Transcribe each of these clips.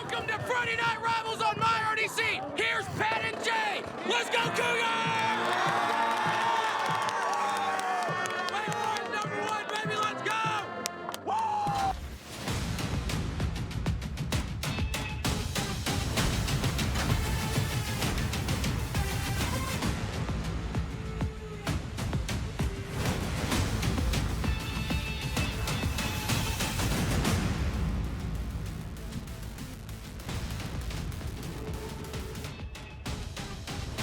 Welcome to Friday Night Rivals on MyRDC. Here's Pat and Jay. Let's go Cougars! Wake Forest #1, baby, let's go! Woo!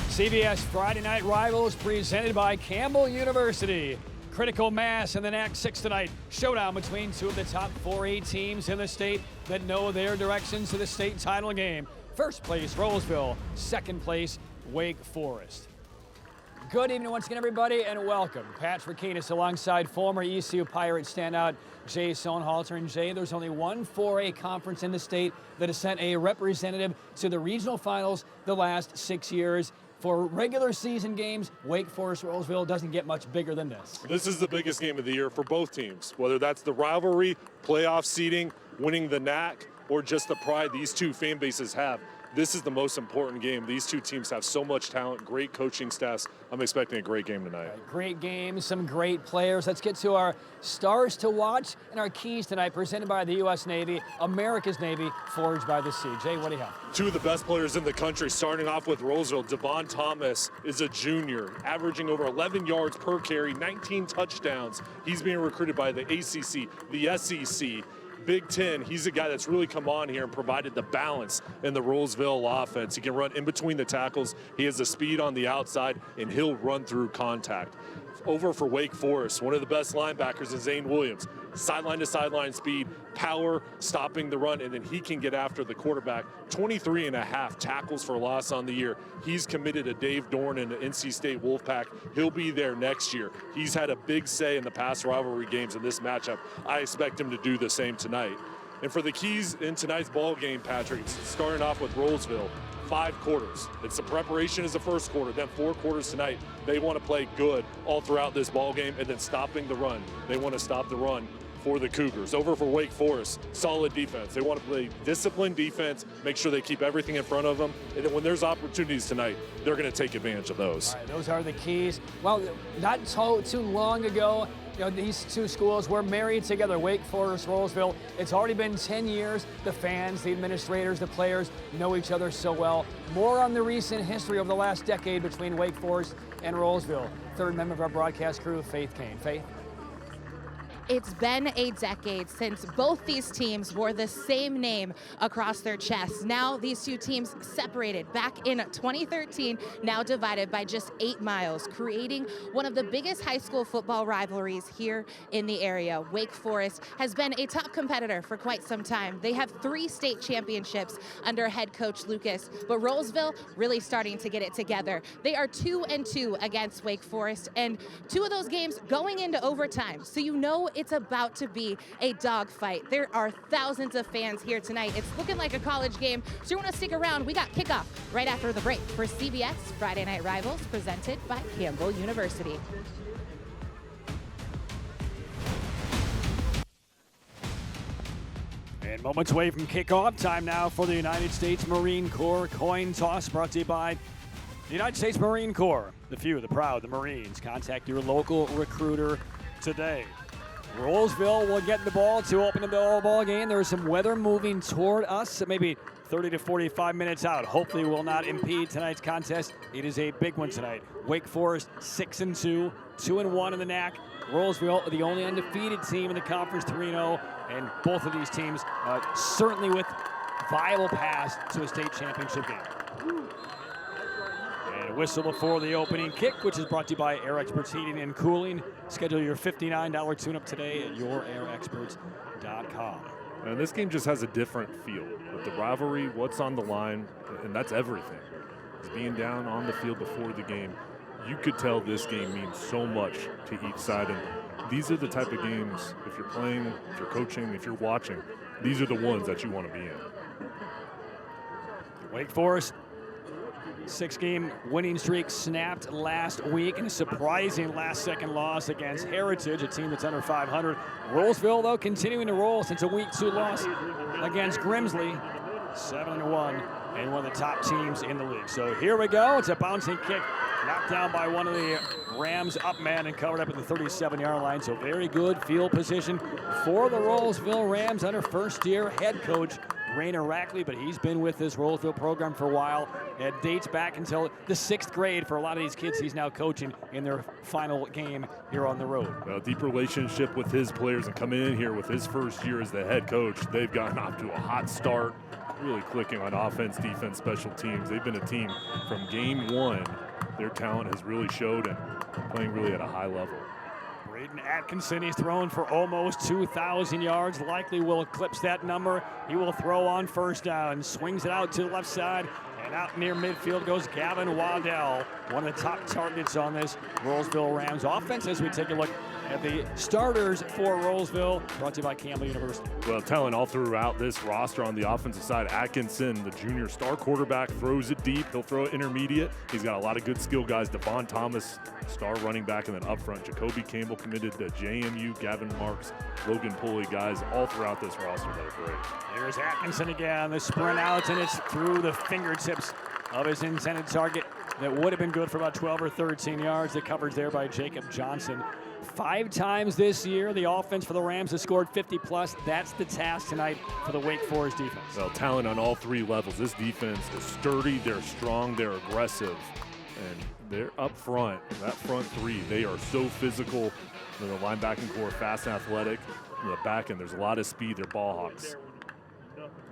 CBS Friday Night Rivals presented by Campbell University. Critical mass in the NAC 6 tonight. Showdown between two of the top 4A teams in the state that know their directions to the state title game. First place, Rolesville. Second place, Wake Forest. Good evening once again, everybody, and welcome. Patrick Keenis alongside former ECU Pirate standout Jay Sohnhalter. And Jay, there's only one 4A conference in the state that has sent a representative to the regional finals the last 6 years. For regular season games, Wake Forest Rolesville doesn't get much bigger than this. This is the biggest game of the year for both teams, whether that's the rivalry, playoff seeding, winning the NAC, or just the pride these two fan bases have. This is the most important game. These two teams have so much talent, great coaching staffs. I'm expecting a great game tonight. Right, great game, some great players. Let's get to our stars to watch and our keys tonight, presented by the U.S. Navy, America's Navy, forged by the sea. Jay, what do you have? Two of the best players in the country, starting off with Rolesville. Devon Thomas is a junior, averaging over 11 yards per carry, 19 touchdowns. He's being recruited by the ACC, the SEC. Big Ten, he's a guy that's really come on here and provided the balance in the Rolesville offense. He can run in between the tackles. He has the speed on the outside, and he'll run through contact. Over for Wake Forest, one of the best linebackers is Zane Williams. Sideline to sideline speed, power, stopping the run, and then he can get after the quarterback. 23.5 tackles for loss on the year. He's committed to Dave Dorn and the NC State Wolfpack. He'll be there next year. He's had a big say in the past rivalry games in this matchup. I expect him to do the same tonight. And for the keys in tonight's ball game, Patrick, it's starting off with Rolesville. 5 quarters. It's the preparation is the first quarter, then 4 quarters tonight. They want to play good all throughout this ball game, and then stopping the run. They want to stop the run for the Cougars. Over for Wake Forest, solid defense. They want to play disciplined defense, make sure they keep everything in front of them, and then when there's opportunities tonight, they're going to take advantage of those. All right, those are the keys. Well, not too long ago, these two schools were married together, Wake Forest, Rolesville. It's already been 10 years. The fans, the administrators, the players know each other so well. More on the recent history of the last decade between Wake Forest and Rolesville. Third member of our broadcast crew, Faith Kane. Faith? It's been a decade since both these teams wore the same name across their chests. Now these two teams separated back in 2013, now divided by just 8 miles, creating one of the biggest high school football rivalries here in the area. Wake Forest has been a top competitor for quite some time. They have 3 state championships under head coach Lucas, but Rolesville really starting to get it together. They are 2-2 against Wake Forest, and 2 of those games going into overtime. So you know it's about to be a dogfight. There are thousands of fans here tonight. It's looking like a college game, so you want to stick around. We got kickoff right after the break for CBS Friday Night Rivals, presented by Campbell University. And moments away from kickoff, time now for the United States Marine Corps coin toss, brought to you by the United States Marine Corps. The few, the proud, the Marines. Contact your local recruiter today. Rolesville will get the ball to open the ball game. There's some weather moving toward us, maybe 30 to 45 minutes out. Hopefully will not impede tonight's contest. It is a big one tonight. Wake Forest 6-2, 2-1 in the NAC. Rolesville, the only undefeated team in the conference, 3-0, and both of these teams certainly with viable paths to a state championship game. And a whistle before the opening kick, which is brought to you by Air Experts Heating and Cooling. Schedule your $59 tune-up today at yourairexperts.com. And this game just has a different feel. With the rivalry, what's on the line, and that's everything. It's being down on the field before the game. You could tell this game means so much to each side. And these are the type of games, if you're playing, if you're coaching, if you're watching, these are the ones that you want to be in. Wake Forest, 6-game winning streak snapped last week in a surprising last-second loss against Heritage, a team that's under 500. Rolesville, though, continuing to roll since a Week 2 loss against Grimsley. 7-1, and one of the top teams in the league. So here we go. It's a bouncing kick, knocked down by one of the Rams up man and covered up at the 37-yard line. So very good field position for the Rolesville Rams under first-year head coach Rainer Rackley, but he's been with this Rolesville program for a while. It dates back until the 6th grade for a lot of these kids he's now coaching in their final game here on the road. A deep relationship with his players, and coming in here with his first year as the head coach, they've gotten off to a hot start, really clicking on offense, defense, special teams. They've been a team from game one. Their talent has really showed and playing really at a high level. Braden Atkinson, he's thrown for almost 2,000 yards, likely will eclipse that number. He will throw on first down, swings it out to the left side, and out near midfield goes Gavin Waddell, one of the top targets on this Rolesville Rams offense as we take a look at the starters for Rolesville, brought to you by Campbell University. Well, talent all throughout this roster on the offensive side. Atkinson, the junior star quarterback, throws it deep. He'll throw it intermediate. He's got a lot of good skill guys. Devon Thomas, star running back, and then up front, Jacoby Campbell committed to JMU, Gavin Marks, Logan Pulley, guys all throughout this roster that are great. Here's Atkinson again, the sprint out, and it's through the fingertips of his intended target. That would have been good for about 12 or 13 yards. The coverage there by Jacob Johnson. 5 times this year, the offense for the Rams has scored 50+. That's the task tonight for the Wake Forest defense. Well, talent on all 3 levels. This defense is sturdy, they're strong, they're aggressive, and they're up front. That front 3, they are so physical. The linebacking core, fast and athletic. In the back end, there's a lot of speed. They're ball hawks.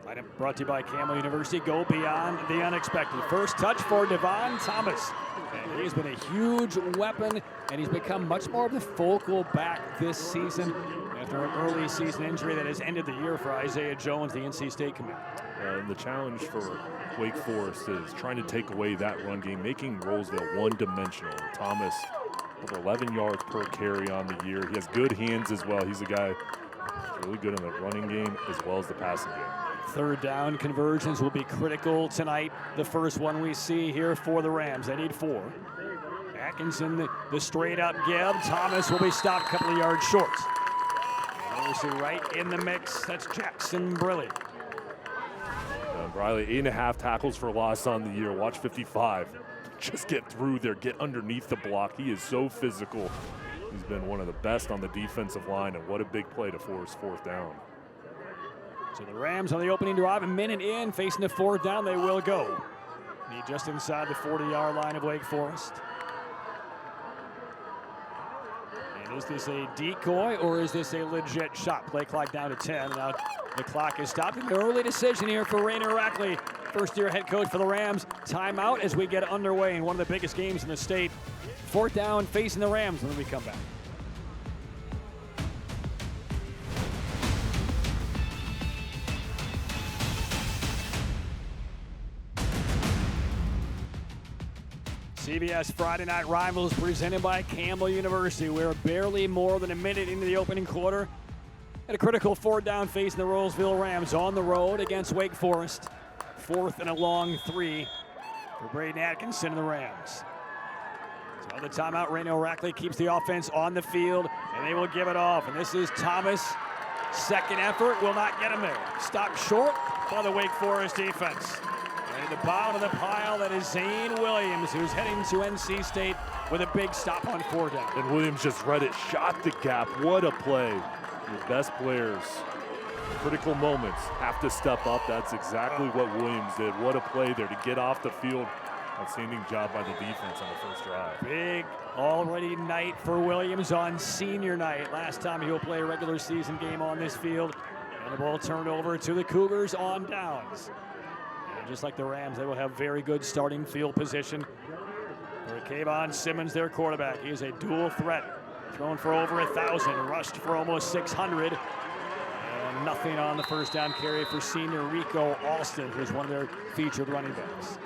Item brought to you by Campbell University. Go beyond the unexpected. First touch for Devon Thomas. And he's been a huge weapon, and he's become much more of the focal back this season after an early season injury that has ended the year for Isaiah Jones, the NC State commit. The challenge for Wake Forest is trying to take away that run game, making Rolesville one-dimensional. Thomas, over 11 yards per carry on the year. He has good hands as well. He's a guy who's really good in the running game as well as the passing game. Third down conversions will be critical tonight. The first one we see here for the Rams. They need 4. Atkinson, the straight up give. Thomas will be stopped a couple of yards short. Obviously right in the mix. That's Jackson Briley. Briley, 8.5 tackles for loss on the year. Watch 55. Just get through there, get underneath the block. He is so physical. He's been one of the best on the defensive line, and what a big play to force 4th down. So the Rams on the opening drive, a minute in, facing the 4th down, they will go. Need just inside the 40-yard line of Wake Forest. And is this a decoy or is this a legit shot? Play clock down to 10. Now the clock is stopped. An early decision here for Rainer Rackley, first-year head coach for the Rams. Timeout as we get underway in one of the biggest games in the state. 4th down, facing the Rams when we come back. CBS Friday Night Rivals presented by Campbell University. We're barely more than a minute into the opening quarter. At a critical 4th down facing the Rolesville Rams on the road against Wake Forest. 4th and a long 3 for Braden Atkinson and the Rams. So the timeout, Rainer Rackley keeps the offense on the field, and they will give it off. And this is Thomas. Second effort will not get him there. Stopped short by the Wake Forest defense. And at the bottom of the pile, that is Zane Williams, who's heading to NC State with a big stop on 4th down. And Williams just read it, shot the gap. What a play. Your best players, critical moments, have to step up. That's exactly what Williams did. What a play there to get off the field. Outstanding job by the defense on the first drive. Big already night for Williams on senior night. Last time he'll play a regular season game on this field. And the ball turned over to the Cougars on downs. And just like the Rams, they will have very good starting field position. For Kayvon Simmons, their quarterback. He is a dual threat. Thrown for over 1,000, rushed for almost 600. And nothing on the first down carry for senior Rico Alston, who's one of their featured running backs.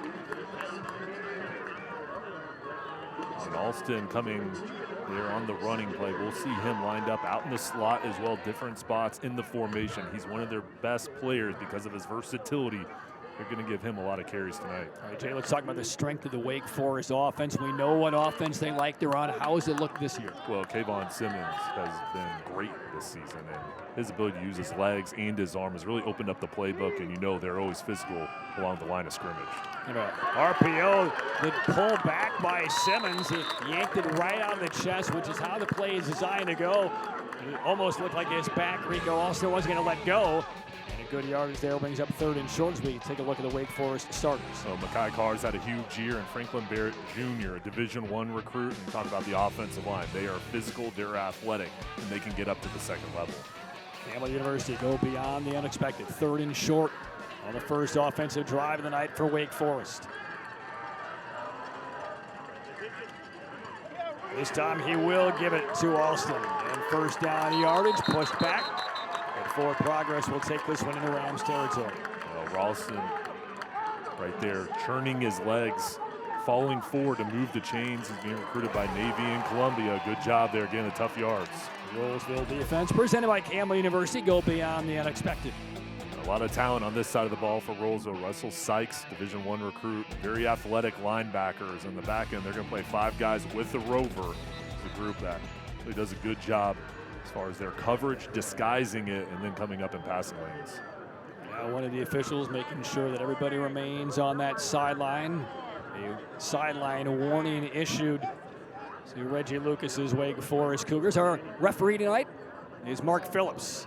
And Alston coming there on the running play. We'll see him lined up out in the slot as well, different spots in the formation. He's one of their best players because of his versatility they're going to give him a lot of carries tonight. All right, Jay, let's talk about the strength of the Wake Forest offense. We know what offense they like. They're on. How does it look this year? Well, Kayvon Simmons has been great this season, and his ability to use his legs and his arm has really opened up the playbook, and you know they're always physical along the line of scrimmage. RPO, the pull back by Simmons. He yanked it right out of the chest, which is how the play is designed to go. It almost looked like his back. Rico also wasn't going to let go. And a good yardage there brings up 3rd and short as we take a look at the Wake Forest starters. So Mekhi Carr's had a huge year, and Franklin Barrett Jr., a Division I recruit, and talk about the offensive line. They are physical, they're athletic, and they can get up to the 2nd level. Campbell University go beyond the unexpected. 3rd and short on the first offensive drive of the night for Wake Forest. This time he will give it to Alston. And 1st down yardage, pushed back. And forward progress will take this one into Rams territory. Ralston right there churning his legs, falling forward to move the chains. He's being recruited by Navy and Columbia. Good job there, getting the tough yards. Rolesville defense presented by Campbell University go beyond the unexpected. A lot of talent on this side of the ball for Rolesville. Russell Sykes, Division I recruit, very athletic linebackers in the back end. They're going to play 5 guys with the Rover, the group that really does a good job as far as their coverage, disguising it, and then coming up in passing lanes. Now one of the officials making sure that everybody remains on that sideline. A sideline warning issued to Reggie Lucas's Wake Forest Cougars. Our referee tonight is Mark Phillips.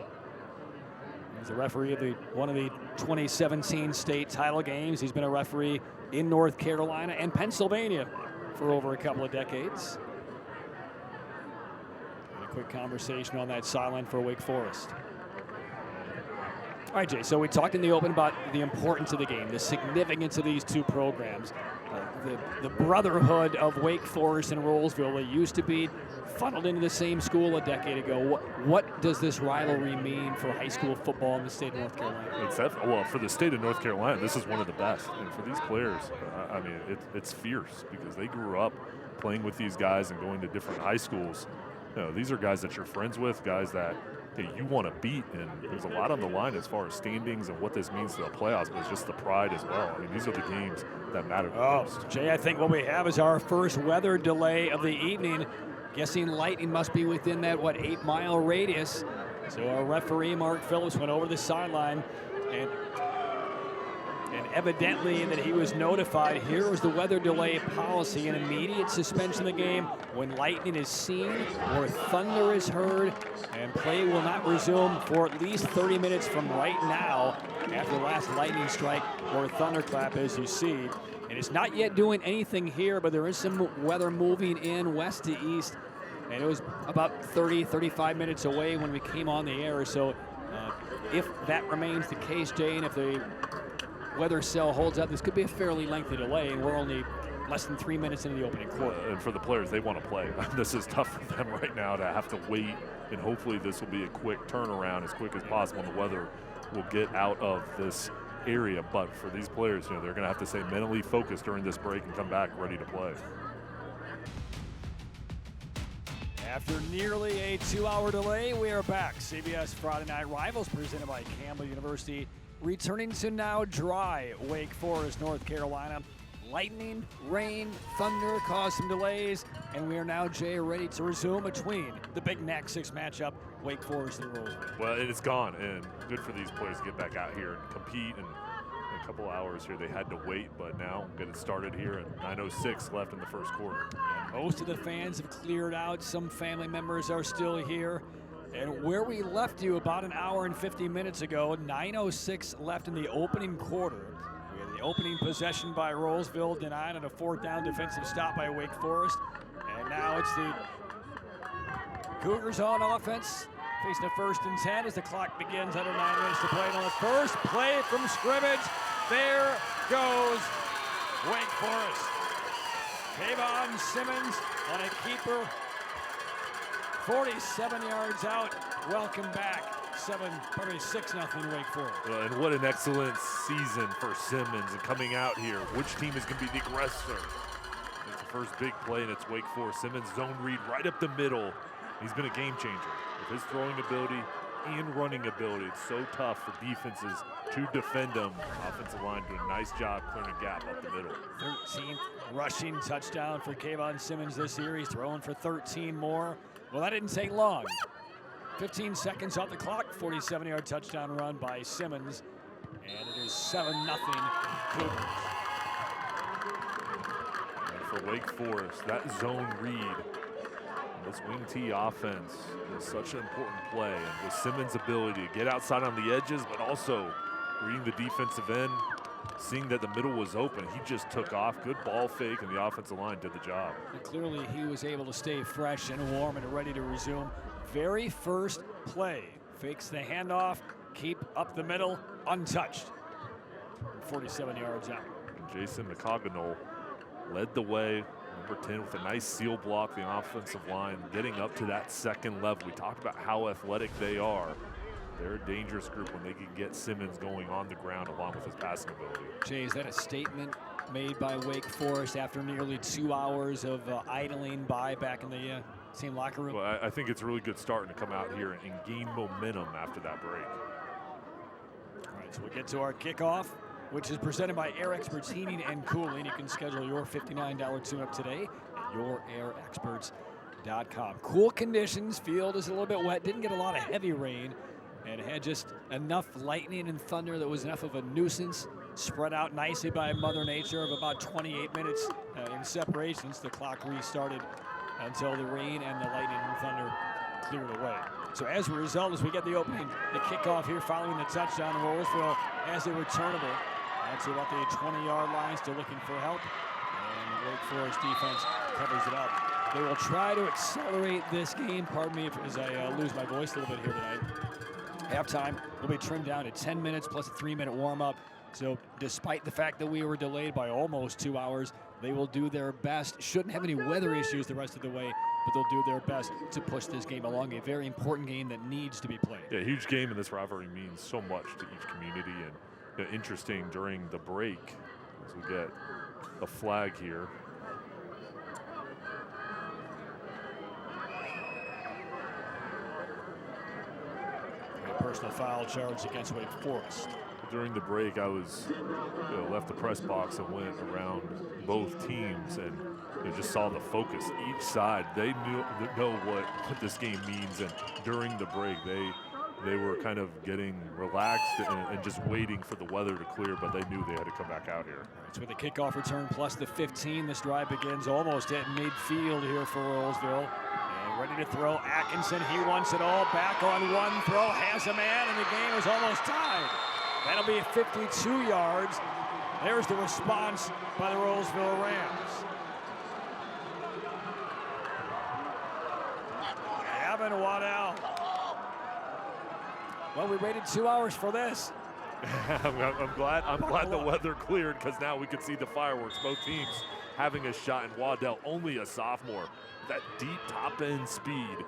He's the referee of one of the 2017 state title games. He's been a referee in North Carolina and Pennsylvania for over a couple of decades. And a quick conversation on that sideline for Wake Forest. All right, Jay, so we talked in the open about the importance of the game, the significance of these two programs, the brotherhood of Wake Forest and Rolesville. They used to be funneled into the same school a decade ago. What does this rivalry mean for high school football in the state of North Carolina? Well, for the state of North Carolina, this is one of the best. And for these players, I mean, it's fierce because they grew up playing with these guys and going to different high schools. You know, these are guys that you're friends with, guys that you want to beat, and there's a lot on the line as far as standings and what this means to the playoffs, but it's just the pride as well. I mean, these are the games that matter the most. Jay, I think what we have is our first weather delay of the evening. Guessing lightning must be within that, 8-mile radius. So our referee, Mark Phillips, went over the sideline, and evidently that he was notified. Here was the weather delay policy: an immediate suspension of the game when lightning is seen or thunder is heard, and play will not resume for at least 30 minutes from right now after the last lightning strike or thunderclap, as you see. And it's not yet doing anything here, but there is some weather moving in west to east, and it was about 35 minutes away when we came on the air. So if that remains the case, Jay, and if the weather cell holds up, this could be a fairly lengthy delay, and we're only less than 3 minutes into the opening quarter. And for the players, they want to play. This is tough for them right now to have to wait, and hopefully this will be a quick turnaround as quick as possible, and the weather will get out of this area. But for these players, they're going to have to stay mentally focused during this break and come back ready to play. After nearly a 2-hour delay, we are back. CBS Friday Night Rivals presented by Campbell University. Returning to now dry Wake Forest, North Carolina. Lightning, rain, thunder caused some delays, and we are now, Jay, ready to resume between the big NAC 6 matchup, Wake Forest and Rolesville. Well, it's gone, and good for these players to get back out here and compete. And in a couple hours here, they had to wait, but now get it started here, and 9:06 left in the first quarter. And most of the fans have cleared out. Some family members are still here. And where we left you about an hour and 50 minutes ago, 9:06 left in the opening quarter. We had the opening possession by Rolesville denied on a 4th down defensive stop by Wake Forest. And now it's the Cougars on offense, facing a 1st and 10 as the clock begins under 9 minutes to play. And on the first play from scrimmage, there goes Wake Forest. Kayvon Simmons on a keeper. 47 yards out. Welcome back. 6-0 Wake Forest. And what an excellent season for Simmons. And coming out here, which team is going to be the aggressor? It's the first big play, and it's Wake Forest. Simmons zone read right up the middle. He's been a game changer with his throwing ability and running ability. It's so tough for defenses to defend them. Offensive line doing a nice job clearing a gap up the middle. 13th rushing touchdown for Kayvon Simmons this year. He's throwing for 13 more. Well, that didn't take long. 15 seconds off the clock, 47-yard touchdown run by Simmons. And it is 7-0 Cougars. And for Wake Forest, that zone read, this wing T offense is such an important play. And with Simmons' ability to get outside on the edges, but also reading the defensive end, seeing that the middle was open, he just took off. Good ball fake, and the offensive line did the job. And clearly, he was able to stay fresh and warm and ready to resume. Very first play, fakes the handoff, keep up the middle, untouched. 47 yards out. And Jason McCognall led the way, number 10, with a nice seal block, the offensive line, getting up to that second level. We talked about how athletic they are. They're a dangerous group when they can get Simmons going on the ground along with his passing ability. Jay, is that a statement made by Wake Forest after nearly 2 hours of idling by back in the same locker room? Well, I think it's a really good starting to come out here and gain momentum after that break. All right, so we'll get to our kickoff, which is presented by Air Experts Heating and Cooling. You can schedule your $59 tune-up today at yourairexperts.com. Cool conditions, field is a little bit wet, didn't get a lot of heavy rain, and had just enough lightning and thunder that was enough of a nuisance, spread out nicely by Mother Nature of about 28 minutes in separations. The clock restarted until the rain and the lightning and thunder cleared away. So as a result, as we get the opening, the kickoff here following the touchdown, Rolesville has a returnable out to about the 20-yard line, still looking for help, and the Wake Forest defense covers it up. They will try to accelerate this game, pardon me as I lose my voice a little bit here tonight. Halftime will be trimmed down to 10 minutes plus a 3-minute warm-up. So despite the fact that we were delayed by almost 2 hours, they will do their best. Shouldn't have any weather issues the rest of the way, but they'll do their best to push this game along. A very important game that needs to be played. Yeah, huge game, and this rivalry means so much to each community. And interesting during the break as we get a flag here. Personal foul charge against Wake Forest. During the break, I was left the press box and went around both teams and just saw the focus. Each side, they know what this game means, and during the break, they were kind of getting relaxed and just waiting for the weather to clear, but they knew they had to come back out here. So with the kickoff return plus the 15, this drive begins almost at midfield here for Rolesville. Ready to throw, Atkinson, he wants it all, back on one throw, has a man, and the game is almost tied. That'll be 52 yards. There's the response by the Rolesville Rams. Gavin Waddell. Well, we waited 2 hours for this. I'm glad the weather cleared, because now we can see the fireworks. Both teams having a shot, and Waddell, only a sophomore. That deep top end speed,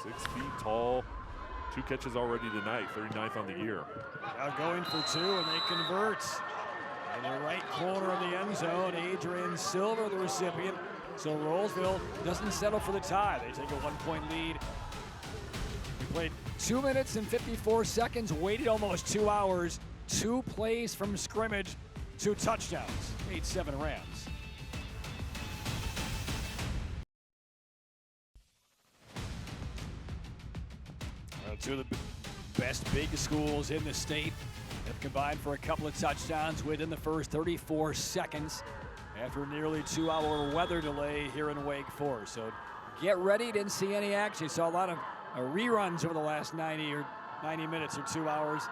6 feet tall, 2 catches already tonight, 39th on the year. Now going for 2, and they convert. In the right corner of the end zone, Adrian Silver, the recipient. So Rolesville doesn't settle for the tie. They take a 1-point lead. We played 2 minutes and 54 seconds, waited almost 2 hours, 2 plays from scrimmage, 2 touchdowns, 8-7 Rams. Two of the best big schools in the state have combined for a couple of touchdowns within the first 34 seconds after a nearly 2-hour weather delay here in Wake Forest. So get ready. Didn't see any action. Saw a lot of reruns over the last 90 minutes or 2 hours.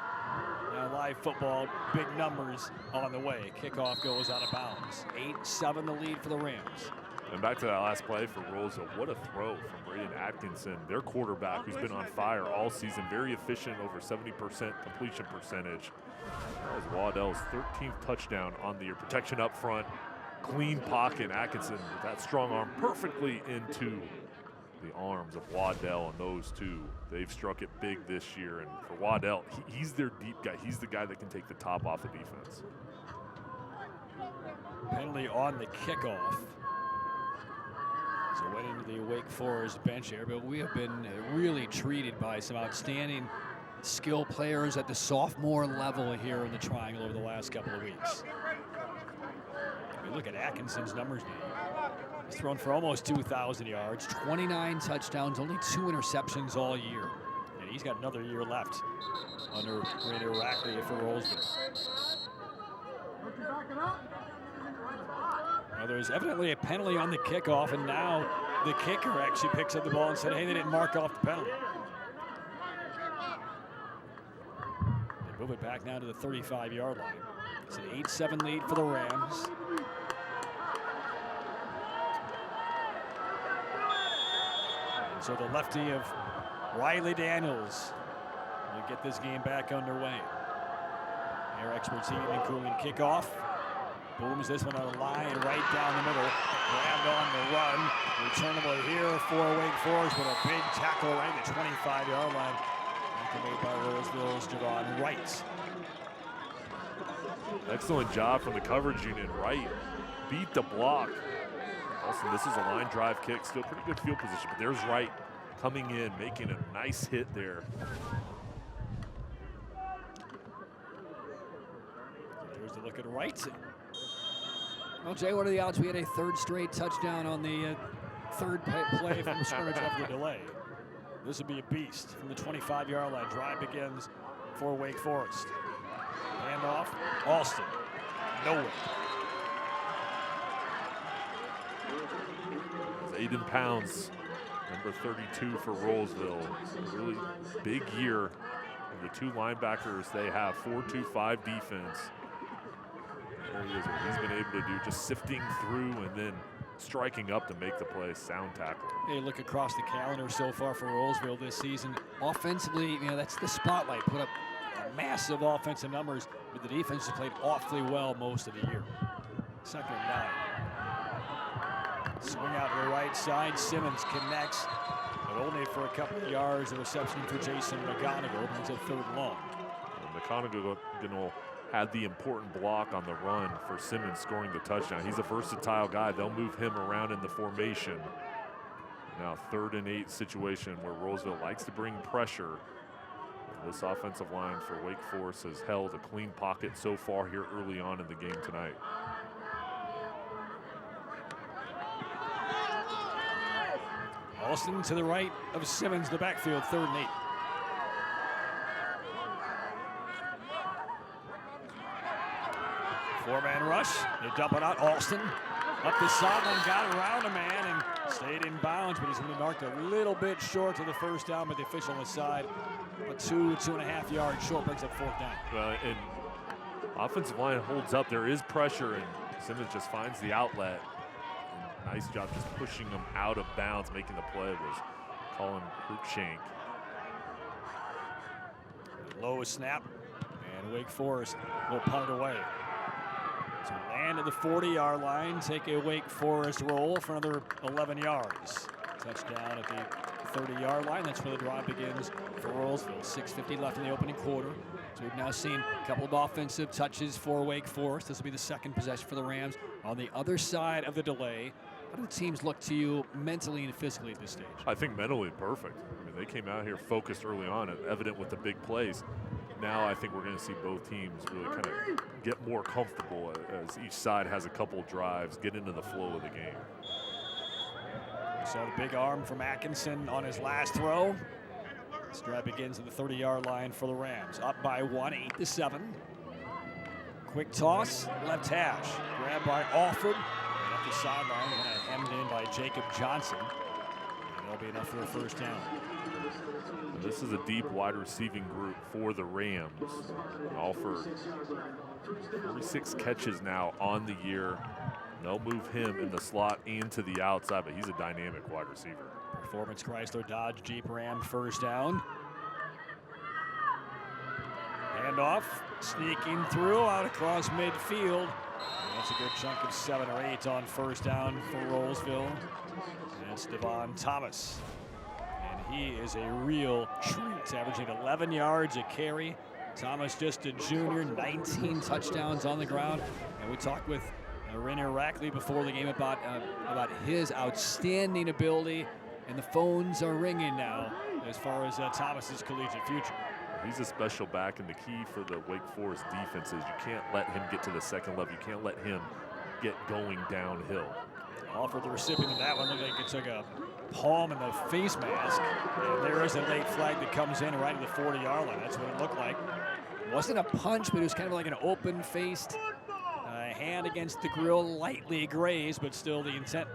Now live football, big numbers on the way. Kickoff goes out of bounds. 8-7 the lead for the Rams. And back to that last play for Rolesville. What a throw from Braden Atkinson, their quarterback, who's been on fire all season. Very efficient, over 70% completion percentage. That was Waddell's 13th touchdown on the year. Protection up front, clean pocket. Atkinson with that strong arm perfectly into the arms of Waddell, and those two, they've struck it big this year. And for Waddell, he's their deep guy. He's the guy that can take the top off the defense. Penalty on the kickoff. So went into the Wake Forest bench here, but we have been really treated by some outstanding skill players at the sophomore level here in the Triangle over the last couple of weeks. I mean, look at Atkinson's numbers now. He's thrown for almost 2,000 yards, 29 touchdowns, only 2 interceptions all year. And he's got another year left under Rainier Rackley for Rolesville. Now, there's evidently a penalty on the kickoff, and now the kicker actually picks up the ball and said, hey, they didn't mark off the penalty. They move it back now to the 35-yard line. It's an 8-7 lead for the Rams. And so the lefty of Riley Daniels will get this game back underway. Air experts heating and cooling kickoff. Booms this one on a line right down the middle. Grabbed on the run. Returnable here for Wake Forest with a big tackle right at the 25-yard line. Made by Rolesville's Javon Wright. Excellent job from the coverage unit. Wright beat the block. Also, this is a line drive kick. Still pretty good field position, but there's Wright coming in, making a nice hit there. Here's the look at Wright. Well, Jay, what are the odds we had a third straight touchdown on the third play from the scrimmage after the delay? This would be a beast from the 25-yard line. Drive begins for Wake Forest. Handoff, Alston, nowhere. Aiden Pounds, number 32 for Rolesville. A really big year. And the two linebackers they have, 4-2-5 defense. There he is, what he's been able to do, just sifting through and then striking up to make the play. Sound tackle. Hey, look across the calendar so far for Rolesville this season. Offensively, that's the spotlight. Put up massive offensive numbers, but the defense has played awfully well most of the year. 2nd and 9. Swing out to the right side. Simmons connects, but only for a couple of yards. A reception for Jason McGonigal. Brings it 3rd and long. McGonigal had the important block on the run for Simmons scoring the touchdown. He's a versatile guy. They'll move him around in the formation. Now 3rd and 8 situation where Rolesville likes to bring pressure. And this offensive line for Wake Forest has held a clean pocket so far here early on in the game tonight. Alston to the right of Simmons, the backfield, 3rd and 8. Four-man rush. They dump it out. Alston up the sideline, got around a man and stayed in bounds, but he's going to be marked a little bit short to the first down by the official on the side. But 2.5 yards short, brings up 4th down. Well, and offensive line holds up. There is pressure, and Simmons just finds the outlet. And nice job just pushing him out of bounds. Making the play was Colin Cruikshank. Low snap, and Wake Forest will punt it away. So land at the 40-yard line, take a Wake Forest roll for another 11 yards. Touchdown at the 30-yard line. That's where the drive begins for Rolesville. 6:50 left in the opening quarter. So we've now seen a couple of offensive touches for Wake Forest. This will be the 2nd possession for the Rams. On the other side of the delay, how do the teams look to you mentally and physically at this stage? I think mentally perfect. I mean, they came out here focused early on and evident with the big plays. Now I think we're going to see both teams really kind of get more comfortable as each side has a couple drives, get into the flow of the game. We saw the big arm from Atkinson on his last throw. This drive begins at the 30-yard line for the Rams. Up by 1, 8-7. Quick toss, left hash. Grabbed by Alford. And up the sideline, kind of hemmed in by Jacob Johnson. And that'll be enough for a 1st down. This is a deep wide receiving group for the Rams. Alford, 46 catches now on the year. They'll move him in the slot and to the outside, but he's a dynamic wide receiver. Performance Chrysler Dodge Jeep Ram 1st down. Handoff, sneaking through out across midfield. And that's a good chunk of 7 or 8 on 1st down for Rolesville. And it's Devon Thomas. And he is a real treat, averaging 11 yards a carry. Thomas just a junior, 19 touchdowns on the ground. And we talked with Rainier Rackley before the game about his outstanding ability, and the phones are ringing now as far as Thomas's collegiate future. He's a special back, and the key for the Wake Forest defense is you can't let him get to the second level. You can't let him get going downhill. Alford, the recipient of that one, looked like it took a palm in the face mask. And there is a late flag that comes in right at the 40-yard line. That's what it looked like. It wasn't a punch, but it was kind of like an open-faced hand against the grill, lightly grazed, but still the intent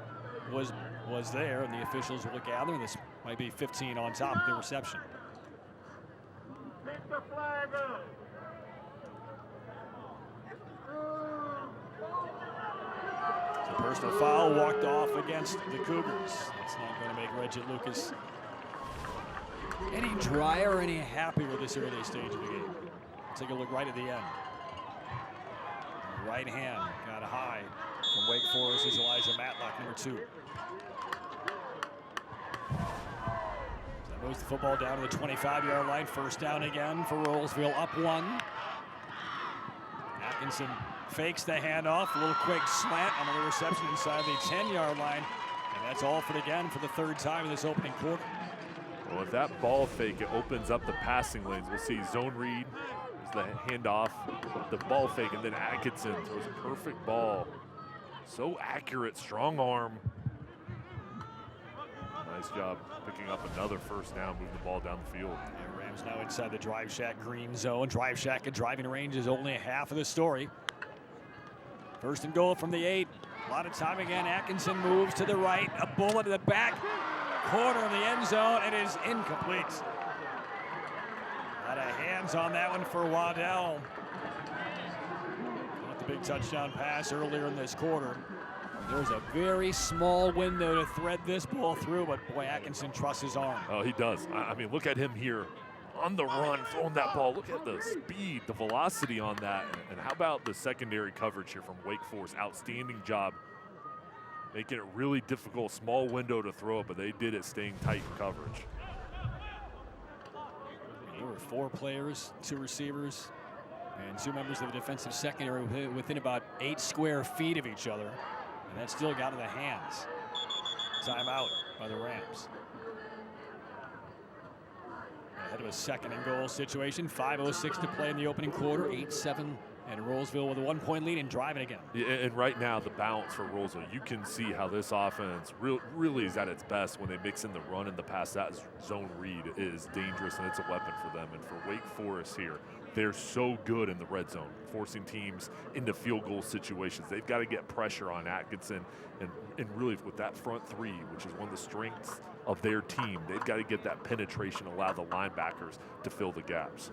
was there, and the officials will gather, and this might be 15 on top of the reception. Take the flag up. The personal foul walked off against the Cougars. That's not going to make Reggie Lucas any drier or any happier with this early stage of the game. Take a look right at the end. Right hand got high from Wake Forest is Elijah Matlock, number 2. That moves the football down to the 25-yard line. First down again for Rolesville, up 1. Atkinson fakes the handoff, a little quick slant on the reception inside the 10-yard line, and that's Alford again for the 3rd time in this opening quarter. Well, if that ball fake, it opens up the passing lanes. We'll see zone read, the handoff, the ball fake, and then Atkinson throws a perfect ball. So accurate, strong arm. Nice job picking up another first down, moving the ball down the field. Yeah, Rams now inside the Drive Shack green zone. Drive Shack at driving range is only half of the story. First and goal from the 8. A lot of time again. Atkinson moves to the right. A bullet to the back corner of the end zone. It is incomplete. A lot of hands on that one for Waddell. Got the big touchdown pass earlier in this quarter. There's a very small window to thread this ball through, but boy, Atkinson trusts his arm. Oh, he does. I mean, look at him here on the run, throwing that ball. Look at the speed, the velocity on that. And how about the secondary coverage here from Wake Forest? Outstanding job making it really difficult, small window to throw it, but they did it staying tight in coverage. There were 4 players, 2 receivers, and 2 members of the defensive secondary within about 8 square feet of each other. And that still got in the hands. Timeout by the Rams. Ahead of a 2nd and goal situation. 5:06 to play in the opening quarter. 8-7 and Rolesville with a 1-point lead and driving again. Yeah, and right now the balance for Rolesville, you can see how this offense really is at its best when they mix in the run and the pass. That zone read is dangerous, and it's a weapon for them. And for Wake Forest here, they're so good in the red zone, forcing teams into field goal situations. They've got to get pressure on Atkinson, and really with that front 3, which is one of the strengths of their team, they've got to get that penetration, allow the linebackers to fill the gaps.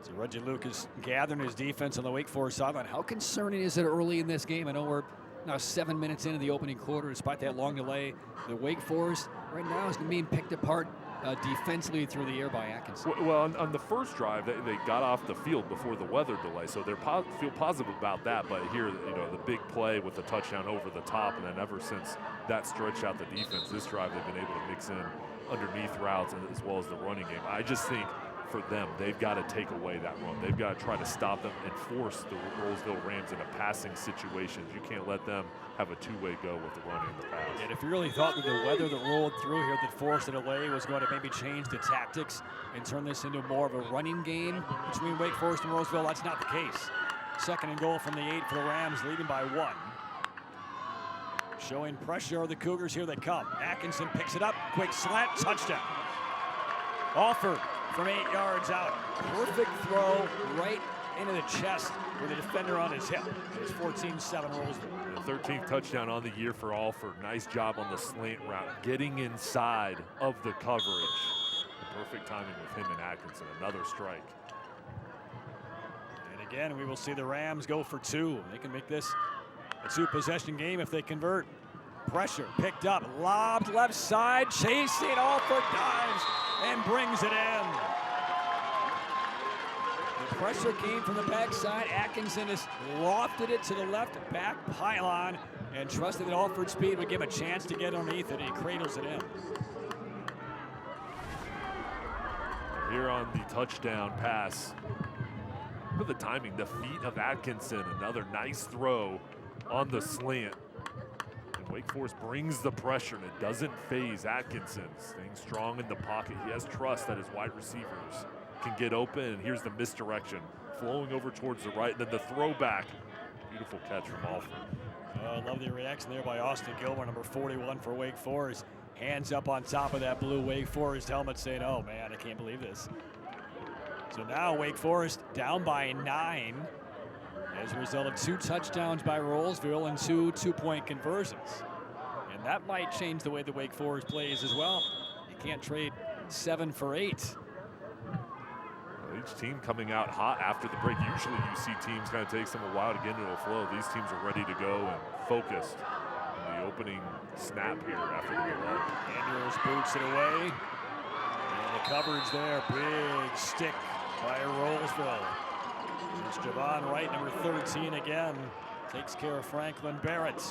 So Reggie Lucas gathering his defense on the Wake Forest sideline. How concerning is it early in this game? I know we're now 7 minutes into the opening quarter. Despite that long delay, the Wake Forest right now is being picked apart defensively through the air by Atkinson. Well, on the first drive, they got off the field before the weather delay, so they feel positive about that. But here, the big play with the touchdown over the top, and then ever since that stretched out the defense, this drive they've been able to mix in underneath routes as well as the running game. I just think for them, they've got to take away that run. They've got to try to stop them and force the Rolesville Rams into passing situations. You can't let them have a 2-way go with the run and the pass. And if you really thought that the weather that rolled through here that forced a delay was going to maybe change the tactics and turn this into more of a running game between Wake Forest and Rolesville, that's not the case. 2nd and goal from the 8 for the Rams, leading by 1. Showing pressure, the Cougars, here they come. Atkinson picks it up, quick slant, touchdown. Alford from 8 yards out. Perfect throw right into the chest with a defender on his hip. It's 14-7 Rolesville. The 13th touchdown on the year for Alford. Nice job on the slant route, getting inside of the coverage. Perfect timing with him and Atkinson. Another strike. And again, we will see the Rams go for 2. They can make this a 2-possession game if they convert. Pressure picked up, lobbed left side, chasing, Alford dives and brings it in. The pressure came from the backside. Atkinson has lofted it to the left back pylon and trusted that Alford's speed would give him a chance to get underneath it. He cradles it in. Here on the touchdown pass. Look at the timing, the feet of Atkinson. Another nice throw on the slant. And Wake Forest brings the pressure, and it doesn't phase Atkinson. Staying strong in the pocket. He has trust that his wide receivers can get open, and here's the misdirection. Flowing over towards the right, and then the throwback. Beautiful catch from Alford. I love the reaction there by Austin Gilmore, number 41 for Wake Forest. Hands up on top of that blue Wake Forest helmet saying, oh man, I can't believe this. So now Wake Forest down by 9 as a result of 2 touchdowns by Rolesville and 2 two-point conversions. And that might change the way the Wake Forest plays as well. You can't trade 7 for 8. Each team coming out hot after the break. Usually you see teams kind of takes them a while to get into a flow. These teams are ready to go and focused on the opening snap here after the delay. Andrews boots it away. And the coverage there, big stick by Rolesville. It's Javon Wright, number 13 again. Takes care of Franklin Barrett.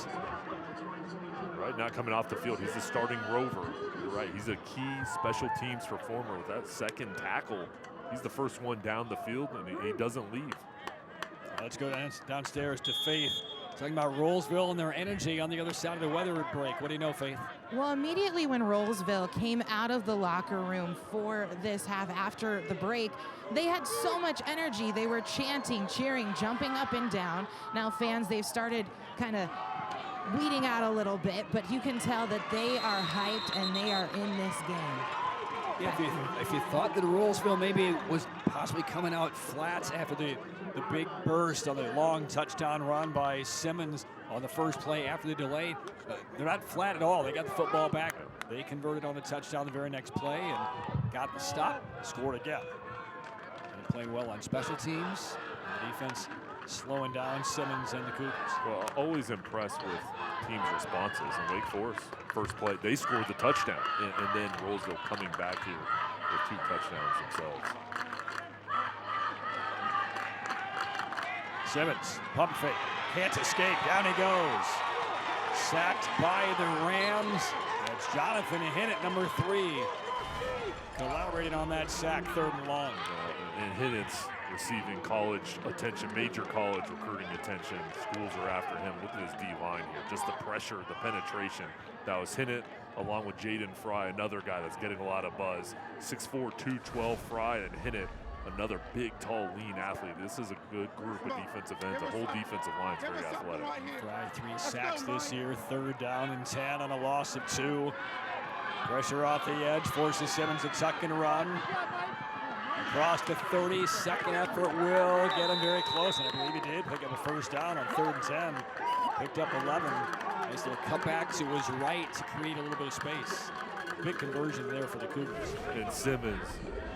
Right now coming off the field, he's the starting rover. You're right, he's a key special teams performer with that second tackle. He's the first one down the field, and he doesn't leave. Let's go downstairs to Faith. Talking about Rolesville and their energy on the other side of the weather break. What do you know, Faith? Well, immediately when Rolesville came out of the locker room for this half after the break, they had so much energy. They were chanting, cheering, jumping up and down. Now fans, they've started kind of weeding out a little bit, but you can tell that they are hyped and they are in this game. Yeah, if you thought that Rolesville maybe was possibly coming out flat after the big burst on the long touchdown run by Simmons on the first play after the delay, they're not flat at all. They got the football back. They converted on the touchdown the very next play and got the stop, scored again. And playing well on special teams. The defense slowing down Simmons and the Cougars. Well, always impressed with teams' responses. And Wake Forest, first play, they scored the touchdown. And then Rolesville coming back here with 2 touchdowns themselves. Simmons, pump fake, can't escape, down he goes. Sacked by the Rams. That's Jonathan Hinnett, number 3. Collaborating on that sack, 3rd and long. And Hinnett's receiving college attention, major college recruiting attention. Schools are after him. Look at his D-line here. Just the pressure, the penetration. That was Hinnett along with Jaden Fry, another guy that's getting a lot of buzz. 6'4", 212 Fry, and Hinnett, another big, tall, lean athlete. This is a good group of defensive ends. The whole defensive line is very athletic. Fry 3 sacks this year, 3rd down and 10 on a loss of 2. Pressure off the edge, forces Simmons to tuck and run. Across the 30, second effort will get him very close, and I believe he did pick up a 1st down on 3rd and 10. Picked up 11. Nice little cutback to his right to create a little bit of space. Big conversion there for the Cougars. And Simmons,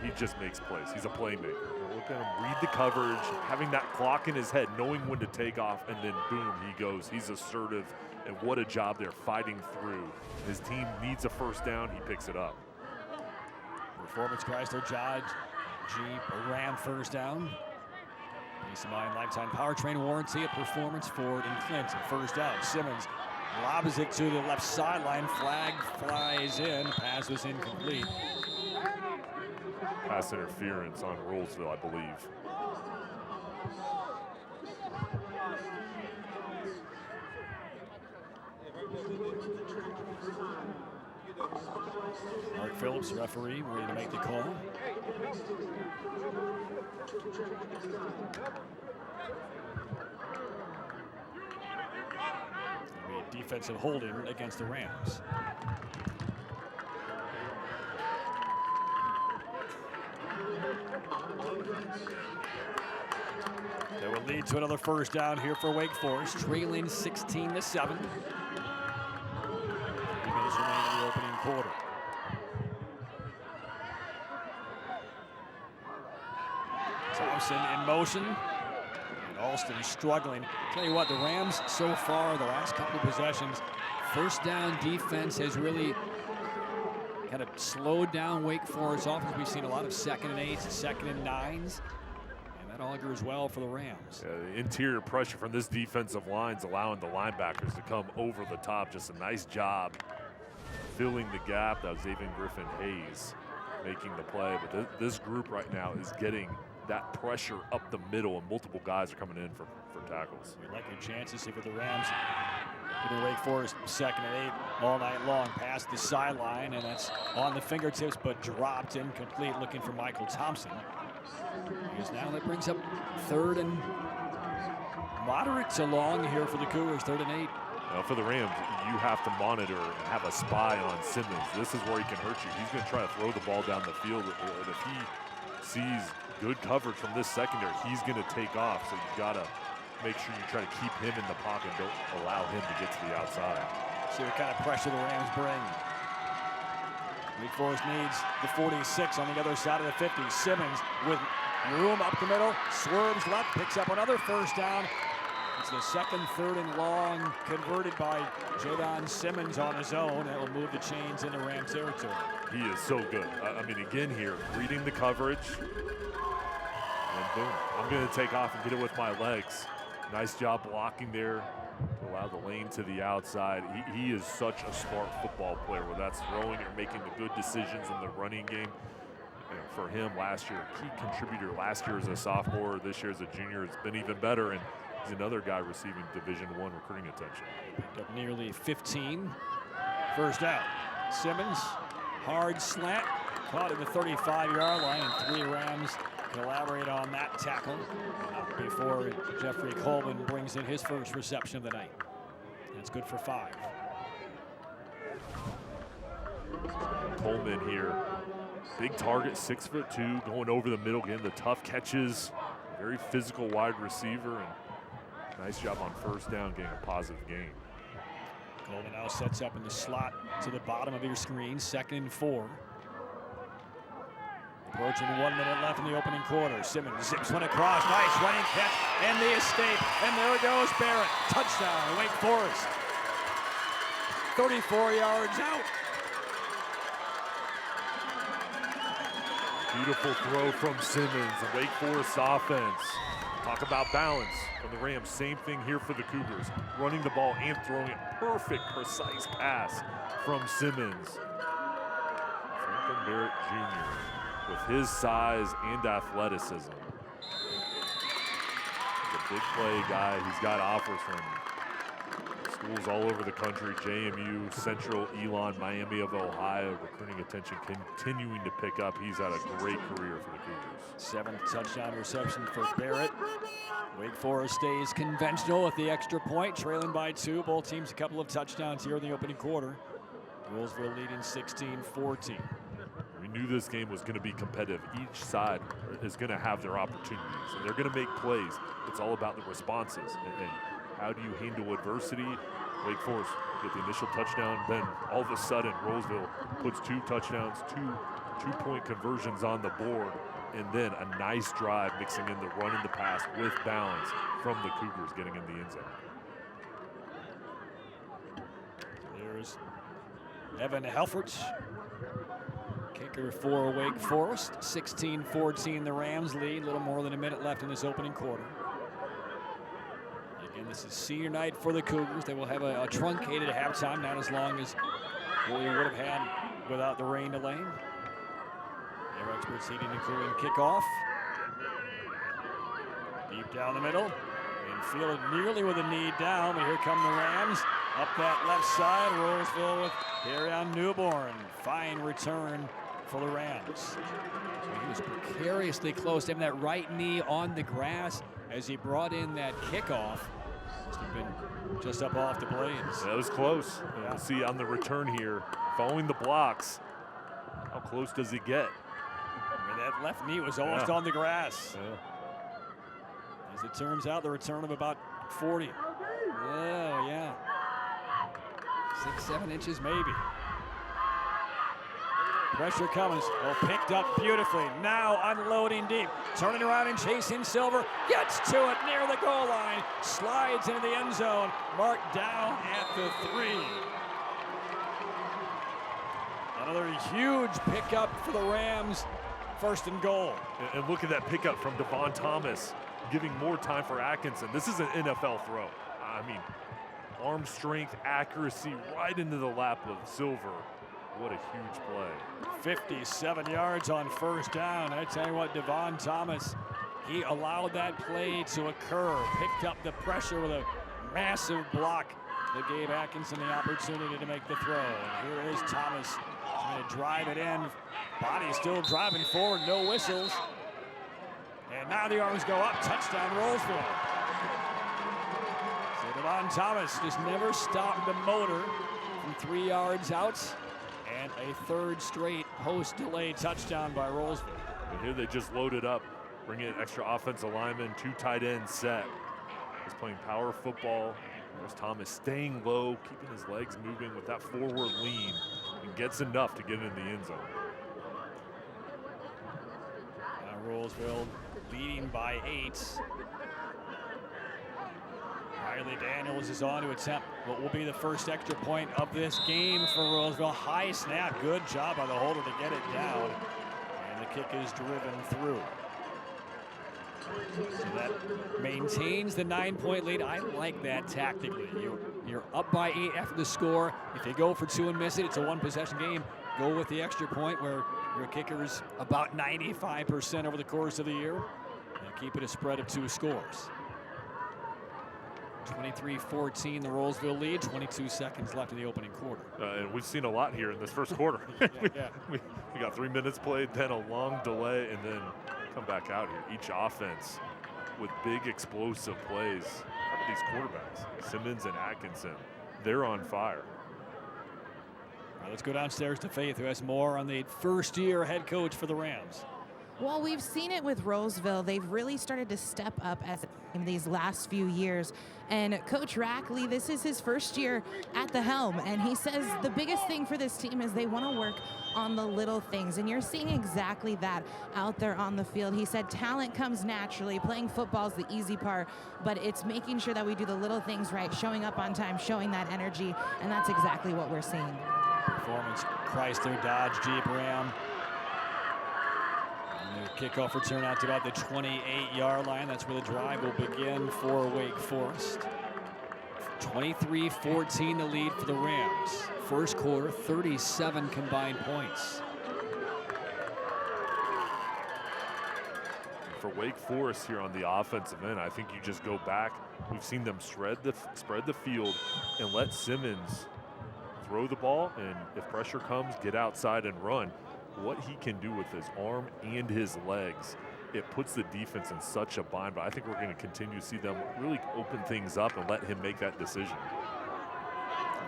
he just makes plays. He's a playmaker. Look at him read the coverage, having that clock in his head, knowing when to take off, and then boom, he goes. He's assertive, and what a job they're fighting through. His team needs a 1st down, he picks it up. Performance Chrysler Jeep Ram 1st down. Peace of mind lifetime powertrain warranty at Performance Ford in Clinton. 1st down. Simmons lobs it to the left sideline. Flag flies in. Pass was incomplete. Pass interference on Rolesville, I believe. Mark Phillips, referee, ready to make the call. It'll be a defensive holding against the Rams. That will lead to another 1st down here for Wake Forest, trailing 16-7. 3 minutes remaining in the opening quarter. Thompson in motion. And Alston struggling. Tell you what, the Rams so far, the last couple of possessions, 1st down defense has really kind of slowed down Wake Forest offense. We've seen a lot of 2nd and 8s, 2nd and 9s. And that augurs well for the Rams. The interior pressure from this defensive line is allowing the linebackers to come over the top. Just a nice job filling the gap. That was Xavier Griffin Hayes making the play. But this group right now is getting that pressure up the middle, and multiple guys are coming in for tackles. We like your chances here for the Rams. With the Wake Forest 2nd and 8 all night long, past the sideline, and that's on the fingertips, but dropped incomplete, looking for Michael Thompson. Because now that brings up 3rd and moderate to long here for the Cougars, 3rd and 8. For the Rams, you have to monitor and have a spy on Simmons. This is where he can hurt you. He's going to try to throw the ball down the field, and if he sees good coverage from this secondary, he's going to take off. So you got to make sure you try to keep him in the pocket and don't allow him to get to the outside. See what kind of pressure the Rams bring. Wake Forest needs the 46 on the other side of the 50. Simmons with room up the middle, swerves left, picks up another 1st down. It's the 2nd, 3rd and long, converted by Jadon Simmons on his own. That will move the chains into Ram territory. He is so good. I mean, again here, reading the coverage. And boom, I'm going to take off and get it with my legs. Nice job blocking there to allow the lane to the outside. He is such a smart football player, whether that's throwing or making the good decisions in the running game. You know, for him last year, key contributor last year as a sophomore, this year as a junior, it's been even better. And he's another guy receiving Division I recruiting attention. Picked up nearly 15. 1st down. Simmons, hard slant, caught at the 35-yard line, and 3 Rams collaborate on that tackle before Jeffrey Coleman brings in his 1st reception of the night. That's good for 5. Coleman here, big target, 6'2", going over the middle, getting the tough catches, very physical wide receiver, and nice job on 1st down, getting a positive gain. Coleman now sets up in the slot to the bottom of your screen, 2nd and 4. Approaching 1 minute left in the opening quarter. Simmons zips one across. Nice running catch and the escape. And there goes Barrett. Touchdown, Wake Forest. 34 yards out. Beautiful throw from Simmons. The Wake Forest offense. Talk about balance from the Rams. Same thing here for the Cougars. Running the ball and throwing a perfect, precise pass from Simmons. Franklin Barrett Jr. with his size and athleticism. He's a big play guy. He's got offers from schools all over the country, JMU, Central, Elon, Miami of Ohio. Recruiting attention continuing to pick up. He's had a great career for the Cougars. 7th touchdown reception for Barrett. Wake Forest stays conventional with the extra point, trailing by 2. Both teams a couple of touchdowns here in the opening quarter. Rolesville leading 16-14. We knew this game was going to be competitive. Each side is going to have their opportunities, and they're going to make plays. It's all about the responses. And how do you handle adversity? Wake Forest get the initial touchdown, then all of a sudden Rolesville puts 2 touchdowns, two-point conversions on the board, and then a nice drive mixing in the run and the pass with balance from the Cougars getting in the end zone. There's Evan Helfert, kicker for Wake Forest. 16-14 the Rams lead. A little more than a minute left in this opening quarter. Again, this is senior night for the Cougars. They will have a truncated halftime, not as long as what we would have had without the rain delay. Their experts heating and cooling kickoff. Deep down the middle. And fielded nearly with a knee down, but here come the Rams. Up that left side, Rolesville with Darion Newborn. Fine return for the Rams. So he was precariously close to having that right knee on the grass as he brought in that kickoff. Must have been just up off the blades. That was close. Yeah. We'll see on the return here, following the blocks, how close does he get? I mean, that left knee was almost on the grass. Yeah. As it turns out, the return of about 40. Oh, yeah. 6-7 inches maybe. Pressure coming. Oh, picked up beautifully. Now unloading deep. Turning around and chasing Silver. Gets to it near the goal line. Slides into the end zone. Marked down at the 3. Another huge pickup for the Rams. 1st and goal. And look at that pickup from Devon Thomas, giving more time for Atkinson. This is an NFL throw. I mean, arm strength, accuracy, right into the lap of Silver. What a huge play. 57 yards on 1st down. I tell you what, Devon Thomas he allowed that play to occur, picked up the pressure with a massive block that gave Atkinson the opportunity to make the throw. And here is Thomas trying to drive it in. Body still driving forward, no whistles. And now the arms go up, touchdown Rolesville. So Devon Thomas just never stopped the motor from 3 yards out. And a third straight post-delay touchdown by Rolesville. And here they just loaded up, bringing in extra offensive linemen, 2 tight end set. He's playing power football. There's Thomas staying low, keeping his legs moving with that forward lean, and gets enough to get in the end zone. Now Rolesville leading by 8. Riley Daniels is on to attempt what will be the first extra point of this game for Rolesville. High snap, good job by the holder to get it down. And the kick is driven through. So that maintains the 9-point lead. I like that tactically. You're up by 8 after the score. If you go for 2 and miss it, it's a 1-possession game. Go with the extra point where your kicker is about 95% over the course of the year. And keep it a spread of 2 scores. 23-14 the Rolesville lead, 22 seconds left in the opening quarter. And we've seen a lot here in this first quarter. we got 3 minutes played, then a long delay, and then come back out here. Each offense with big explosive plays. How about these quarterbacks? Simmons and Atkinson, they're on fire. All right, let's go downstairs to Faith, who has more on the first-year head coach for the Rams. Well, we've seen it with Roseville. They've really started to step up as in these last few years. And Coach Rackley, this is his first year at the helm. And he says the biggest thing for this team is they want to work on the little things. And you're seeing exactly that out there on the field. He said talent comes naturally. Playing football is the easy part. But it's making sure that we do the little things right, showing up on time, showing that energy. And that's exactly what we're seeing. Performance, Chrysler, Dodge, Jeep, Ram. The kickoff return out to about the 28-yard line. That's where the drive will begin for Wake Forest. 23-14 the lead for the Rams. First quarter, 37 combined points. For Wake Forest here on the offensive end, I think you just go back. We've seen them spread the field and let Simmons throw the ball, and if pressure comes, get outside and run. What he can do with his arm and his legs, it puts the defense in such a bind. But I think we're going to continue to see them really open things up and let him make that decision.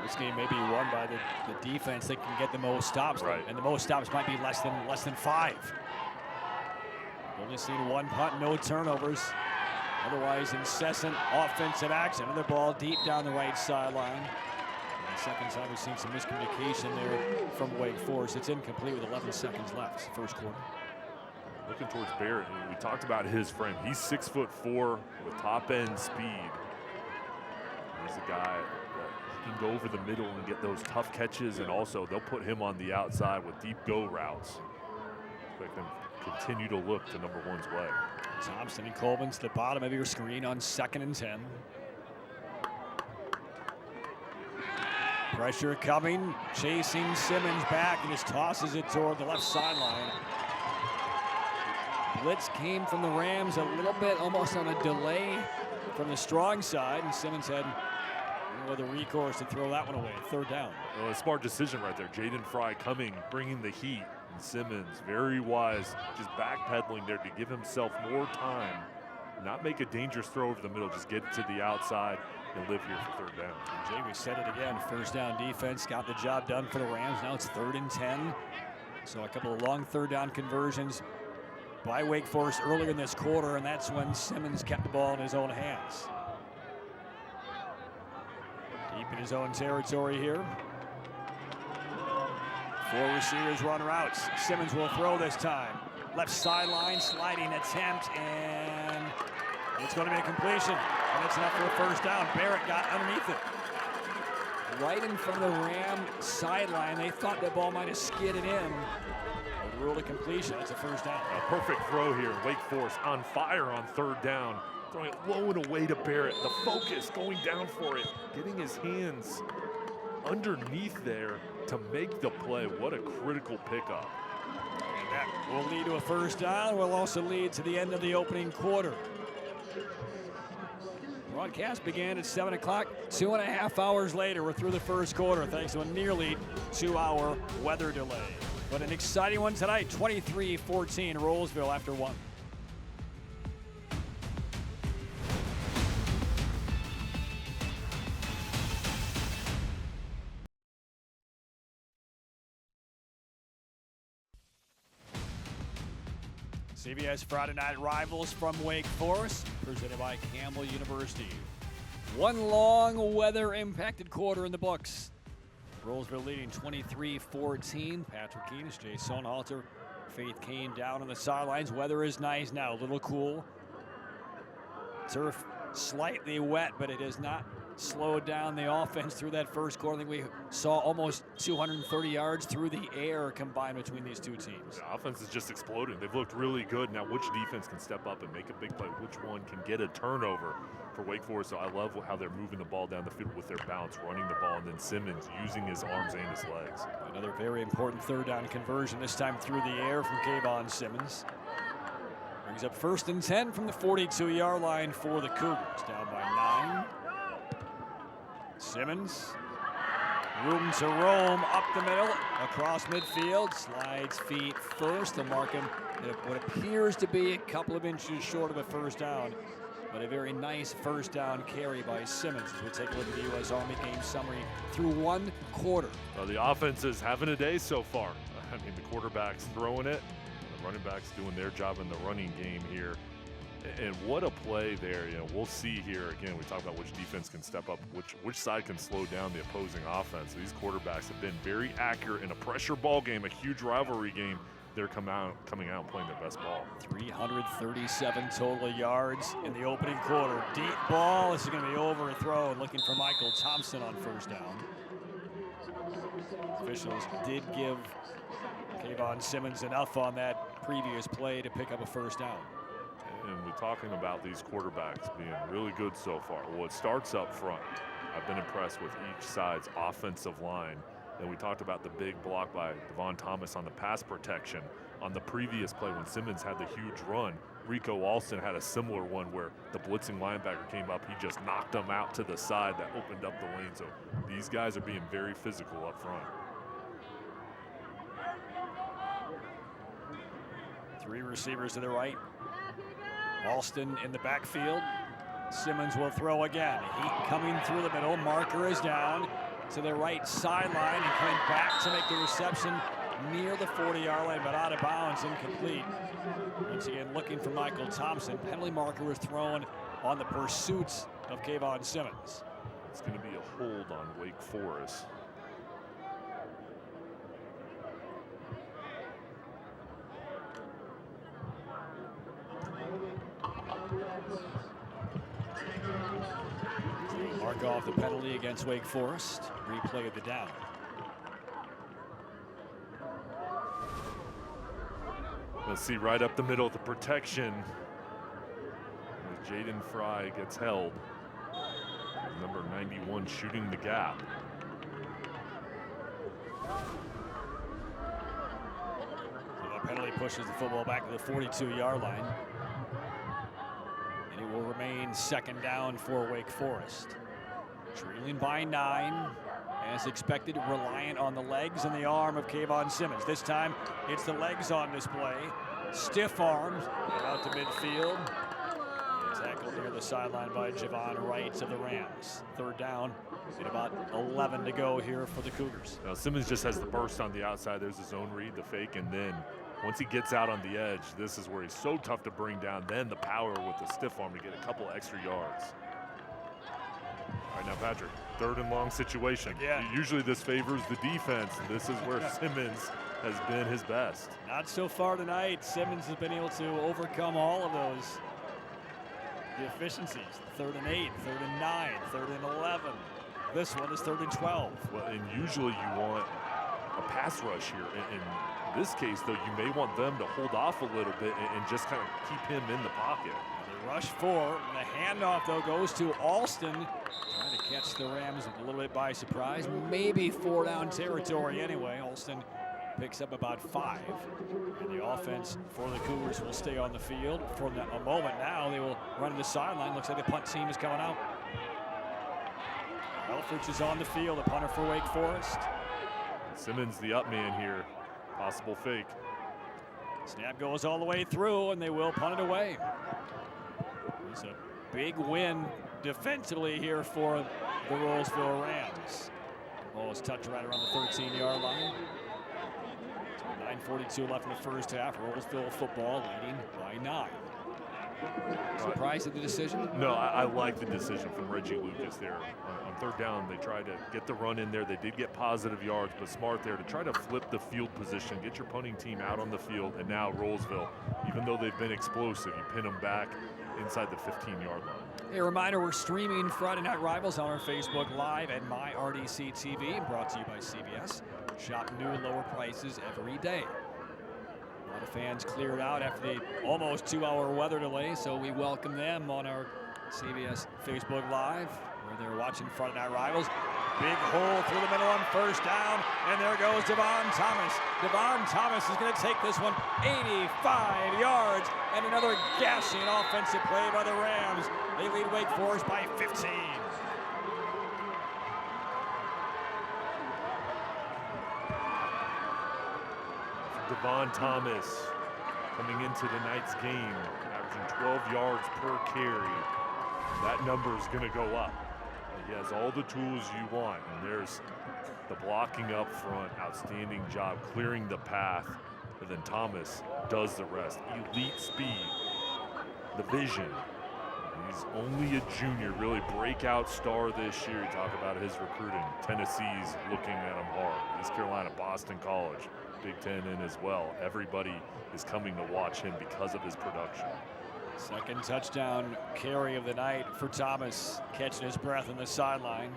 This game may be won by the defense that can get the most stops, right? And the most stops might be less than 5. Only seen 1 punt, no turnovers. Otherwise, incessant offensive action. Another ball deep down the right sideline. Second time we've seen some miscommunication there from Wake Forest. It's incomplete with 11 seconds left, first quarter. Looking towards Barrett, and we talked about his frame. He's 6'4" with top end speed. He's a guy that can go over the middle and get those tough catches, and also they'll put him on the outside with deep go routes. Expect them to continue to look to number 1's way. Thompson and Coleman to the bottom of your screen on 2nd and 10. Pressure coming, chasing Simmons back, and just tosses it toward the left sideline. Blitz came from the Rams a little bit, almost on a delay from the strong side, and Simmons had the recourse to throw that one away. 3rd down. Well, a smart decision right there. Jaden Fry coming, bringing the heat, and Simmons, very wise, just backpedaling there to give himself more time. Not make a dangerous throw over the middle, just get it to the outside and live here for 3rd down. And Jamie said it again, 1st down defense got the job done for the Rams. Now it's 3rd and 10. So a couple of long 3rd down conversions by Wake Forest earlier in this quarter, and that's when Simmons kept the ball in his own hands. Deep in his own territory here. 4 receivers run routes. Simmons will throw this time. Left sideline, sliding attempt, and it's going to be a completion. And it's enough for a 1st down. Barrett got underneath it. Right in front of the Ram sideline. They thought that ball might have skidded in. But ruled a completion. It's a 1st down. A perfect throw here. Wake Forest on fire on 3rd down. Throwing it low and away to Barrett. The focus going down for it. Getting his hands underneath there to make the play. What a critical pickup. And That will lead to a first down. Will also lead to the end of the opening quarter. Broadcast began at 7 o'clock. 2.5 hours later, we're through the first quarter thanks to a nearly 2-hour weather delay. But an exciting one tonight, 23-14 Rolesville after one. CBS Friday Night Rivals from Wake Forest, presented by Campbell University. One long weather-impacted quarter in the books. Rolesville leading 23-14. Patrick Keenis, Jay Sonhalter, Faith Kane down on the sidelines. Weather is nice now, a little cool. Turf slightly wet, but it has not slowed down the offense through that first quarter. I think we saw almost 230 yards through the air combined between these two teams. The offense is just exploding. They've looked really good. Now, which defense can step up and make a big play? Which one can get a turnover for Wake Forest? So I love how they're moving the ball down the field with their bounce, running the ball, and then Simmons using his arms and his legs. Another very important third down conversion, this time through the air from Kayvon Simmons. Brings up 1st and 10 from the 42-yard line for the Cougars. Down by 9. Simmons, room to roam up the middle, across midfield, slides feet first. They'll mark him at what appears to be a couple of inches short of a first down, but a very nice first down carry by Simmons as we take a look at the U.S. Army game summary through one quarter. Well, the offense is having a day so far. I mean, the quarterback's throwing it, the running back's doing their job in the running game here. And what a play there. You know, we'll see here again. We talk about which defense can step up, which side can slow down the opposing offense. These quarterbacks have been very accurate in a pressure ball game, a huge rivalry game. They're coming out and playing their best ball. 337 total yards in the opening quarter. Deep ball. This is going to be overthrown. Looking for Michael Thompson on first down. Officials did give Kayvon Simmons enough on that previous play to pick up a first down. And we're talking about these quarterbacks being really good so far. Well, it starts up front. I've been impressed with each side's offensive line. And we talked about the big block by Devon Thomas on the pass protection. On the previous play when Simmons had the huge run, Rico Alston had a similar one where the blitzing linebacker came up. He just knocked him out to the side that opened up the lane. So these guys are being very physical up front. 3 receivers to the right. Alston in the backfield. Simmons will throw again. Heat coming through the middle. Marker is down to the right sideline and coming back to make the reception near the 40-yard line, but out of bounds, incomplete. Once again, looking for Michael Thompson. Penalty marker was thrown on the pursuits of Kayvon Simmons. It's going to be a hold on Wake Forest. Mark off the penalty against Wake Forest. Replay of the down. Let's see right up the middle, the protection. Jaden Fry gets held. Number 91 shooting the gap. So the penalty pushes the football back to the 42-yard line. And it will remain 2nd down for Wake Forest. Trailing by 9, as expected, reliant on the legs and the arm of Kayvon Simmons. This time, it's the legs on display. Stiff arms out to midfield. Tackled near the sideline by Javon Wright of the Rams. 3rd down and about 11 to go here for the Cougars. Now Simmons just has the burst on the outside. There's his zone read, the fake, and then once he gets out on the edge, this is where he's so tough to bring down. Then the power with the stiff arm to get a couple extra yards. All right, now Patrick, 3rd and long situation. Yeah. Usually this favors the defense. This is where Simmons has been his best. Not so far tonight. Simmons has been able to overcome all of those efficiencies. 3rd and 8, 3rd and 9, 3rd and 11. This one is 3rd and 12. Well, and usually you want a pass rush here. In this case, though, you may want them to hold off a little bit and just kind of keep him in the pocket. The rush 4. The handoff, though, goes to Alston. Trying to catch the Rams a little bit by surprise. Maybe 4-down territory anyway. Alston picks up about 5. And the offense for the Cougars will stay on the field. For a moment now, they will run to the sideline. Looks like the punt team is coming out. Elfridge is on the field, the punter for Wake Forest. Simmons, the up man here. Possible fake. Snap goes all the way through, and they will punt it away. It's a big win defensively here for the Rolesville Rams. Ball is touched right around the 13-yard line. 9:42 left in the first half. Rolesville football leading by 9. Surprised at the decision? No, I like the decision from Reggie Lucas there. On third down, they tried to get the run in there. They did get positive yards, but smart there to try to flip the field position, get your punting team out on the field, and now Rolesville, even though they've been explosive, you pin them back inside the 15-yard line. A reminder, we're streaming Friday Night Rivals on our Facebook Live at MyRDC TV, brought to you by CBS. Shop new lower prices every day. A lot of fans cleared out after the almost 2-hour weather delay, so we welcome them on our CBS Facebook Live, where they're watching Friday Night Rivals. Big hole through the middle on first down, and there goes Devon Thomas. Devon Thomas is going to take this one 85 yards, and another gashing offensive play by the Rams. They lead Wake Forest by 15. Devon Thomas coming into tonight's game, averaging 12 yards per carry. That number is going to go up. He has all the tools you want, and there's the blocking up front, outstanding job clearing the path, and then Thomas does the rest. Elite speed, the vision. He's only a junior, really breakout star this year. You talk about his recruiting. Tennessee's looking at him hard. East Carolina, Boston College, Big Ten in as well. Everybody is coming to watch him because of his production. Second touchdown carry of the night for Thomas, catching his breath on the sideline.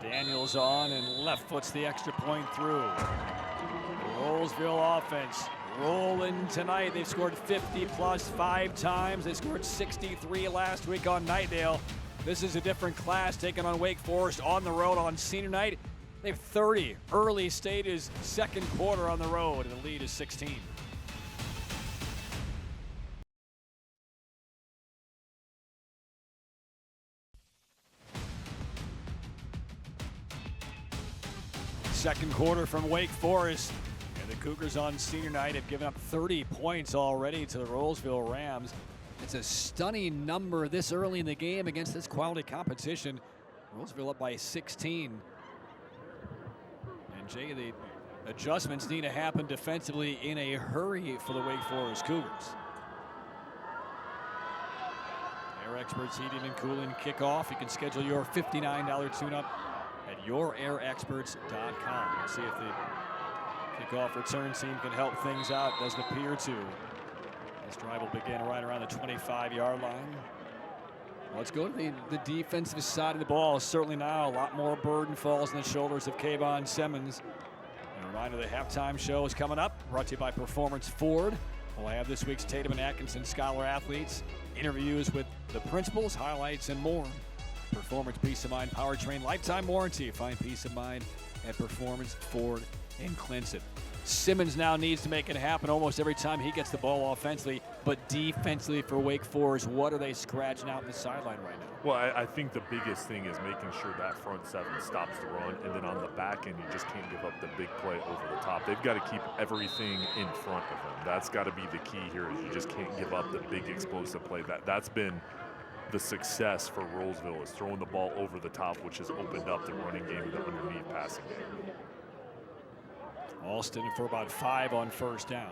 Daniels on and left foots the extra point through. The Rolesville offense rolling tonight. They've scored 50 plus 5 times. They scored 63 last week on Nightdale. This is a different class taking on Wake Forest on the road on senior night. They have 30 early stages, second quarter on the road, and the lead is 16. Second quarter from Wake Forest, and the Cougars on senior night have given up 30 points already to the Rolesville Rams. It's a stunning number this early in the game against this quality competition. Rolesville up by 16. And Jay, the adjustments need to happen defensively in a hurry for the Wake Forest Cougars. Air Experts heating and cooling kickoff. You can schedule your $59 tune-up at yourAirExperts.com. Let's see if the kickoff return team can help things out. Doesn't appear to. This drive will begin right around the 25-yard line. Let's go to the defensive side of the ball. Certainly now a lot more burden falls on the shoulders of Kayvon Simmons. And a reminder, the halftime show is coming up, brought to you by Performance Ford. We'll have this week's Tatum and Atkinson Scholar athletes, interviews with the principals, highlights, and more. Performance Peace of Mind Powertrain lifetime warranty. Find peace of mind at Performance Ford in Clinton. Simmons now needs to make it happen almost every time he gets the ball offensively, but defensively for Wake Forest, what are they scratching out in the sideline right now? Well, I think the biggest thing is making sure that front seven stops the run, and then on the back end, you just can't give up the big play over the top. They've got to keep everything in front of them. That's got to be the key here, is you just can't give up the big explosive play. That's been the success for Rolesville, is throwing the ball over the top, which has opened up the running game and the underneath passing game. Alston for about 5 on first down.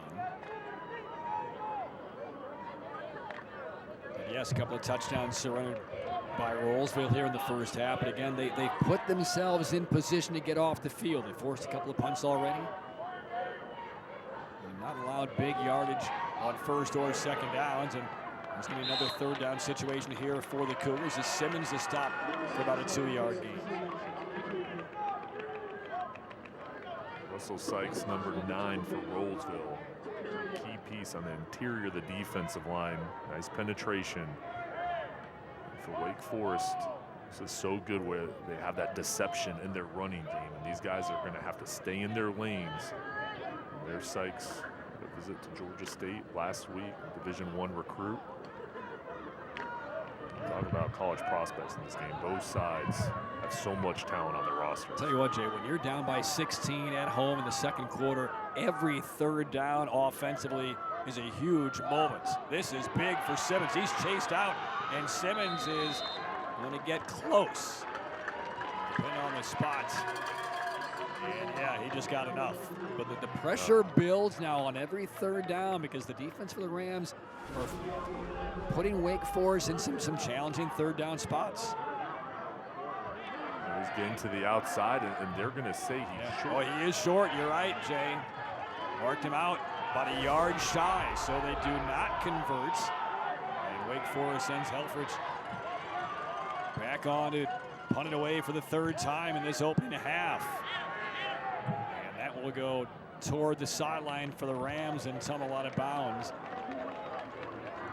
And yes, a couple of touchdowns surrendered by Rolesville here in the first half. But again, they put themselves in position to get off the field. They forced a couple of punts already. They're not allowed big yardage on first or second downs. And there's going to be another third down situation here for the Cougars as Simmons is stopped for about a 2-yard gain. Russell Sykes, number 9 for Rolesville. Key piece on the interior of the defensive line. Nice penetration. And for Wake Forest, This is so good where they have that deception in their running game, and these guys are going to have to stay in their lanes. And there's Sykes, a visit to Georgia State last week, Division I recruit. Talk about college prospects in this game. Both sides have so much talent on their roster. Tell you what, Jay, when you're down by 16 at home in the second quarter, every third down offensively is a huge moment. This is big for Simmons. He's chased out, and Simmons is going to get close. Depending on the spot. And yeah, he just got enough. But the pressure builds now on every third down because the defense for the Rams are putting Wake Forest in some challenging third down spots. He's getting to the outside, and they're going to say he's short. Oh, he is short. You're right, Jay. Marked him out about a yard shy, so they do not convert. And Wake Forest sends Helfrich back on to punt it away for the third time in this opening half. And that will go toward the sideline for the Rams and tumble out of bounds.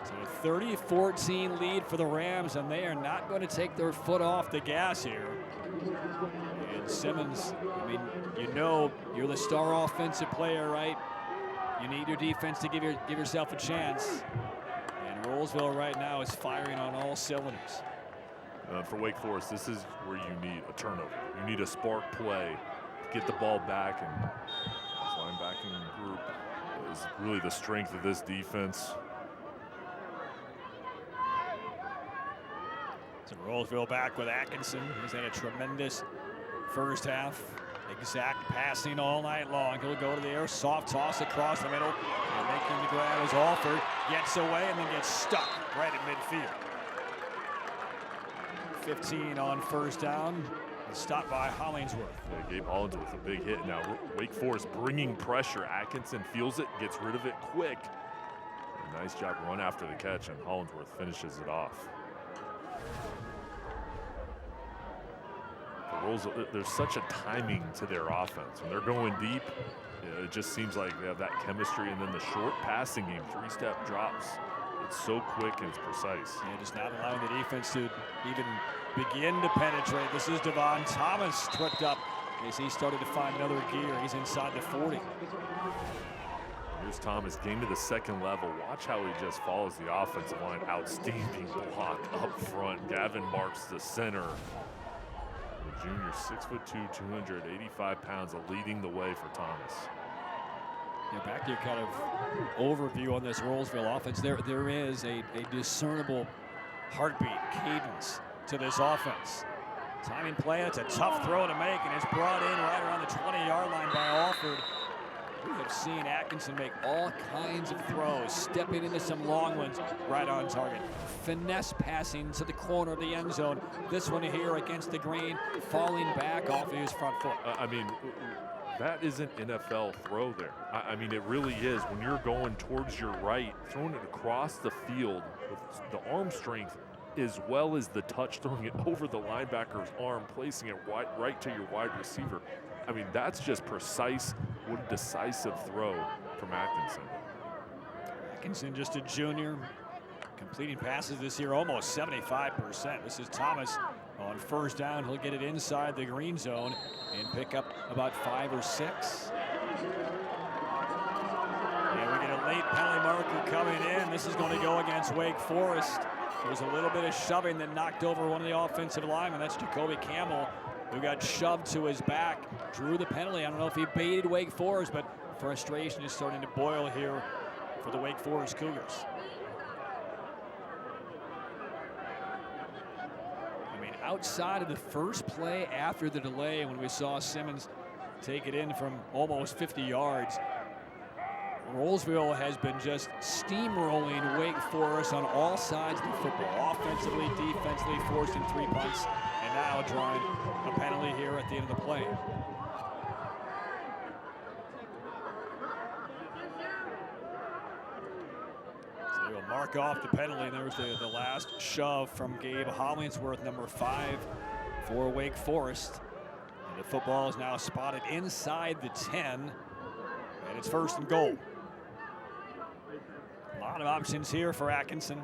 So a 30-14 lead for the Rams, and they are not going to take their foot off the gas here. And Simmons, I mean, you know you're the star offensive player, right? You need your defense to give yourself a chance. And Rolesville right now is firing on all cylinders. For Wake Forest, this is where you need a turnover. You need a spark play to get the ball back, and this linebacking group is really the strength of this defense. So Rolesville back with Atkinson. He's had a tremendous first half. Exact passing all night long. He'll go to the air, soft toss across the middle, and making the grab is Alford. Gets away and then gets stuck right at midfield. 15 on first down. Stopped by Hollingsworth. Yeah, Gabe Hollingsworth with a big hit. Now Wake Forest bringing pressure. Atkinson feels it, gets rid of it quick. A nice job run after the catch, and Hollingsworth finishes it off. For Rolesville, there's such a timing to their offense. When they're going deep, it just seems like they have that chemistry, and then the short passing game, three-step drops. It's so quick and it's precise. Yeah, just not allowing the defense to even begin to penetrate. This is Devon Thomas tripped up as he started to find another gear. He's inside the 40. Here's Thomas getting to the second level. Watch how he just follows the offensive line. Outstanding block up front. Gavin Marks, the center. The junior, 6'2", 285 pounds, leading the way for Thomas. Yeah, back to your kind of overview on this Rolesville offense. There is a discernible heartbeat, cadence to this offense. Timing play, it's a tough throw to make, and it's brought in right around the 20-yard line by Alford. We have seen Atkinson make all kinds of throws, stepping into some long ones right on target. Finesse passing to the corner of the end zone. This one here against the green, falling back off of his front foot. I mean, that is an NFL throw there. I mean, it really is. When you're going towards your right, throwing it across the field with the arm strength as well as the touch, throwing it over the linebacker's arm, placing it right to your wide receiver. I mean, that's just precise. What a decisive throw from Atkinson. Atkinson, just a junior, completing passes this year almost 75%. This is Thomas on first down. He'll get it inside the green zone and pick up about 5 or 6. And we get a late penalty marker coming in. This is going to go against Wake Forest. There was a little bit of shoving that knocked over one of the offensive linemen. That's Jacoby Campbell, who got shoved to his back, drew the penalty. I don't know if he baited Wake Forest, but frustration is starting to boil here for the Wake Forest Cougars. I mean, outside of the first play after the delay, when we saw Simmons take it in from almost 50 yards, Rolesville has been just steamrolling Wake Forest on all sides of the football, offensively, defensively, forcing 3 punts, and now drawing a penalty here at the end of the play. So they will mark off the penalty, and there's the last shove from Gabe Hollingsworth, number 5 for Wake Forest. And the football is now spotted inside the 10, and it's first and goal. A lot of options here for Atkinson.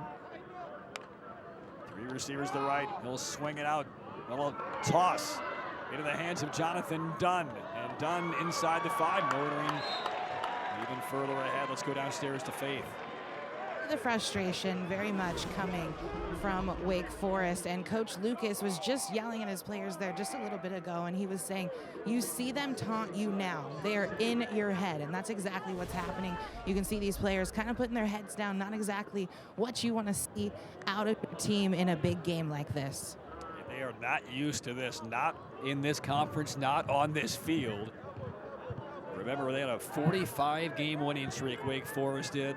3 receivers to the right. He'll swing it out. A little toss into the hands of Jonathan Dunn. And Dunn inside the 5, motoring even further ahead. Let's go downstairs to Faith. The frustration very much coming from Wake Forest, and Coach Lucas was just yelling at his players there just a little bit ago, and he was saying, you see them taunt you now. They're in your head, and that's exactly what's happening. You can see these players kind of putting their heads down, not exactly what you want to see out of your team in a big game like this. They are not used to this, not in this conference, not on this field. Remember, they had a 45-game winning streak, Wake Forest did.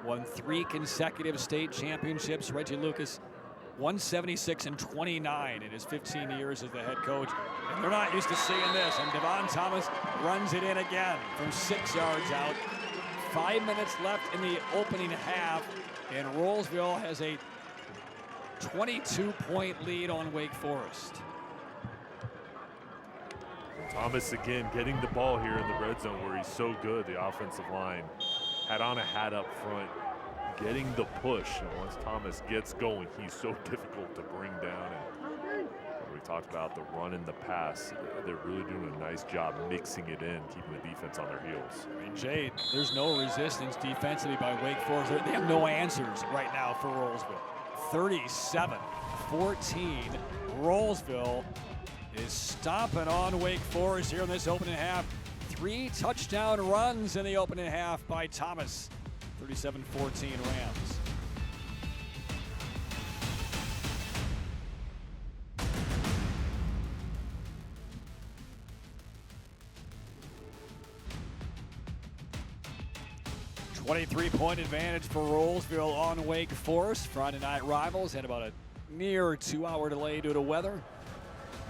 Won 3 consecutive state championships. Reggie Lucas, 176-29 in his 15 years as the head coach. And they're not used to seeing this. And Devon Thomas runs it in again from 6 yards out. 5 minutes left in the opening half. And Rolesville has a 22-point lead on Wake Forest. Thomas again getting the ball here in the red zone where he's so good. The offensive line had on a hat up front, getting the push. And once Thomas gets going, he's so difficult to bring down. And we talked about the run and the pass. They're really doing a nice job mixing it in, keeping the defense on their heels. I mean, Jay, there's no resistance defensively by Wake Forest. They have no answers right now for Rolesville. 37-14. Rolesville is stomping on Wake Forest here in this opening half. 3 touchdown runs in the opening half by Thomas. 37-14 Rams. .23 advantage for Rolesville on Wake Forest. Friday night rivals had about a near 2-hour delay due to weather.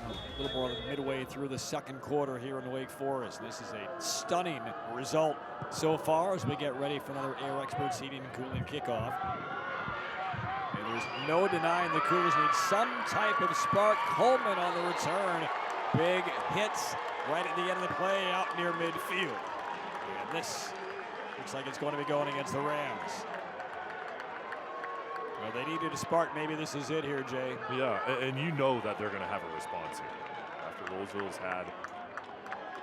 A little more than midway through the second quarter here in Wake Forest. This is a stunning result so far as we get ready for another Air Experts Heating and Cooling kickoff. And there's no denying the Cougars need some type of spark. Coleman on the return. Big hits right at the end of the play out near midfield. And this looks like it's going to be going against the Rams. Well, they needed a spark. Maybe this is it here, Jay. Yeah, and you know that they're going to have a response here. After Rolesville's had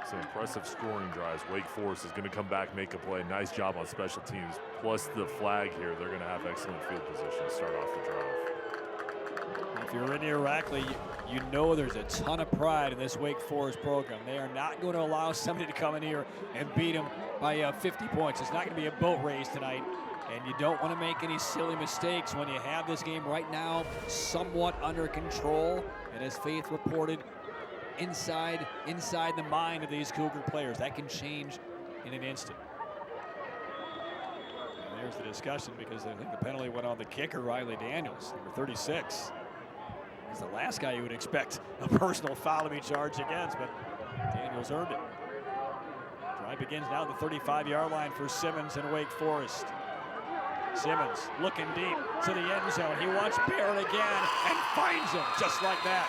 some impressive scoring drives, Wake Forest is going to come back, make a play. Nice job on special teams. Plus the flag here, they're going to have excellent field position to start off the drive. If you're in Iraqli, you know there's a ton of pride in this Wake Forest program. They are not going to allow somebody to come in here and beat them by 50 points. It's not going to be a boat race tonight. And you don't want to make any silly mistakes when you have this game right now somewhat under control. And as Faith reported, inside the mind of these Cougar players. That can change in an instant. And there's the discussion because I think the penalty went on the kicker, Riley Daniels, number 36. He's the last guy you would expect a personal foul to be charged against, but Daniels earned it. Drive begins now at the 35-yard line for Simmons and Wake Forest. Simmons looking deep to the end zone. He wants Barrett again and finds him just like that.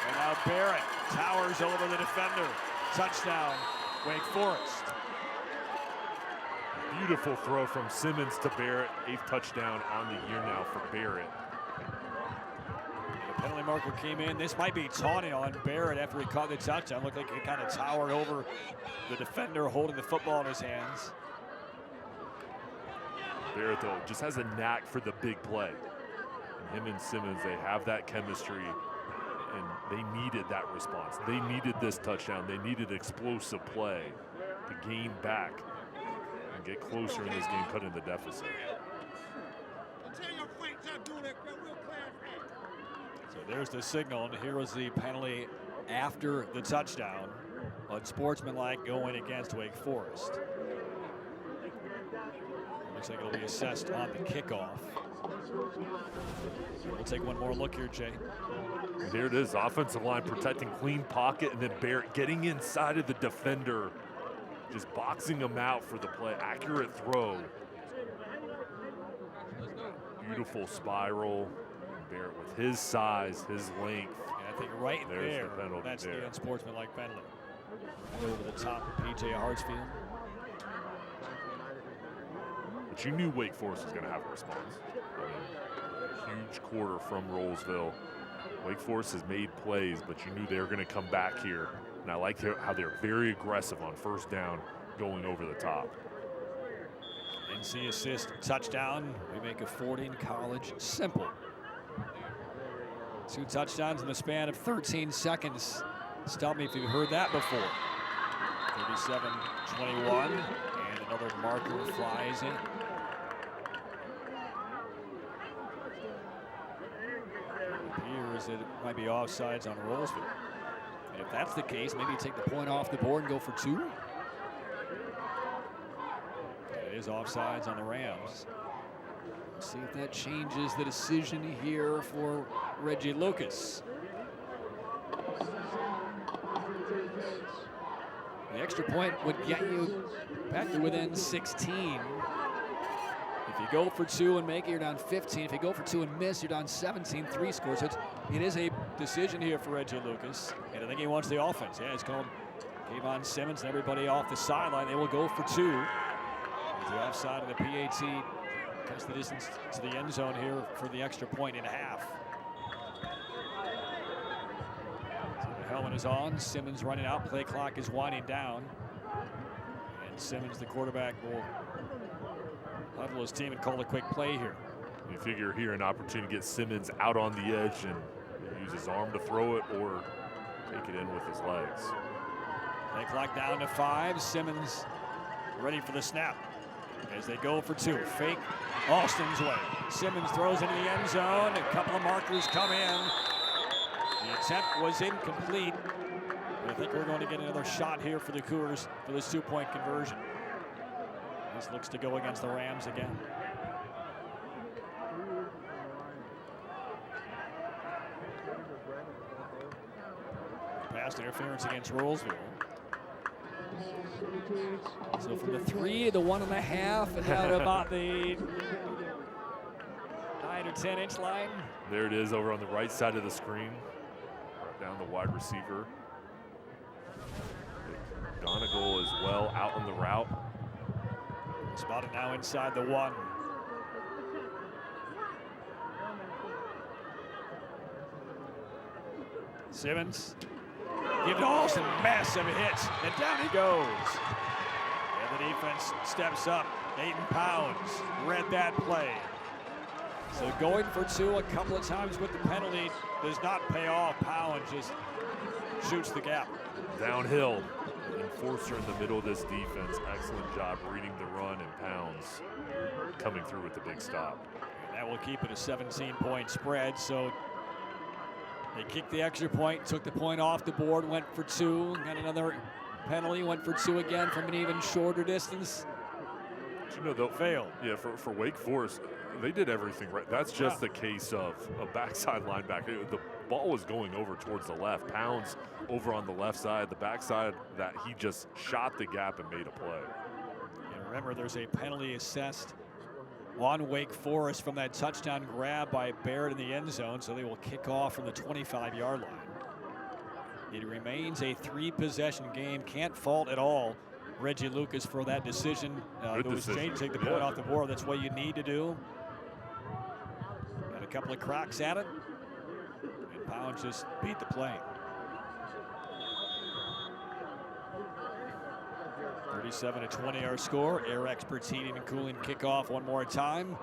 And now Barrett towers over the defender. Touchdown, Wake Forest. Beautiful throw from Simmons to Barrett. 8th touchdown on the year now for Barrett. And the penalty marker came in. This might be taunting on Barrett after he caught the touchdown. Looked like he kind of towered over the defender holding the football in his hands. Barrett, though, just has a knack for the big play. And him and Simmons, they have that chemistry, and they needed that response. They needed this touchdown. They needed explosive play to gain back and get closer in this game, cutting the deficit. So there's the signal, and here was the penalty after the touchdown. Unsportsmanlike going against Wake Forest. Looks like it'll be assessed on the kickoff. We'll take one more look here, Jay. There it is, offensive line protecting clean pocket, and then Barrett getting inside of the defender, just boxing him out for the play. Accurate throw. Beautiful spiral. Barrett with his size, his length. And I think right There's there, the penalty that's there. the unsportsmanlike penalty. Over the top of P.J. Hartsfield. But you knew Wake Forest was going to have a response. I mean, huge quarter from Rolesville. Wake Forest has made plays, but you knew they were going to come back here. And I like how they're very aggressive on first down, going over the top. NC assist, touchdown. We make a 40 in college simple. 2 touchdowns in the span of 13 seconds. Stop me if you've heard that before. 37-21, and another marker flies in. It appears that it might be offsides on Rolesville. And if that's the case, maybe you take the point off the board and go for 2. It is offsides on the Rams. Let's see if that changes the decision here for Reggie Lucas. The extra point would get you back to within 16. If you go for 2 and make it, you're down 15. If you go for 2 and miss, you're down 17. 3 scores. So it is a decision here for Reggie Lucas. And I think he wants the offense. Yeah, he's calling Kayvon Simmons and everybody off the sideline. They will go for 2. The offside of the PAT cuts the distance to the end zone here for the extra point and a half. So the helmet is on. Simmons running out. Play clock is winding down. And Simmons, the quarterback, will huddle his team and call a quick play here. You figure here an opportunity to get Simmons out on the edge and use his arm to throw it or take it in with his legs. Play clock down to 5. Simmons ready for the snap. As they go for 2, fake Austin's way. Simmons throws into the end zone. A couple of markers come in. The attempt was incomplete. But I think we're going to get another shot here for the Cougars for this 2-point conversion. This looks to go against the Rams again. Pass interference against Rolesville. So from the 3 to the 1.5, and now to about the 9 or 10 inch line. There it is over on the right side of the screen. Right down the wide receiver. Donegal as well out on the route. Spotted now inside the 1. Simmons. Give to Austin, massive hit, and down he goes. And the defense steps up. Nathan Pounds read that play. So going for 2 a couple of times with the penalty does not pay off. Pounds just shoots the gap. Downhill, enforcer in the middle of this defense. Excellent job reading the run, and Pounds coming through with the big stop. And that will keep it a 17-point spread. So they kicked the extra point, took the point off the board, went for 2, got another penalty, went for 2 again from an even shorter distance. But you know, they'll fail. Yeah, for Wake Forest, they did everything right. That's just the case of a backside linebacker. The ball was going over towards the left. Pounds over on the left side, the backside that he just shot the gap and made a play. And remember, there's a penalty assessed on Wake Forest from that touchdown grab by Barrett in the end zone, so they will kick off from the 25-yard line. It remains a 3-possession game. Can't fault at all Reggie Lucas for that decision. Those changes, take the point off the board. That's what you need to do. Got a couple of cracks at it, and Pounds just beat the play. 37-20 our score. Air Experts Heating and Cooling kickoff one more time.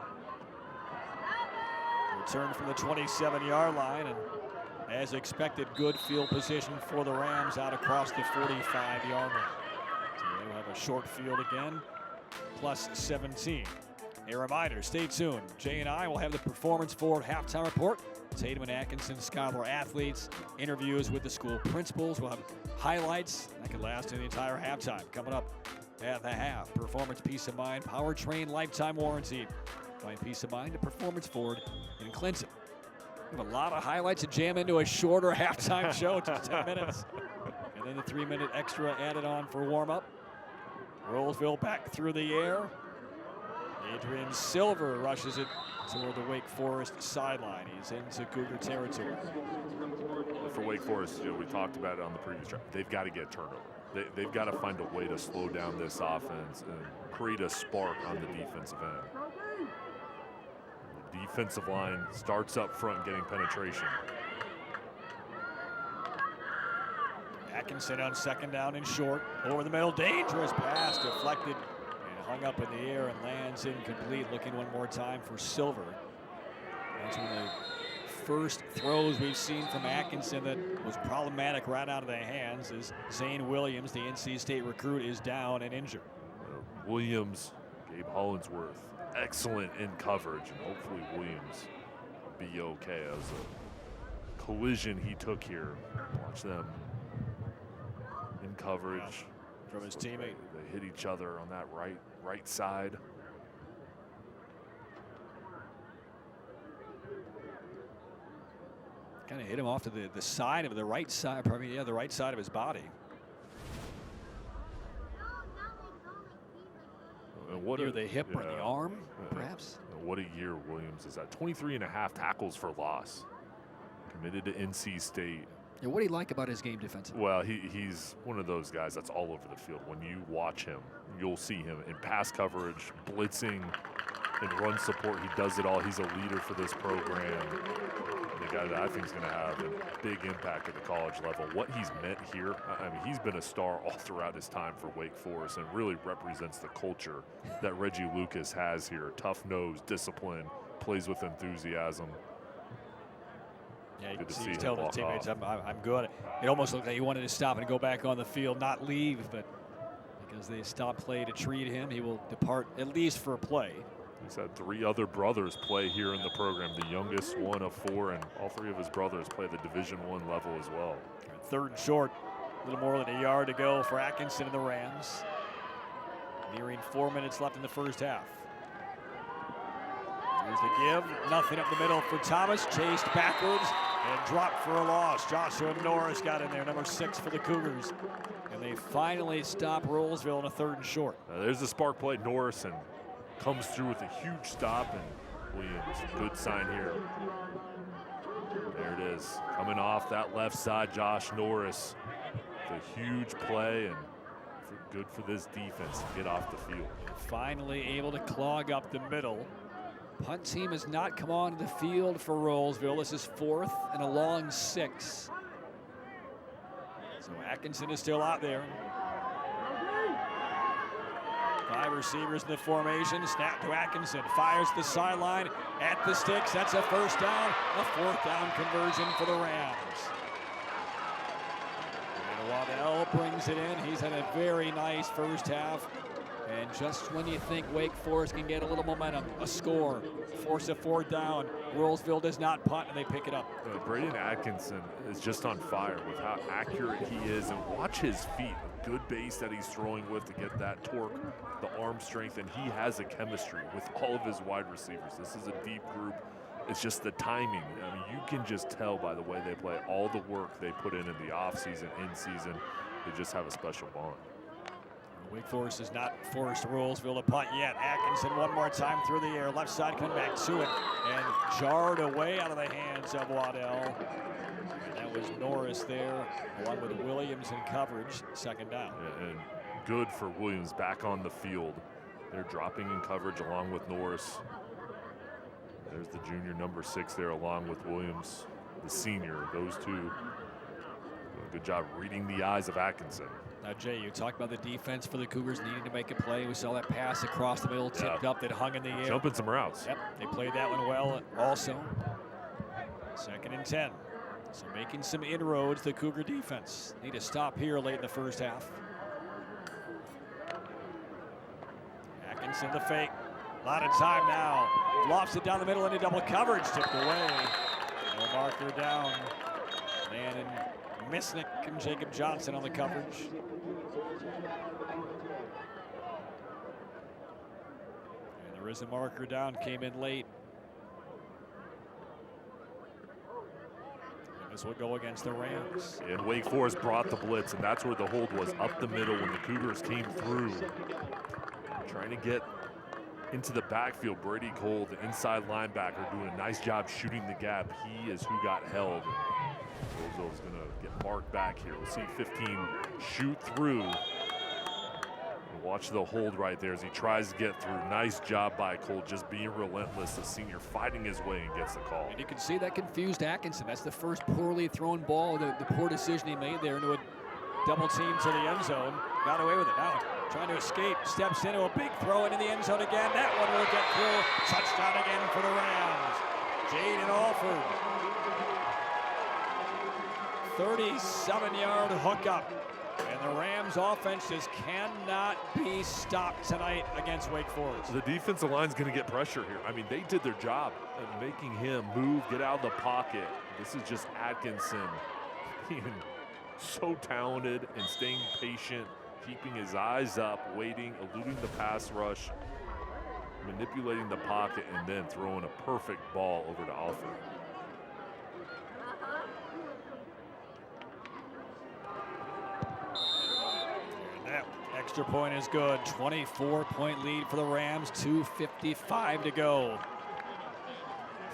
Return from the 27-yard line, and as expected, good field position for the Rams out across the 45-yard line. So they'll have a short field again, plus 17. A reminder, stay tuned. Jay and I will have the Performance Forward halftime report. Tatum and Atkinson, Scholar athletes, interviews with the school principals. We'll have highlights that could last in the entire halftime. Coming up at the half, Performance Peace of Mind, Powertrain lifetime warranty. Find peace of mind at Performance Ford in Clinton. We have a lot of highlights to jam into a shorter halftime show, just 10 minutes. And then the 3-minute extra added on for warm-up. Rolesville back through the air. Adrian Silver rushes it toward the Wake Forest sideline. He's into Cougar territory. For Wake Forest, we talked about it on the previous drive. They've got to get turnover. They've got to find a way to slow down this offense and create a spark on the defensive end. defensive line starts up front getting penetration. Atkinson on second down and short. Over the middle, dangerous pass deflected and hung up in the air and lands incomplete. Looking one more time for Silver. That's one of the first throws we've seen from Atkinson that was problematic right out of the hands as Zane Williams, the NC State recruit, is down and injured. Williams, Gabe Hollinsworth, excellent in coverage, and hopefully Williams will be okay. As a collision he took here. Watch them in coverage from his teammate. They hit each other on that right side. Kind of hit him off to the side of the right side, probably, yeah, the right side of his body. What near the hip or the arm, perhaps. What a year Williams is at. 23.5 tackles for loss. Committed to NC State. Yeah, what do you like about his game defensively? Well, he's one of those guys that's all over the field. When you watch him, you'll see him in pass coverage, blitzing, and run support. He does it all. He's a leader for this program. The guy that I think is going to have a big impact at the college level. What he's meant here, I mean, he's been a star all throughout his time for Wake Forest and really represents the culture that Reggie Lucas has here. Tough nose, discipline, plays with enthusiasm. Yeah, good to see he's him telling his walk teammates, off. I'm good. It almost looked like he wanted to stop and go back on the field, not leave, but because they stopped play to treat him, he will depart at least for a play. He's had 3 other brothers play here in the program. The youngest one of 4, and all 3 of his brothers play the Division I level as well. Third and short, a little more than a yard to go for Atkinson and the Rams. Nearing 4 minutes left in the first half. Here's the give, nothing up the middle for Thomas, chased backwards and dropped for a loss. Joshua Norris got in there, number 6 for the Cougars. And they finally stop Rolesville in a 3rd and short. There's the spark play, Norris, and comes through with a huge stop, and Williams, good sign here. There it is, coming off that left side, Josh Norris. It's a huge play and good for this defense to get off the field. Finally able to clog up the middle. Punt team has not come onto the field for Rolesville. This is 4th and a long 6. So Atkinson is still out there. 5 receivers in the formation. Snap to Atkinson. Fires the sideline at the sticks. That's a first down. A 4th down conversion for the Rams. And Waddell brings it in. He's had a very nice first half. And just when you think Wake Forest can get a little momentum, a score, force a 4th down, Rolesville does not punt and they pick it up. Braden Atkinson is just on fire with how accurate he is, and watch his feet. A good base that he's throwing with to get that torque, the arm strength, and he has a chemistry with all of his wide receivers. This is a deep group. It's just the timing. I mean, you can just tell by the way they play, all the work they put in the offseason, in season. They just have a special bond. Wake Forest has not forced Rolesville to punt yet. Atkinson one more time through the air. Left side coming back to it and jarred away out of the hands of Waddell. And that was Norris there, along with Williams in coverage. 2nd down. And good for Williams back on the field. They're dropping in coverage along with Norris. There's the junior number 6 there along with Williams, the senior. Those two doing a good job reading the eyes of Atkinson. Now, Jay, you talked about the defense for the Cougars needing to make a play. We saw that pass across the middle, tipped up, that hung in the air. Jumping some routes. Yep, they played that one well also. 2nd and 10. So making some inroads, the Cougar defense. Need to stop here late in the first half. Atkinson the fake. A lot of time now. Lofts it down the middle into double coverage. Tipped away. No marker down. Landon Misnick and Jacob Johnson on the coverage. And there is a marker down, came in late. And this will go against the Rams. And Wake Forest brought the blitz, and that's where the hold was, up the middle when the Cougars came through. Trying to get into the backfield. Brady Cole, the inside linebacker, doing a nice job shooting the gap. He is who got held. Rolesville's going to get marked back here. We'll see 15 shoot through. Watch the hold right there as he tries to get through. Nice job by Cole, just being relentless. The senior fighting his way and gets the call. And you can see that confused Atkinson. That's the first poorly thrown ball, the poor decision he made there into a double team to the end zone. Got away with it. Now trying to escape, steps into a big throw into the end zone again. That one will get through. Touchdown again for the Rams. Jaden Alford. 37-yard hookup. And the Rams offense just cannot be stopped tonight against Wake Forest. The defensive line's going to get pressure here. I mean, they did their job at making him move, get out of the pocket. This is just Atkinson being so talented and staying patient, keeping his eyes up, waiting, eluding the pass rush, manipulating the pocket, and then throwing a perfect ball over to Alford. Extra point is good. 24-point lead for the Rams. 2:55 to go.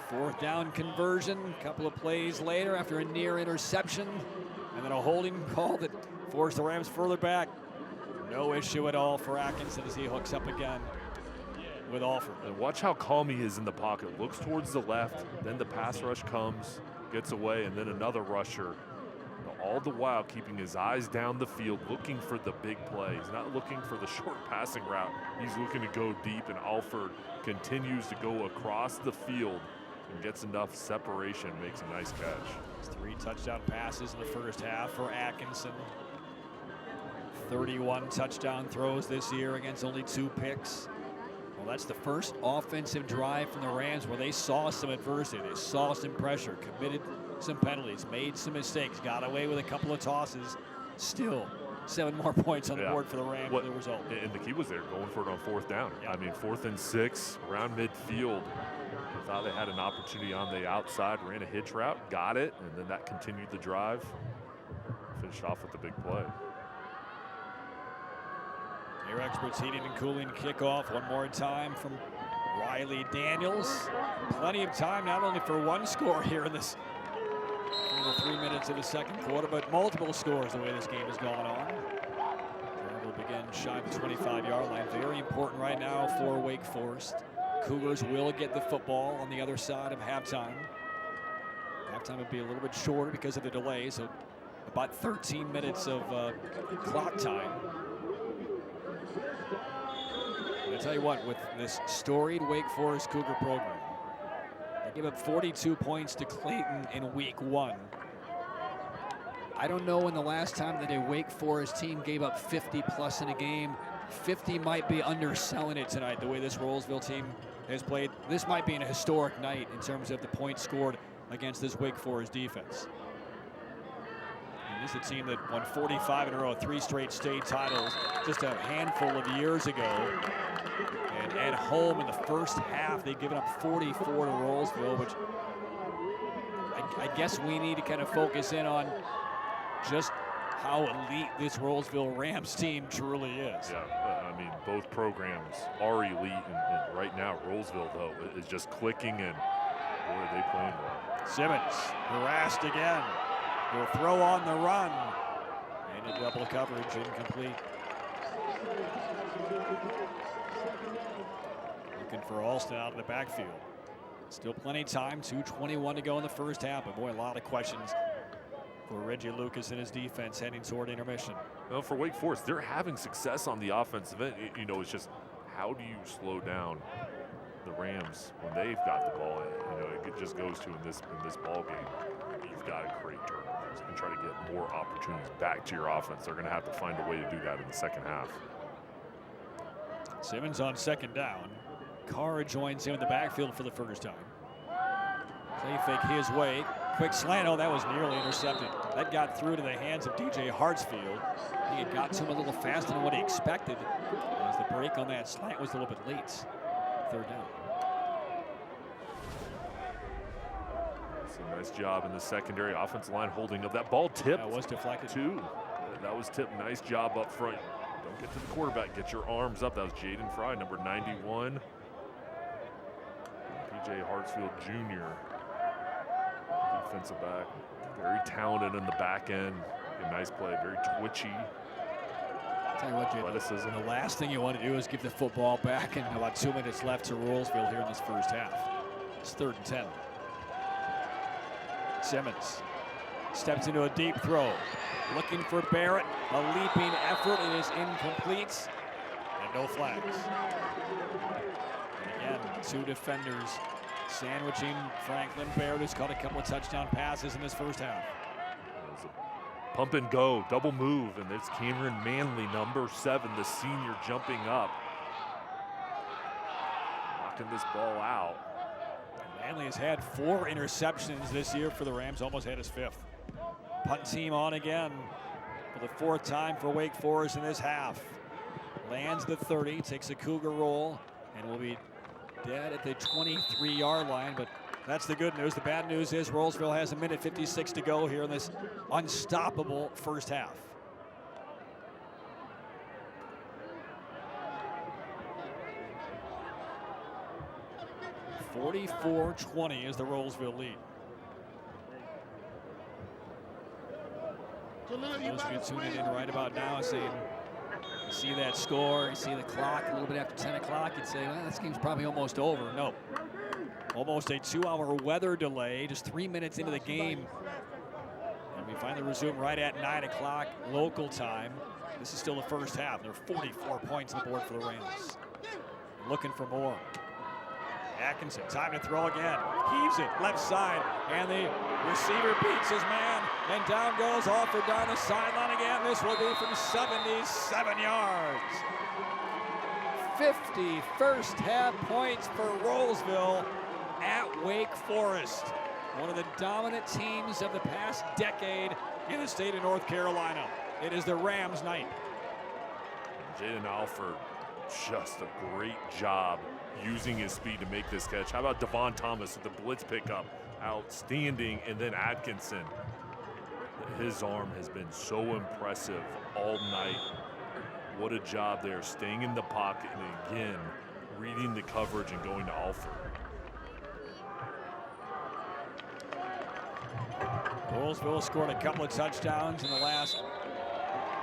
Fourth down conversion. A couple of plays later after a near interception. And then a holding call that forced the Rams further back. No issue at all for Atkinson as he hooks up again with Alford. And watch how calm he is in the pocket. Looks towards the left. Then the pass rush comes, gets away, and then another rusher. All the while keeping his eyes down the field, looking for the big play. He's not looking for the short passing route. He's looking to go deep, and Alford continues to go across the field and gets enough separation, makes a nice catch. 3 touchdown passes in the first half for Atkinson. 31 touchdown throws this year against only 2 picks. Well, that's the first offensive drive from the Rams where they saw some adversity. They saw some pressure, committed some penalties, made some mistakes, got away with a couple of tosses. Still, 7 more points on the board for the Rams as a result. And the key was there, going for it on 4th down. Yep. I mean, 4th and 6, around midfield. They thought they had an opportunity on the outside, ran a hitch route, got it, and then that continued the drive. Finished off with the big play. Air experts heating and cooling kickoff one more time from Riley Daniels. Plenty of time not only for one score here in this in the 3 minutes of the second quarter, but multiple scores the way this game is going on. Drive will begin shy of the 25-yard line. Very important right now for Wake Forest. Cougars will get the football on the other side of halftime. Halftime would be a little bit shorter because of the delay, so about 13 minutes of clock time. I tell you what, with this storied Wake Forest Cougar program, they gave up 42 points to Clayton in week 1. I don't know when the last time that a Wake Forest team gave up 50 plus in a game. 50 might be underselling it tonight, the way this Rolesville team has played. This might be an historic night in terms of the points scored against this Wake Forest defense. And this is a team that won 45 in a row, 3 straight state titles just a handful of years ago. And at home in the first half, they've given up 44 to Rolesville, which I guess we need to kind of focus in on just how elite this Rolesville Rams team truly is. Yeah, I mean, both programs are elite, and right now Rolesville, though, is just clicking, and boy, are they playing well. Simmons harassed again. He'll throw on the run. And a double coverage, incomplete. Looking for Alston out of the backfield. Still plenty of time, 2:21 to go in the first half, but boy, a lot of questions for Reggie Lucas and his defense heading toward intermission. Well, for Wake Forest, they're having success on the offensive end. You know, it's just how do you slow down the Rams when they've got the ball? You know, it just goes to in this ball game, you've got to create turnovers and try to get more opportunities back to your offense. They're going to have to find a way to do that in the second half. Simmons on second down. Carr joins him in the backfield for the first time. Play fake his way. Quick slant. Oh, that was nearly intercepted. That got through to the hands of DJ Hartsfield. He had got to him a little faster than what he expected, as the break on that slant was a little bit late. Third down. That's a nice job in the secondary offensive line holding up. That ball tipped. That was deflected. Too. That was tipped. Nice job up front. Don't get to the quarterback. Get your arms up. That was Jaden Fry, number 91. PJ Hartsfield Jr. Defensive back. Very talented in the back end. A nice play. Very twitchy. Tell you what, Jay, athleticism. the last thing you want to do is give the football back and about 2 minutes left to Rolesville here in this first half. It's 3rd and 10. Simmons steps into a deep throw, looking for Barrett. A leaping effort. It is incomplete, and no flags. And again, 2 defenders sandwiching Franklin. Barrett has caught a couple of touchdown passes in this first half. Pump and go, double move, and there's Cameron Manley, number 7, the senior, jumping up. Knocking this ball out. Manley has had 4 interceptions this year for the Rams, almost had his 5th. Punt team on again for the 4th time for Wake Forest in this half. Lands the 30, takes a Cougar roll, and will be dead at the 23-yard line, but that's the good news. The bad news is Rolesville has 1:56 to go here in this unstoppable first half. (44-20) is the Rolesville lead. Those of you tuning in right about now saying, you see that score, you see the clock a little bit after 10 o'clock, you'd say, well, this game's probably almost over. No. Almost a 2-hour weather delay, just 3 minutes into the game. And we finally resume right at 9 o'clock local time. This is still the first half. There are 44 points on the board for the Rams. Looking for more. Atkinson, time to throw again. Heaves it left side, and the receiver beats his man. And down goes Alford down the sideline again. This will be from 77 yards. 50 first half points for Rolesville at Wake Forest. One of the dominant teams of the past decade in the state of North Carolina. It is the Rams' night. Jaden Alford, just a great job using his speed to make this catch. How about Devon Thomas with the blitz pickup? Outstanding. And then Atkinson. His arm has been so impressive all night. What a job there, staying in the pocket and again, reading the coverage and going to Alford. Rolesville scored a couple of touchdowns in the last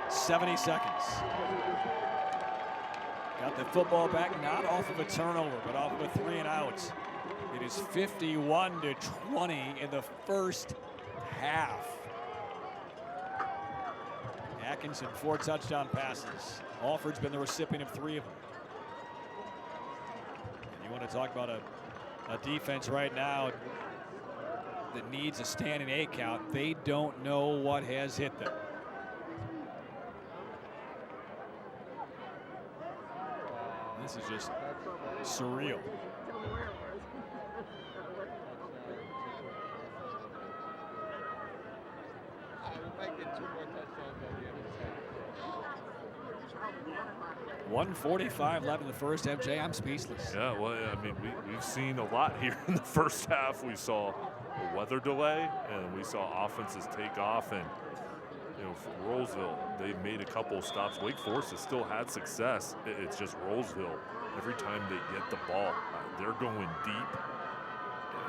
70 seconds. Got the football back, not off of a turnover, but off of a 3 and out. It is 51-20 in the first half. Atkinson, 4 touchdown passes. Alford's been the recipient of 3 of them. And you want to talk about a defense right now that needs a standing A count. They don't know what has hit them. This is just surreal. .145 left in the first half. Jay, I'm speechless. Yeah, well, I mean, we've seen a lot here in the first half. We saw a weather delay, and we saw offenses take off. And, you know, for Rolesville, they've made a couple of stops. Wake Forest has still had success. It's just Rolesville, every time they get the ball, they're going deep,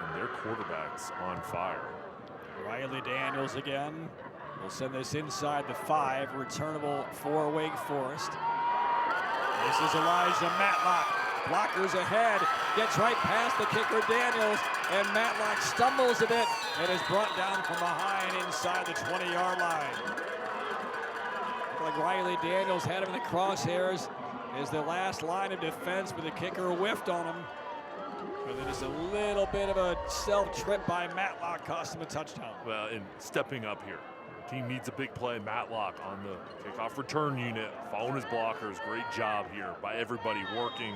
and their quarterback's on fire. Riley Daniels again. We'll send this inside the 5, returnable for Wake Forest. This is Elijah Matlock. Blockers ahead, gets right past the kicker Daniels, and Matlock stumbles a bit and is brought down from behind inside the 20-yard line. Looked like Riley Daniels had him in the crosshairs as the last line of defense, but the kicker whiffed on him. But then just a little bit of a self-trip by Matlock cost him a touchdown. Well, and stepping up here. Team needs a big play. Matlock on the kickoff return unit, following his blockers. Great job here by everybody working.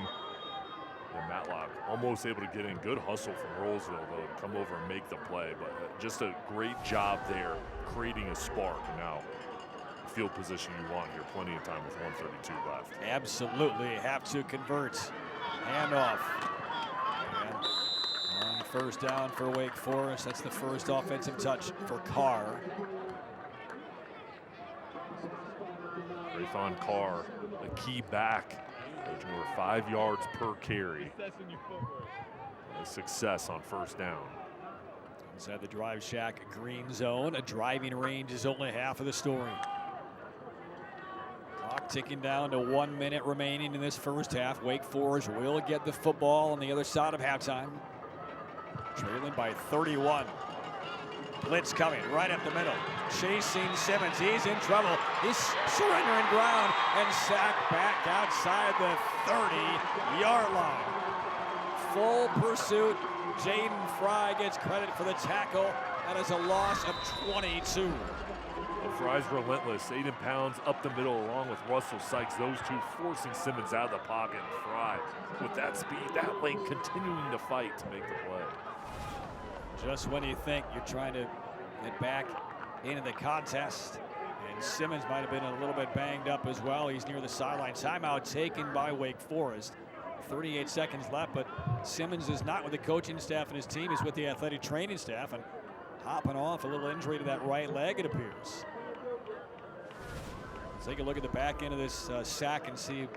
And Matlock almost able to get in. Good hustle from Rolesville, though, to come over and make the play. But just a great job there, creating a spark. Now, field position you want here. Plenty of time with 1:32 left. Absolutely have to convert. Handoff. And on first down for Wake Forest. That's the first offensive touch for Carr. Raython Carr, a key back, averaging over 5 yards per carry. A success on first down. Inside the drive shack green zone, a driving range is only half of the story. Clock ticking down to 1 minute remaining in this first half. Wake Forest will get the football on the other side of halftime. Trailing by 31. Blitz coming right up the middle. Chasing Simmons. He's in trouble. He's surrendering ground and sacked back outside the 30-yard line. Full pursuit. Jaden Fry gets credit for the tackle. That is a loss of 22. Well, Fry's relentless. 8 pounds up the middle along with Russell Sykes. Those two forcing Simmons out of the pocket. And Fry with that speed, that length, continuing to fight to make the play. Just when you think you're trying to get back into the contest, and Simmons might have been a little bit banged up as well. He's near the sideline. Timeout taken by Wake Forest. 38 seconds left, but Simmons is not with the coaching staff and his team. He's with the athletic training staff and hopping off. A little injury to that right leg, it appears. Let's take a look at the back end of this sack and see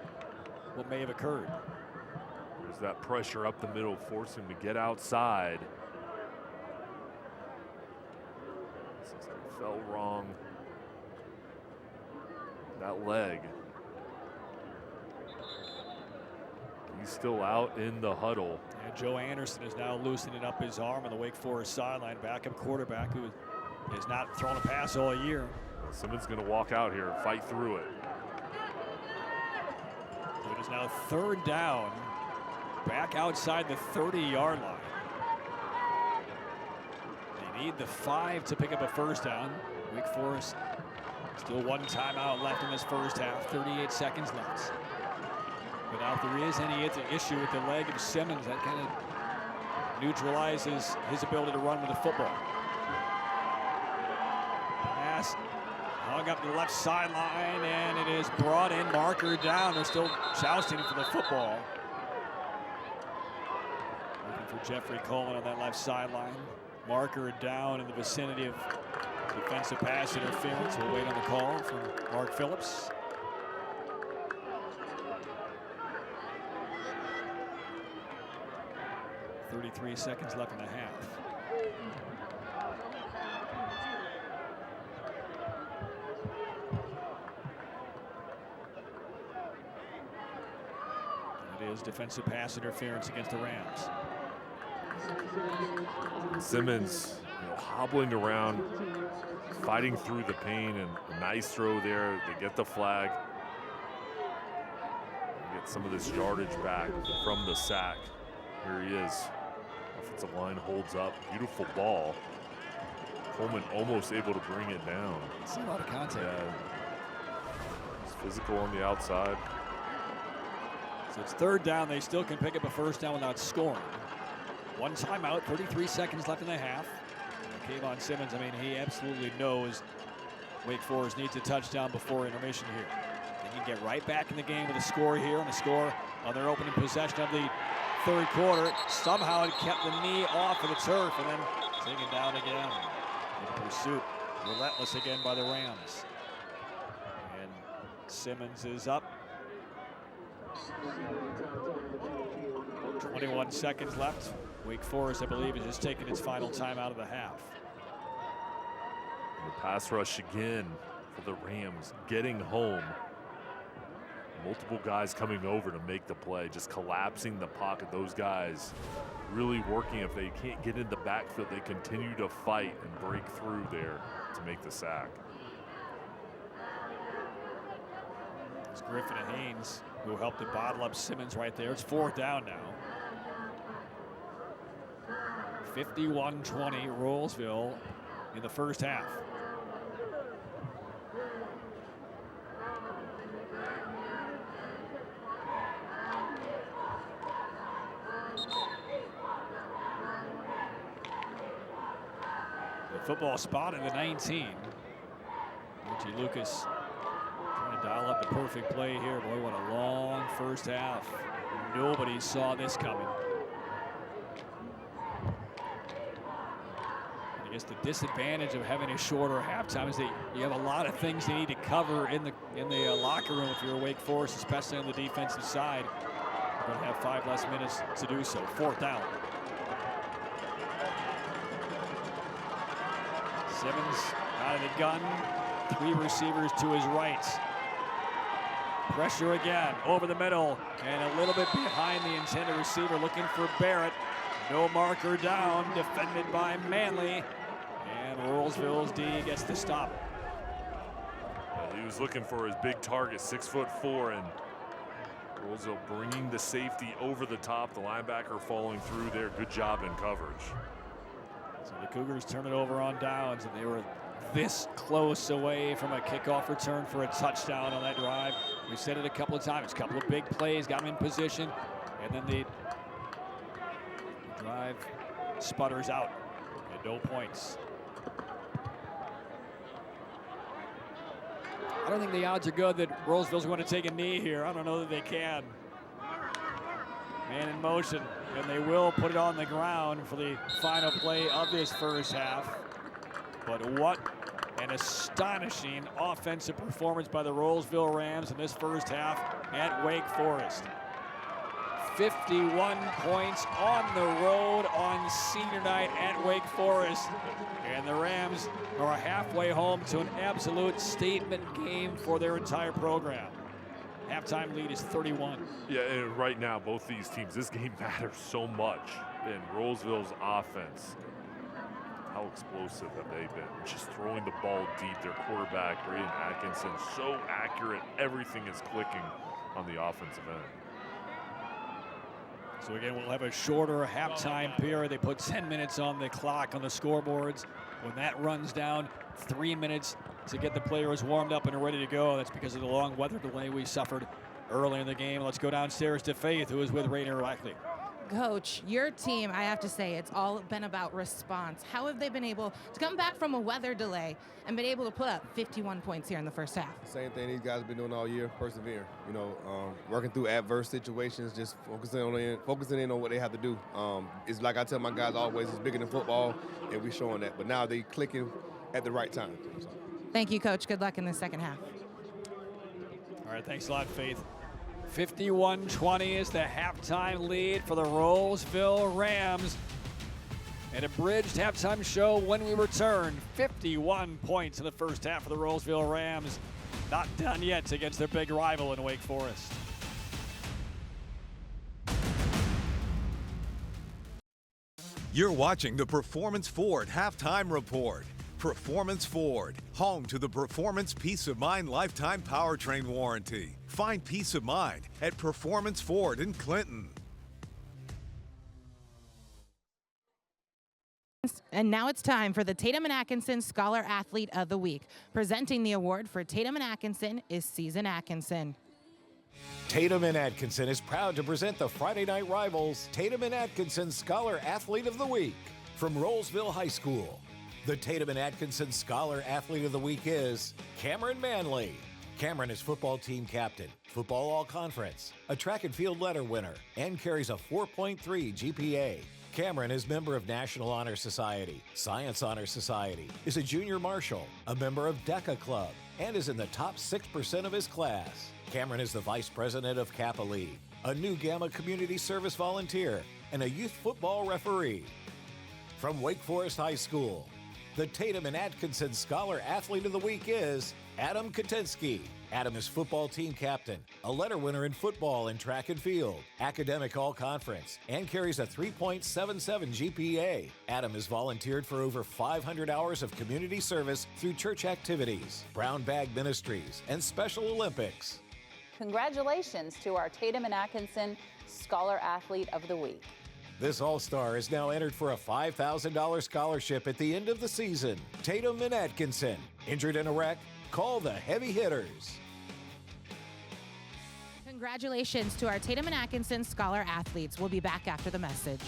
what may have occurred. There's that pressure up the middle, forcing him to get outside. Fell wrong. That leg. He's still out in the huddle. And Joe Anderson is now loosening up his arm on the Wake Forest sideline. Backup quarterback who has not thrown a pass all year. Simmons going to walk out here and fight through it. So it is now 3rd down. Back outside the 30-yard line. Need the 5 to pick up a first down. Wake Forest still 1 timeout left in this first half. 38 seconds left. But now if there is any issue with the leg of Simmons, that kind of neutralizes his ability to run with the football. Pass hung up the left sideline, and it is brought in. Marker down. They're still jousting for the football. Looking for Jeffrey Coleman on that left sideline. Marker down in the vicinity of defensive pass interference. We'll wait on the call from Mark Phillips. .33 seconds left in the half. It is defensive pass interference against the Rams. Simmons, hobbling around, fighting through the pain, and a nice throw there. They get the flag. Get some of this yardage back from the sack. Here he is. Offensive line holds up. Beautiful ball. Coleman almost able to bring it down. It's a lot of contact. Yeah. It's physical on the outside. So it's 3rd down. They still can pick up a first down without scoring. 1 timeout, 33 seconds left in the half. Kayvon Simmons, I mean, he absolutely knows Wake Forest needs a touchdown before intermission here. They can get right back in the game with a score here, and a score on their opening possession of the 3rd quarter. Somehow it kept the knee off of the turf, and then taken down again. In pursuit, relentless again by the Rams. And Simmons is up. 21 seconds left. Wake Forest, I believe, is just taking its final time out of the half. The pass rush again for the Rams, getting home. Multiple guys coming over to make the play, just collapsing the pocket. Those guys really working. If they can't get in the backfield, they continue to fight and break through there to make the sack. It's Griffin and Haynes who helped to bottle up Simmons right there. It's 4th down now. 51-20 Rolesville in the first half. The football spot in the 19. Richie Lucas trying to dial up the perfect play here. Boy, what a long first half. Nobody saw this coming. I guess the disadvantage of having a shorter halftime is that you have a lot of things you need to cover in the locker room if you're Wake Forest, especially on the defensive side. You're going to have 5 less minutes to do so. 4th down. Simmons out of the gun. 3 receivers to his right. Pressure again, over the middle, and a little bit behind the intended receiver, looking for Barrett. No marker down, defended by Manley, and Rolesville's D gets the stop. He was looking for his big target, 6'4", and Rolesville bringing the safety over the top, the linebacker falling through there. Good job in coverage. So the Cougars turn it over on downs, and they were this close away from a kickoff return for a touchdown on that drive. We said it a couple of times, a couple of big plays, got them in position, and then the drive sputters out and no points. I don't think the odds are good that Rolesville's going to take a knee here. I don't know that they can. Man in motion, and they will put it on the ground for the final play of this first half. But what an astonishing offensive performance by the Rolesville Rams in this first half at Wake Forest. 51 points on the road on senior night at Wake Forest. And the Rams are halfway home to an absolute statement game for their entire program. Halftime lead is 31. Yeah, and right now, both these teams, this game matters so much. And Rolesville's offense, how explosive have they been? Just throwing the ball deep. Their quarterback, Braden Atkinson, so accurate. Everything is clicking on the offensive end. So again, we'll have a shorter halftime period. They put 10 minutes on the clock on the scoreboards. When that runs down, 3 minutes to get the players warmed up and ready to go. That's because of the long weather delay we suffered early in the game. Let's go downstairs to Faith, who is with Rainier Lackley. Coach, your team, I have to say, it's all been about response. How have they been able to come back from a weather delay and been able to put up 51 points here in the first half? Same thing these guys have been doing all year, persevere. You know, working through adverse situations, just focusing in on what they have to do. It's like I tell my guys always, it's bigger than football, and we're showing that. But now they clicking at the right time. So. Thank you, Coach. Good luck in the second half. All right, thanks a lot, Faith. 51-20 is the halftime lead for the Rolesville Rams. An abridged halftime show when we return. 51 points in the first half for the Rolesville Rams. Not done yet against their big rival in Wake Forest. You're watching the Performance Ford Halftime Report. Performance Ford, home to the Performance Peace of Mind Lifetime Powertrain Warranty. Find peace of mind at Performance Ford in Clinton. And now it's time for the Tatum and Atkinson Scholar Athlete of the Week. Presenting the award for Tatum and Atkinson is Season Atkinson. Tatum and Atkinson is proud to present the Friday Night Rivals Tatum and Atkinson Scholar Athlete of the Week from Rolesville High School. The Tatum and Atkinson Scholar Athlete of the Week is Cameron Manley. Cameron is football team captain, football all-conference, a track and field letter winner, and carries a 4.3 GPA. Cameron is member of National Honor Society, Science Honor Society, is a junior marshal, a member of DECA Club, and is in the top 6% of his class. Cameron is the vice president of Kappa League, a new Gamma Community Service volunteer, and a youth football referee. From Wake Forest High School, the Tatum and Atkinson Scholar Athlete of the Week is Adam Katinsky. Adam is football team captain, a letter winner in football and track and field, academic all-conference, and carries a 3.77 GPA. Adam has volunteered for over 500 hours of community service through church activities, Brown Bag Ministries, and Special Olympics. Congratulations to our Tatum and Atkinson Scholar Athlete of the Week. This All-Star is now entered for a $5,000 scholarship at the end of the season. Tatum and Atkinson. Injured in a wreck? Call the heavy hitters. Congratulations to our Tatum and Atkinson Scholar Athletes. We'll be back after the message.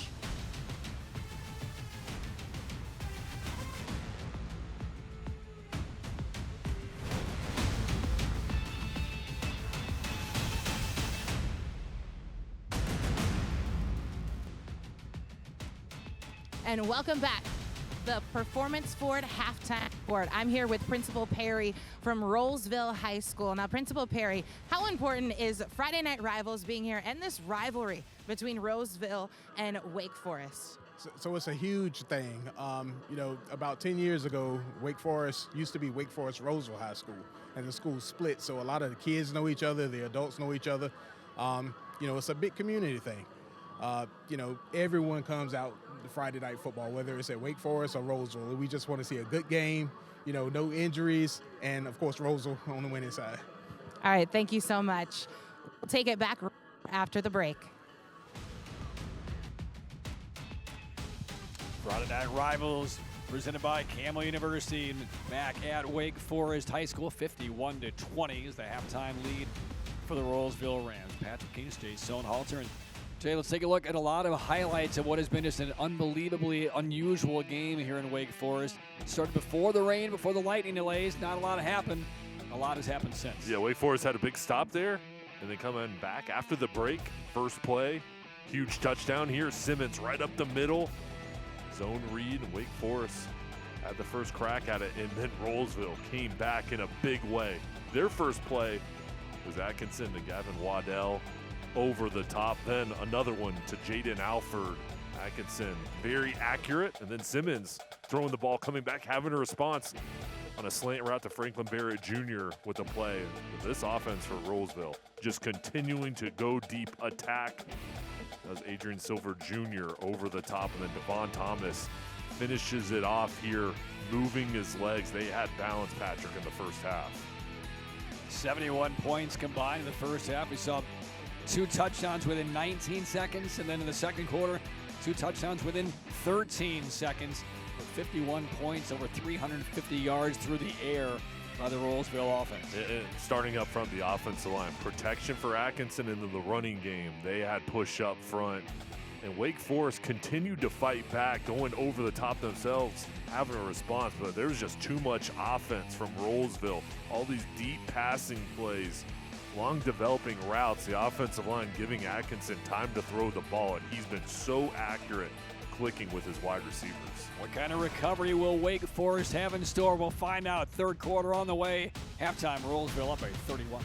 And welcome back. The Performance Ford Halftime Report. I'm here with Principal Perry from Rolesville High School. Now, Principal Perry, how important is Friday Night Rivals being here and this rivalry between Rolesville and Wake Forest? So it's a huge thing. You know, about 10 years ago, Wake Forest used to be Wake Forest Rolesville High School, and the school split. So a lot of the kids know each other, the adults know each other. You know, it's a big community thing. You know, everyone comes out to Friday night football, whether it's at Wake Forest or Rolesville. We just want to see a good game, you know, no injuries, and of course Rolesville on the winning side. All right, thank you so much. We'll take it back after the break. Friday Night Rivals presented by Campbell University and back at Wake Forest High School. 51-20 is the halftime lead for the Rolesville Rams. Patrick King, Jay Sohnhalter. And Jay, let's take a look at a lot of highlights of what has been just an unbelievably unusual game here in Wake Forest. It started before the rain, before the lightning delays. Not a lot happened. A lot has happened since. Yeah, Wake Forest had a big stop there, and then coming back after the break. First play, huge touchdown here. Simmons right up the middle. Zone read, and Wake Forest had the first crack at it, and then Rolesville came back in a big way. Their first play was Atkinson to Gavin Waddell over the top, then another one to Jaden Alford. Atkinson very accurate, and then Simmons throwing the ball, coming back, having a response on a slant route to Franklin Barrett Jr. with a play. This offense for Rolesville just continuing to go deep, attack. Does Adrian Silver Jr. over the top, and then Devon Thomas finishes it off here, moving his legs. They had balance, Patrick, in the first half. 71 points combined in the first half. We saw 2 touchdowns within 19 seconds, and then in the second quarter, 2 touchdowns within 13 seconds. With 51 points, over 350 yards through the air by the Rolesville offense. Starting up front, the offensive line. Protection for Atkinson into the running game. They had push up front. And Wake Forest continued to fight back, going over the top themselves, having a response. But there was just too much offense from Rolesville. All these deep passing plays, long developing routes. The offensive line giving Atkinson time to throw the ball. And he's been so accurate, clicking with his wide receivers. What kind of recovery will Wake Forest have in store? We'll find out. Third quarter on the way. Halftime, Rolesville up by 31.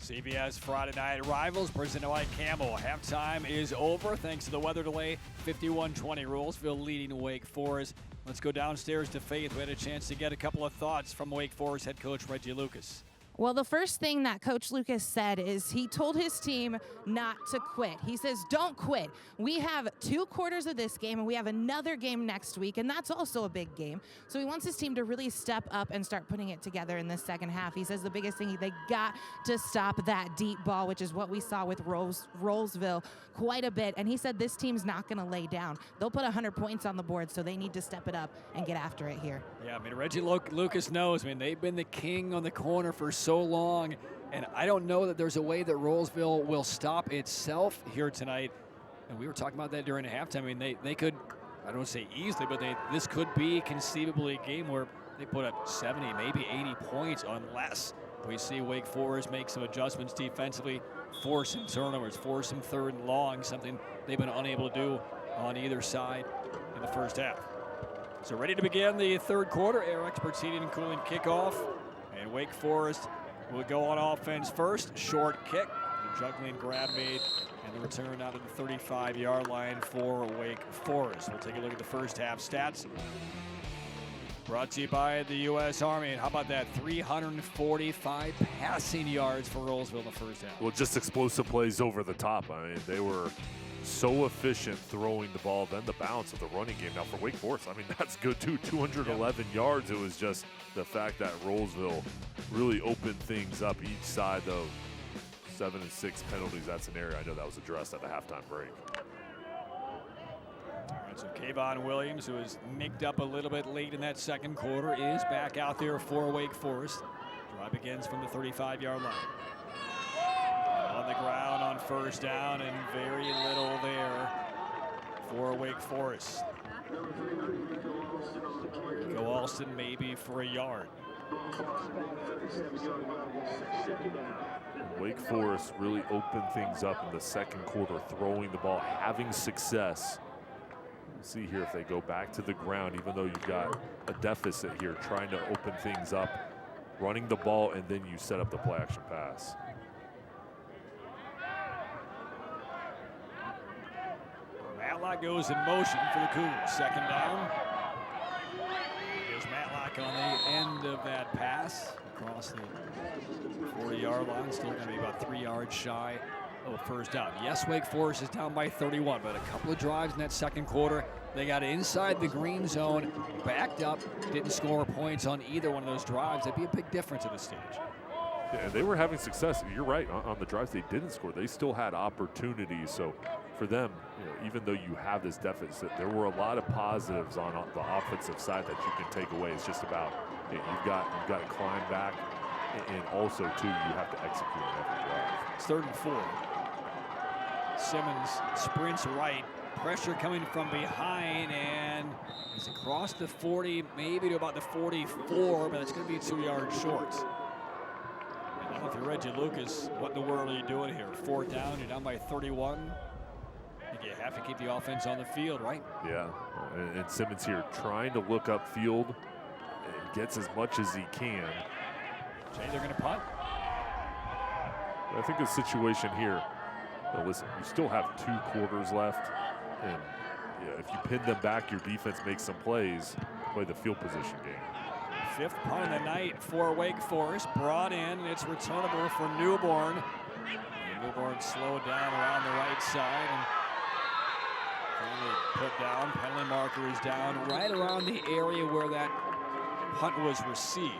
CBS Friday Night Rivals presented by Campbell. Halftime is over thanks to the weather delay. 51-20, Rolesville leading Wake Forest. Let's go downstairs to Faith. We had a chance to get a couple of thoughts from Wake Forest head coach Reggie Lucas. Well, the first thing that Coach Lucas said is he told his team not to quit. He says, don't quit. We have 2 quarters of this game, and we have another game next week, and that's also a big game. So he wants his team to really step up and start putting it together in the second half. He says the biggest thing, they got to stop that deep ball, which is what we saw with Rolesville quite a bit. And he said this team's not going to lay down. They'll put 100 points on the board, so they need to step it up and get after it here. Yeah, I mean, Reggie Lucas knows. I mean, they've been the king on the corner for so long, and I don't know that there's a way that Rolesville will stop itself here tonight. And we were talking about that during the halftime. I mean, they could, I don't want to say easily, but this could be conceivably a game where they put up 70, maybe 80 points unless we see Wake Forest make some adjustments defensively, force some turnovers, force some third and long, something they've been unable to do on either side in the first half. So ready to begin the third quarter. Air Experts Heating and Cooling kickoff. And Wake Forest will go on offense first. Short kick. The juggling grab made. And the return out of the 35-yard line for Wake Forest. We'll take a look at the first half stats. Brought to you by the U.S. Army. And how about that? 345 passing yards for Rolesville in the first half. Well, just explosive plays over the top. I mean, they were so efficient throwing the ball, then the balance of the running game. Now for Wake Forest, I mean, that's good too. 211 yards. It was just the fact that Rolesville really opened things up each side, though. 7 and 6 penalties. That's an area I know that was addressed at the halftime break. All right, so Kayvon Williams, who was nicked up a little bit late in that second quarter, is back out there for Wake Forest. Drive begins from the 35-yard line. On the ground on first down, and very little there for Wake Forest. Go Alston maybe for a yard. Wake Forest really opened things up in the second quarter, throwing the ball, having success. We'll see here if they go back to the ground, even though you've got a deficit here, trying to open things up, running the ball, and then you set up the play action pass. Matlock goes in motion for the Cougars. Second down. Here's Matlock on the end of that pass across the 40-yard line. Still going to be about 3 yards shy of a first down. Yes, Wake Forest is down by 31, but a couple of drives in that second quarter. They got inside the green zone, backed up, didn't score points on either one of those drives. That'd be a big difference at this stage. Yeah, and they were having success. You're right, on the drives they didn't score. They still had opportunities. So for them, even though you have this deficit, there were a lot of positives on the offensive side that you can take away. It's just about you've got to climb back, and also too you have to execute on every drive. It's 3rd and 4. Simmons sprints right. Pressure coming from behind, and he's across the 40, maybe to about the 44, but it's going to be 2 yards short. And I don't know if you're Reggie Lucas, what in the world are you doing here? 4th down, you're down by 31. I think you have to keep the offense on the field, right? Yeah, and Simmons here trying to look upfield, and gets as much as he can. Jay, they're going to punt. I think the situation here, listen, you still have 2 quarters left, and if you pin them back, your defense makes some plays, play the field position game. 5th punt of the night for Wake Forest, brought in, and it's returnable for Newborn. And Newborn slowed down around the right side, and finally put down. Penalty marker is down right around the area where that punt was received.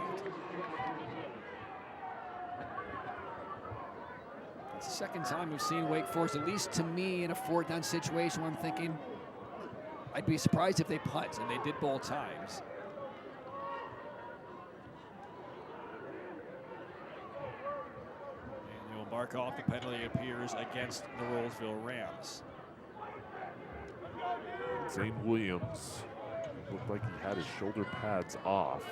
It's the second time we've seen Wake Forest, at least to me, in a 4th down situation where I'm thinking, I'd be surprised if they punt, and they did both times. And they will mark off the penalty appears against the Rolesville Rams. Zane Williams looked like he had his shoulder pads off.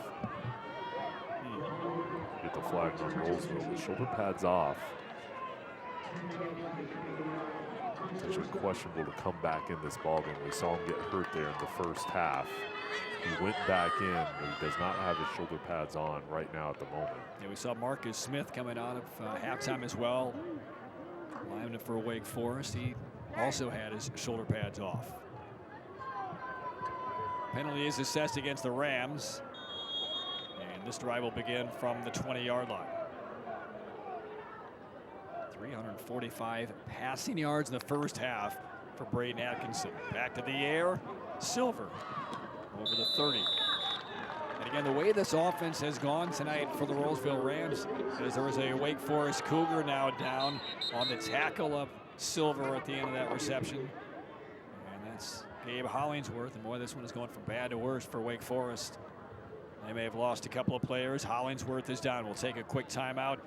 Get the flag on Rolesville, the shoulder pads off. It's actually questionable to come back in this ballgame. We saw him get hurt there in the first half. He went back in, but he does not have his shoulder pads on right now at the moment. Yeah, we saw Marcus Smith coming out of halftime as well. Lineman for Wake Forest. He also had his shoulder pads off. Penalty is assessed against the Rams. And this drive will begin from the 20-yard line. 345 passing yards in the first half for Braden Atkinson. Back to the air, Silver over the 30. And again, the way this offense has gone tonight for the Rolesville Rams is there was a Wake Forest Cougar now down on the tackle of Silver at the end of that reception. And that's Gabe Hollingsworth. And boy, this one is going from bad to worse for Wake Forest. They may have lost a couple of players. Hollingsworth is down. We'll take a quick timeout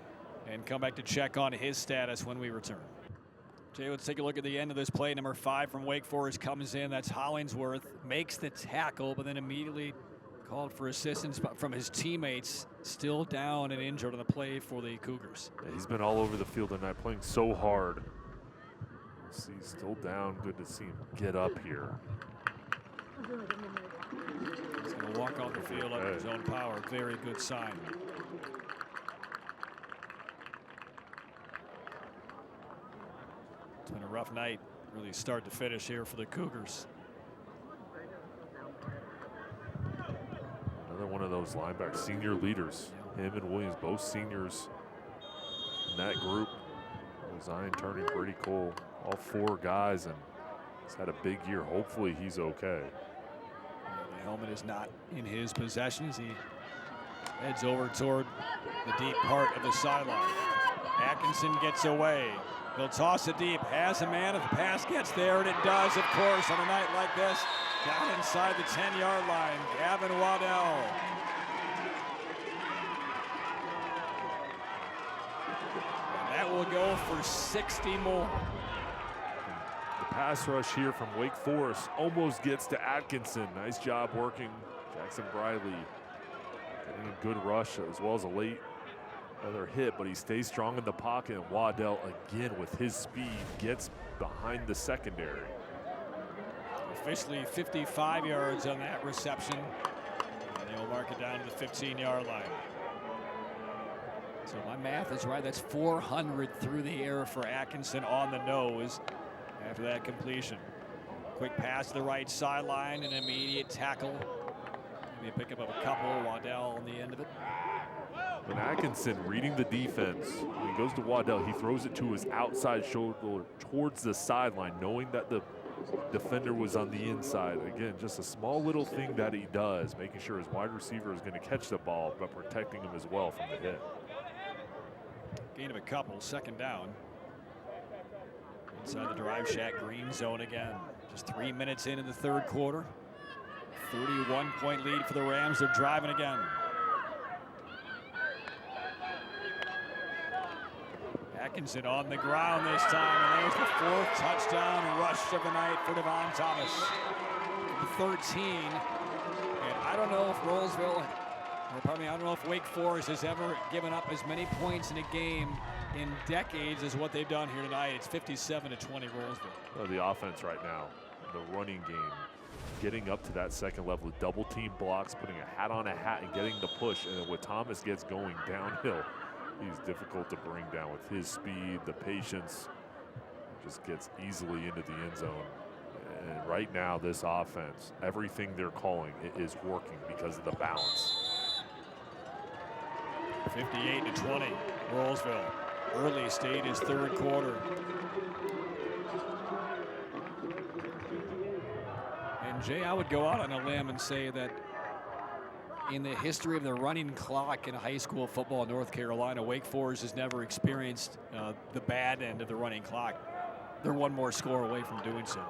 and come back to check on his status when we return. Jay, let's take a look at the end of this play. Number 5 from Wake Forest comes in. That's Hollingsworth. Makes the tackle, but then immediately called for assistance from his teammates. Still down and injured on the play for the Cougars. Yeah, he's been all over the field tonight, playing so hard. He's still down. Good to see him get up here. He's going to walk off the field under his own power. Very good sign. It's been a rough night, really start to finish here for the Cougars. Another one of those linebackers, senior leaders. Him and Williams, both seniors in that group. Zion Turning, Brady Cole, all 4 guys, and he's had a big year. Hopefully he's okay. The helmet is not in his possessions. He heads over toward the deep part of the sideline. Atkinson gets away. He'll toss it deep, has a man if the pass gets there, and it does, of course, on a night like this. Down inside the 10-yard line, Gavin Waddell. And that will go for 60 more. The pass rush here from Wake Forest almost gets to Atkinson. Nice job working Jackson Briley. Getting a good rush as well as a late another hit, but he stays strong in the pocket, and Waddell again with his speed gets behind the secondary. Officially 55 yards on that reception. And they will mark it down to the 15-yard line. So my math is right. That's 400 through the air for Atkinson on the nose after that completion. Quick pass to the right sideline, an immediate tackle. Maybe a pickup of a couple. Waddell on the end of it. When Atkinson reading the defense, when he goes to Waddell, he throws it to his outside shoulder towards the sideline, knowing that the defender was on the inside. Again, just a small little thing that he does, making sure his wide receiver is going to catch the ball, but protecting him as well from the hit. Gain of a couple, second down. Inside the drive shack, green zone again. Just 3 minutes in the third quarter. 31-point lead for the Rams. They're driving again. Atkinson on the ground this time, and there's the 4th touchdown rush of the night for Devon Thomas. 13, and I don't know if Rolesville, or pardon me, I don't know if Wake Forest has ever given up as many points in a game in decades as what they've done here tonight. It's 57-20 Rolesville. The offense right now, the running game, getting up to that second level, double team blocks, putting a hat on a hat and getting the push. And then when Thomas gets going downhill, he's difficult to bring down with his speed, the patience, just gets easily into the end zone. And right now, this offense, everything they're calling is working because of the balance. 58-20, Rolesville. Early stages, third quarter. And Jay, I would go out on a limb and say that in the history of the running clock in high school football in North Carolina, Wake Forest has never experienced the bad end of the running clock. They're one more score away from doing so.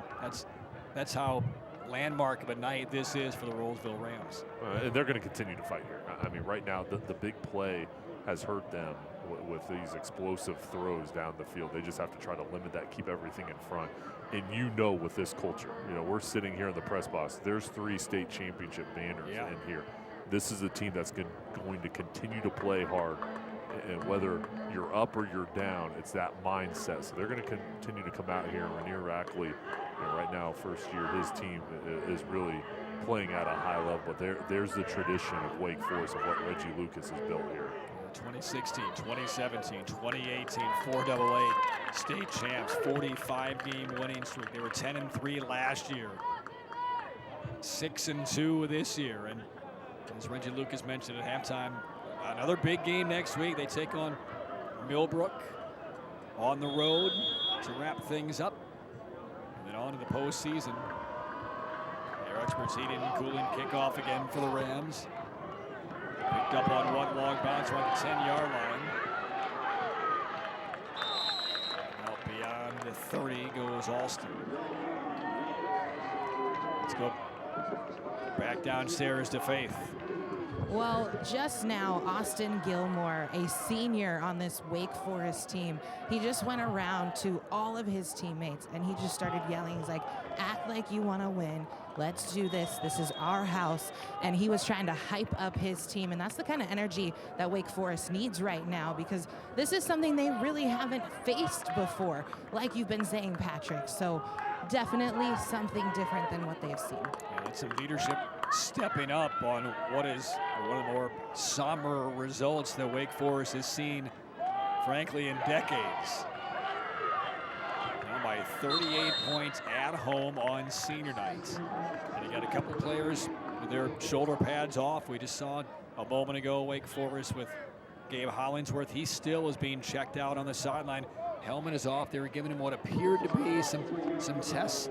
That's how landmark of a night this is for the Rolesville Rams. And they're going to continue to fight here. I mean, right now, the big play has hurt them with these explosive throws down the field. They just have to try to limit that, keep everything in front. And with this culture, we're sitting here in the press box. There's 3 state championship banners in here. This is a team that's going to continue to play hard. And whether you're up or you're down, it's that mindset. So they're going to continue to come out here. Rainier Rackley, right now, first year, his team is really playing at a high level. But there's the tradition of Wake Forest, of what Reggie Lucas has built here. 2016, 2017, 2018, 4AA state champs, 45-game winning streak. They were 10-3 last year, 6-2 this year. And as Reggie Lucas mentioned at halftime, another big game next week. They take on Millbrook on the road to wrap things up. And then on to the postseason. Air experts heating and cooling kickoff again for the Rams. Picked up on one long bounce around the 10-yard line. Out beyond the 30 goes Alston. Let's go back downstairs to Faith. Well, just now, Austin Gilmore, a senior on this Wake Forest team, he just went around to all of his teammates and he just started yelling. He's like, act like you want to win. Let's do this. This is our house. And he was trying to hype up his team. And that's the kind of energy that Wake Forest needs right now, because this is something they really haven't faced before, like you've been saying, Patrick. So definitely something different than what they've seen. Yeah, it's some leadership stepping up on what is one of the more somber results that Wake Forest has seen, frankly, in decades. Down by 38 points at home on senior night. And you got a couple players with their shoulder pads off. We just saw a moment ago Wake Forest with Gabe Hollingsworth. He still is being checked out on the sideline. Helmet is off. They were giving him what appeared to be some tests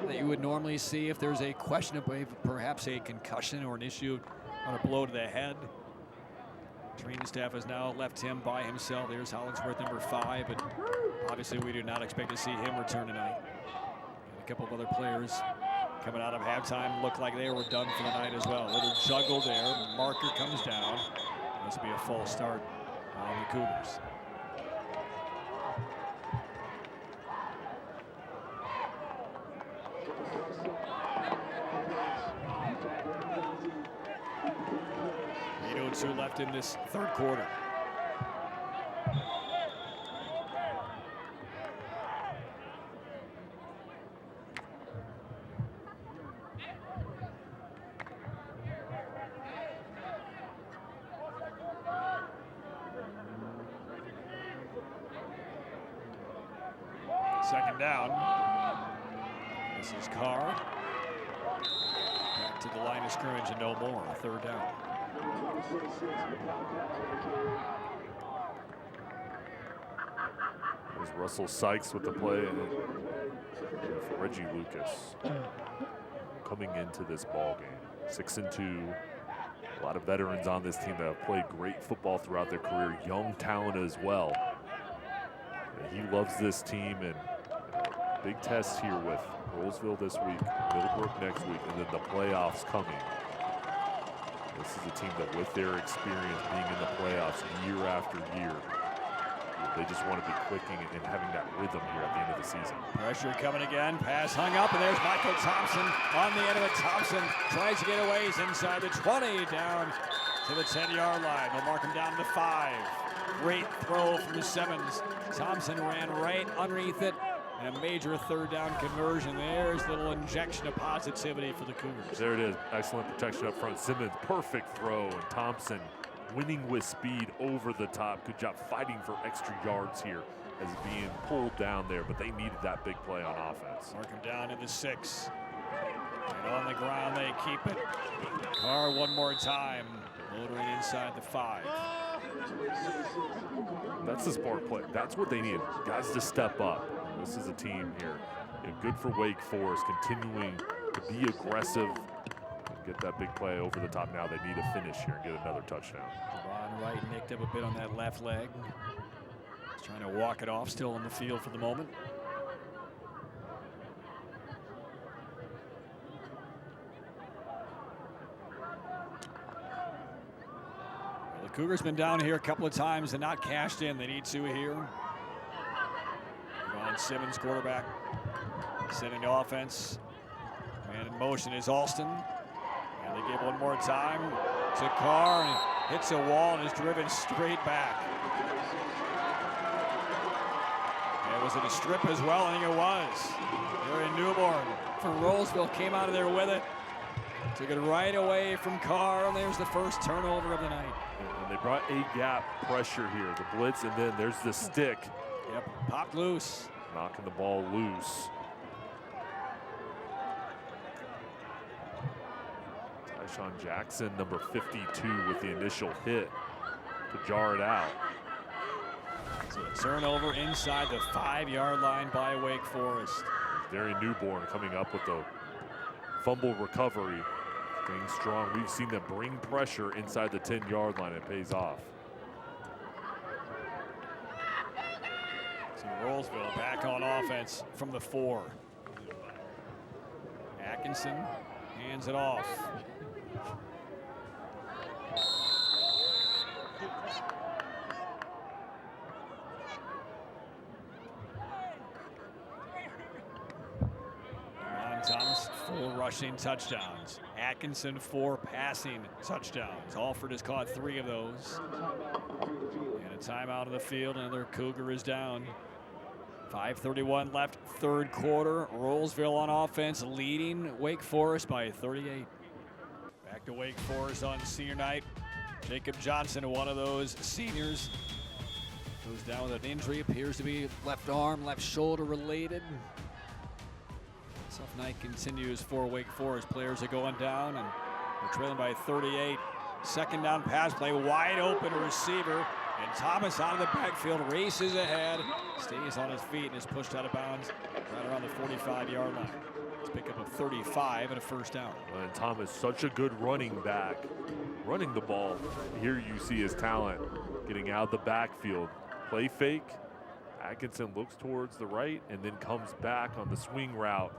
that you would normally see if there's a question of perhaps a concussion or an issue on a blow to the head. Training staff has now left him by himself. There's Hollingsworth, number 5, but obviously we do not expect to see him return tonight. And a couple of other players coming out of halftime looked like they were done for the night as well. A little juggle there. Marker comes down. This will be a false start on the Cougars. Two left in this third quarter. Second down. This is Carr. Back to the line of scrimmage and no more. Third down. There's Russell Sykes with the play, and for Reggie Lucas coming into this ball game. 6-2. A lot of veterans on this team that have played great football throughout their career. Young talent as well. And he loves this team, and big test here with Rolesville this week, Middlebrook next week, and then the playoffs coming. This is a team that, with their experience being in the playoffs year after year, they just want to be clicking and having that rhythm here at the end of the season. Pressure coming again. Pass hung up, and there's Michael Thompson on the end of it. Thompson tries to get away. He's inside the 20, down to the 10-yard line. They'll mark him down to 5. Great throw from the Simmons. Thompson ran right underneath it. And a major third down conversion. There's a little injection of positivity for the Cougars. There it is. Excellent protection up front. Simmons, perfect throw. And Thompson winning with speed over the top. Good job fighting for extra yards here as being pulled down there. But they needed that big play on offense. Mark him down in the 6. And on the ground, they keep it. Carr one more time. Motoring inside the 5. That's the smart play. That's what they need. Guys to step up. This is a team here. Good for Wake Forest, continuing to be aggressive and get that big play over the top. Now they need a finish here and get another touchdown. Ron Wright nicked up a bit on that left leg. He's trying to walk it off, still on the field for the moment. Well, the Cougars been down here a couple of times and not cashed in. They need to here. Ron Simmons, quarterback, setting the offense. Man in motion is Alston. And they give one more time to Carr, and he hits a wall and is driven straight back. And was it a strip as well? I think it was. Here in Newborn from Rolesville, came out of there with it. Took it right away from Carr, and there's the first turnover of the night. And they brought a gap pressure here, the blitz, and then there's the stick. Yep, popped loose. Knocking the ball loose. Tyshawn Jackson, number 52, with the initial hit to jar it out. So a turnover inside the 5-yard line by Wake Forest. Derry Newborn coming up with the fumble recovery. Staying strong. We've seen them bring pressure inside the 10-yard line. It pays off. So Rolesville back on offense from the 4. Atkinson hands it off. Thomas, 4 rushing touchdowns. Atkinson, 4 passing touchdowns. Alford has caught 3 of those. And a timeout on the field. Another Cougar is down. 5:31 left, third quarter. Rolesville on offense, leading Wake Forest by 38. Back to Wake Forest on senior night. Jacob Johnson, one of those seniors, goes down with an injury. Appears to be left arm, left shoulder related. Tough night continues for Wake Forest. Players are going down, and they're trailing by 38. Second down pass play, wide open receiver, and Thomas out of the backfield, races ahead, stays on his feet, and is pushed out of bounds right around the 45-yard line. Let's pick up a 35 and a first down. And Thomas, such a good running back, running the ball. Here you see his talent getting out of the backfield. Play fake. Atkinson looks towards the right and then comes back on the swing route.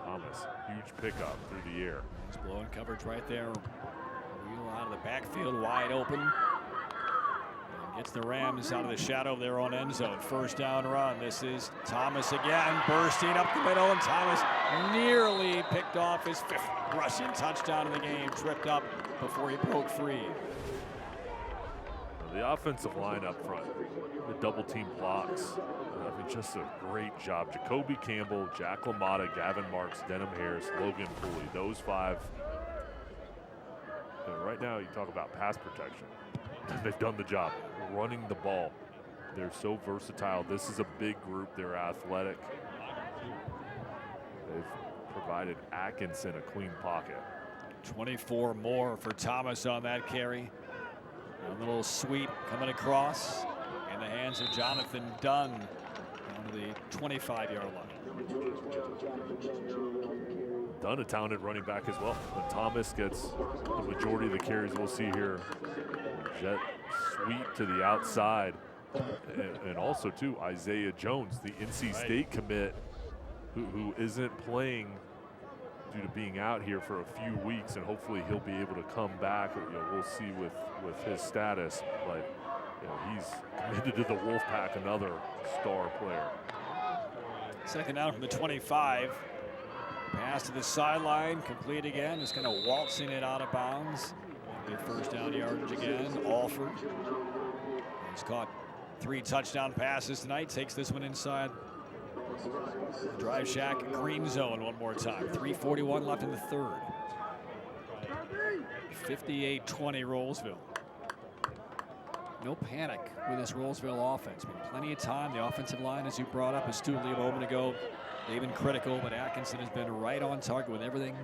Thomas, huge pickup through the air. He's blowing coverage right there. Wheel out of the backfield, wide open. And gets the Rams out of the shadow of their own end zone. First down run. This is Thomas again, bursting up the middle, and Thomas nearly picked off his 5th rushing touchdown of the game. Tripped up before he broke free. The offensive line up front, the double team blocks. I mean, just a great job. Jacoby Campbell, Jack LaMotta, Gavin Marks, Denham Harris, Logan Pooley, those 5. And right now, you talk about pass protection. They've done the job, running the ball. They're so versatile. This is a big group. They're athletic. They've provided Atkinson a clean pocket. 24 more for Thomas on that carry. A little sweep coming across in the hands of Jonathan Dunn on the 25-yard line. Dunn, a talented running back as well. But Thomas gets the majority of the carries we'll see here. Jet sweep to the outside. And also, too, Isaiah Jones, the NC State commit, who isn't playing due to being out here for a few weeks, and hopefully he'll be able to come back. We'll see with his status, but he's committed to the Wolfpack, another star player. Second down from the 25. Pass to the sideline, complete again. Just kind of waltzing it out of bounds. Good first down yardage again. Alford. He's caught 3 touchdown passes tonight. Takes this one inside the Drive Shack green zone one more time. 3:41 left in the third. 58-20 Rolesville. No panic with this Rolesville offense. Been plenty of time. The offensive line, as you brought up astutely a moment ago, they've been critical, but Atkinson has been right on target with everything.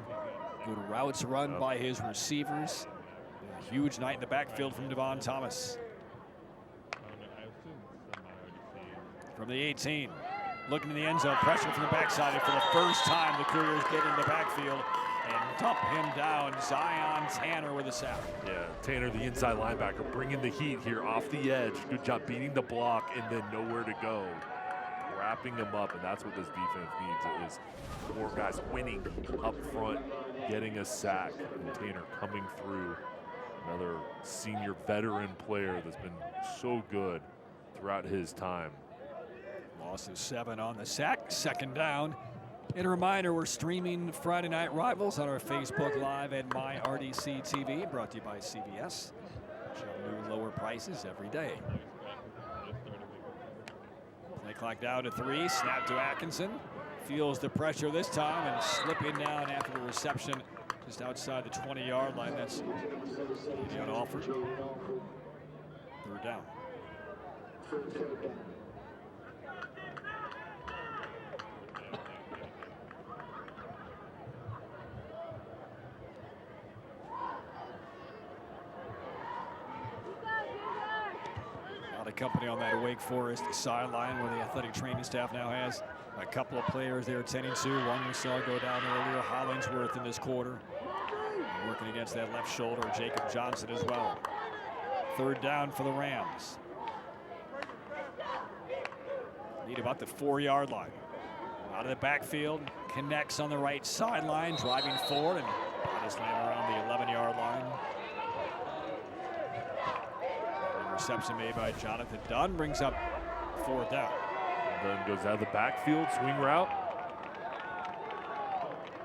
Good routes run by his receivers. A huge night in the backfield from Devon Thomas. From the 18, looking in the end zone, pressure from the backside, and for the first time the Cougars get in the backfield and dump him down. Zion Tanner with a sack. Yeah, Tanner, the inside linebacker, bringing the heat here off the edge. Good job beating the block and then nowhere to go. Wrapping him up, and that's what this defense needs, is more guys winning up front, getting a sack, and Tanner coming through. Another senior veteran player that's been so good throughout his time. Loss of 7 on the sack, second down. And a reminder, we're streaming Friday Night Rivals on our Facebook Live and MyRDC TV, brought to you by CBS. Show new lower prices every day. Play clock down to 3, snap to Atkinson. Feels the pressure this time and slipping down after the reception just outside the 20-yard line. That's on Alford. Third down. Company on that Wake Forest sideline where the athletic training staff now has a couple of players they're attending to. One we saw go down earlier, Hollingsworth in this quarter. Working against that left shoulder, Jacob Johnson as well. Third down for the Rams. Lead about the 4-yard line. Out of the backfield, connects on the right sideline, driving forward, and just land around the 11-yard line. Reception made by Jonathan Dunn brings up 4th down. Dunn goes out of the backfield, swing route.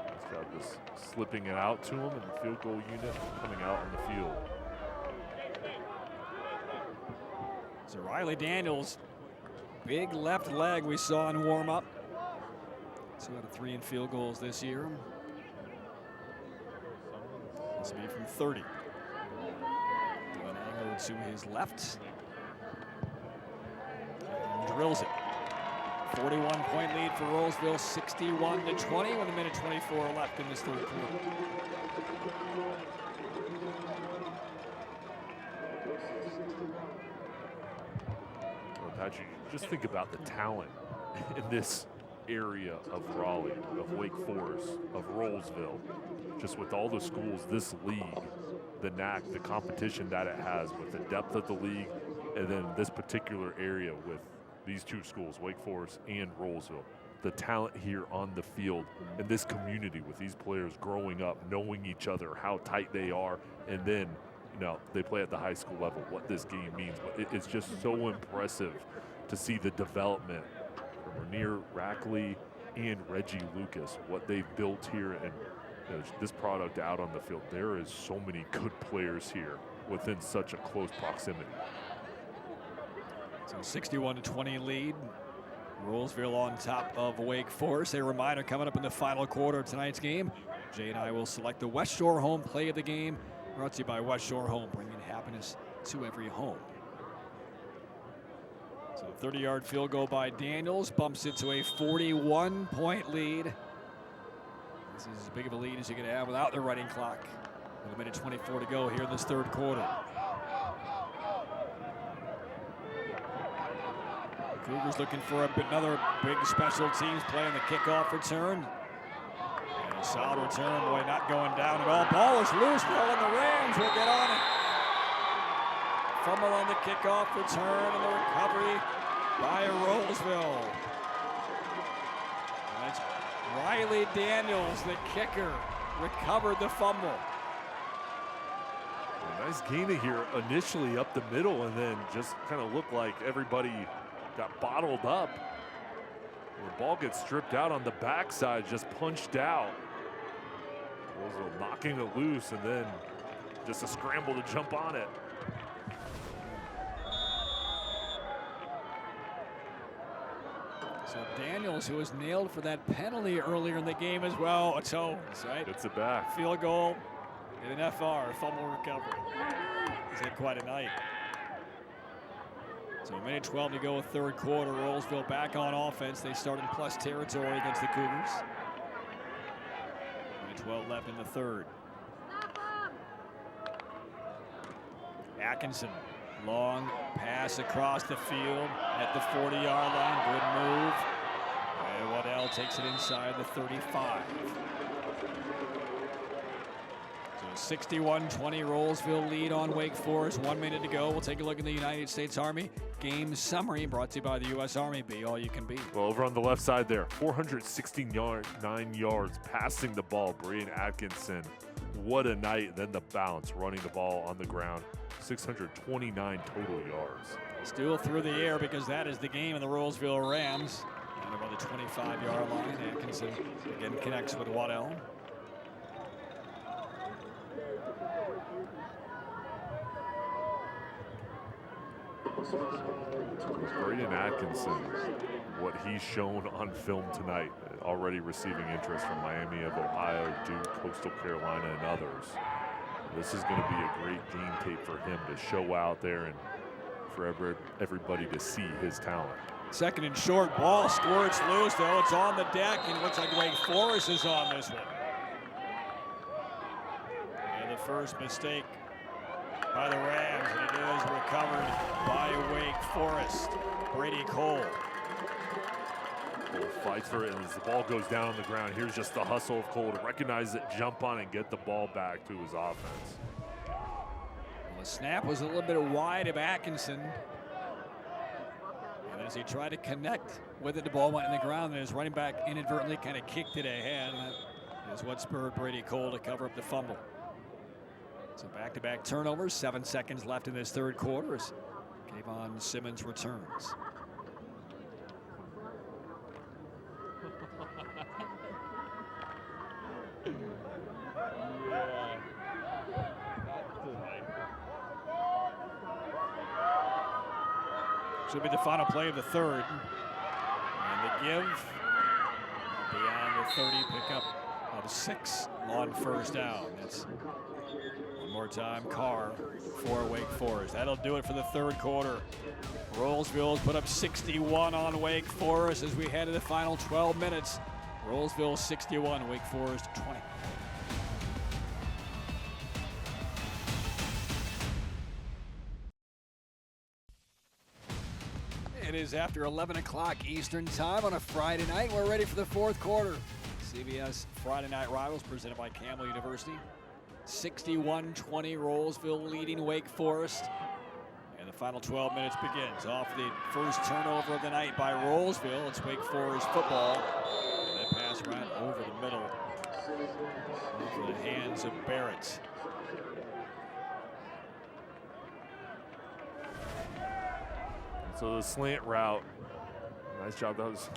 He's got this slipping it out to him, and the field goal unit coming out on the field. So Riley Daniels, big left leg we saw in warm-up. 2 out of 3 in field goals this year. This will be from 30. To his left. And drills it. 41-point lead for Rolesville, 61-20 with 1:24 left in this third quarter. Well, Patrick, just think about the talent in this area of Raleigh, of Wake Forest, of Rolesville. Just with all the schools, this league, the NAC, the competition that it has with the depth of the league, and then this particular area with these 2 schools, Wake Forest and Rolesville. The talent here on the field in this community with these players growing up, knowing each other, how tight they are, and then, they play at the high school level, what this game means. But it's just so impressive to see the development from Rainier Rackley and Reggie Lucas, what they've built here, and this product out on the field. There is so many good players here within such a close proximity. So 61-20 lead. Rolesville on top of Wake Forest. A reminder, coming up in the final quarter of tonight's game, Jay and I will select the West Shore home play of the game. Brought to you by West Shore Home, bringing happiness to every home. So 30-yard field goal by Daniels bumps it to a 41-point lead. This is as big of a lead as you can have without the running clock. With a minute 24 to go here in this third quarter. Cougars looking for another big special teams play on the kickoff return. And a solid return, boy, not going down at all. Ball is loose though, and the Rams will get on it. Fumble on the kickoff return and the recovery by Rolesville. That's Riley Daniels, the kicker, recovered the fumble. A nice gain here initially up the middle, and then just kind of looked like everybody got bottled up. The ball gets stripped out on the backside, just punched out. Roseville knocking it loose, and then just a scramble to jump on it. So Daniels, who was nailed for that penalty earlier in the game as well, a toes, right? Gets it back. Field goal and an FR, fumble recovery. He's had quite a night. So a minute 12 to go, a third quarter. Rolesville back on offense. They start in plus territory against the Cougars. Minute 12 left in the third. Atkinson, long pass across the field at the 40-yard line. Good move. And Waddell takes it inside the 35. So 61-20 Rolesville lead on Wake Forest. 1 minute to go. We'll take a look at the United States Army game summary brought to you by the U.S. Army. Be all you can be. Well, over on the left side there, 469 yards passing the ball. Brian Atkinson, what a night. Then the bounce, running the ball on the ground. 629 total yards. Still through the air because that is the game in the Rolesville Rams. Down about the 25-yard line. Atkinson again connects with Waddell. Braden Atkinson, what he's shown on film tonight, already receiving interest from Miami of Ohio, Duke, Coastal Carolina, and others. This is going to be a great game tape for him to show out there and for everybody to see his talent. Second and short, ball squirts loose though. It's on the deck and it looks like Wake Forest is on this one. And the first mistake by the Rams, and it is recovered by Wake Forest. Brady Cole. Cole fights for it, and as the ball goes down on the ground, here's just the hustle of Cole to recognize it, jump on, and get the ball back to his offense. Well, the snap was a little bit wide of Atkinson. And as he tried to connect with it, the ball went in the ground, and his running back inadvertently kind of kicked it ahead. And that is what spurred Brady Cole to cover up the fumble. So back-to-back turnovers, 7 seconds left in this third quarter as Kayvon Simmons returns. Should be the final play of the third. And the give beyond the 30, pickup of 6 on first down. That's one more time Carr for Wake Forest. That'll do it for the third quarter. Rolesville's put up 61 on Wake Forest as we head to the final 12 minutes. Rolesville 61, Wake Forest 20. It is after 11 o'clock Eastern time on a Friday night. We're ready for the fourth quarter. CBS Friday Night Rivals presented by Campbell University. 61-20 Rolesville leading Wake Forest. And the final 12 minutes begins. Off the first turnover of the night by Rolesville. It's Wake Forest football. And that pass right over the middle. Into the hands of Barrett. So the slant route, nice job. That was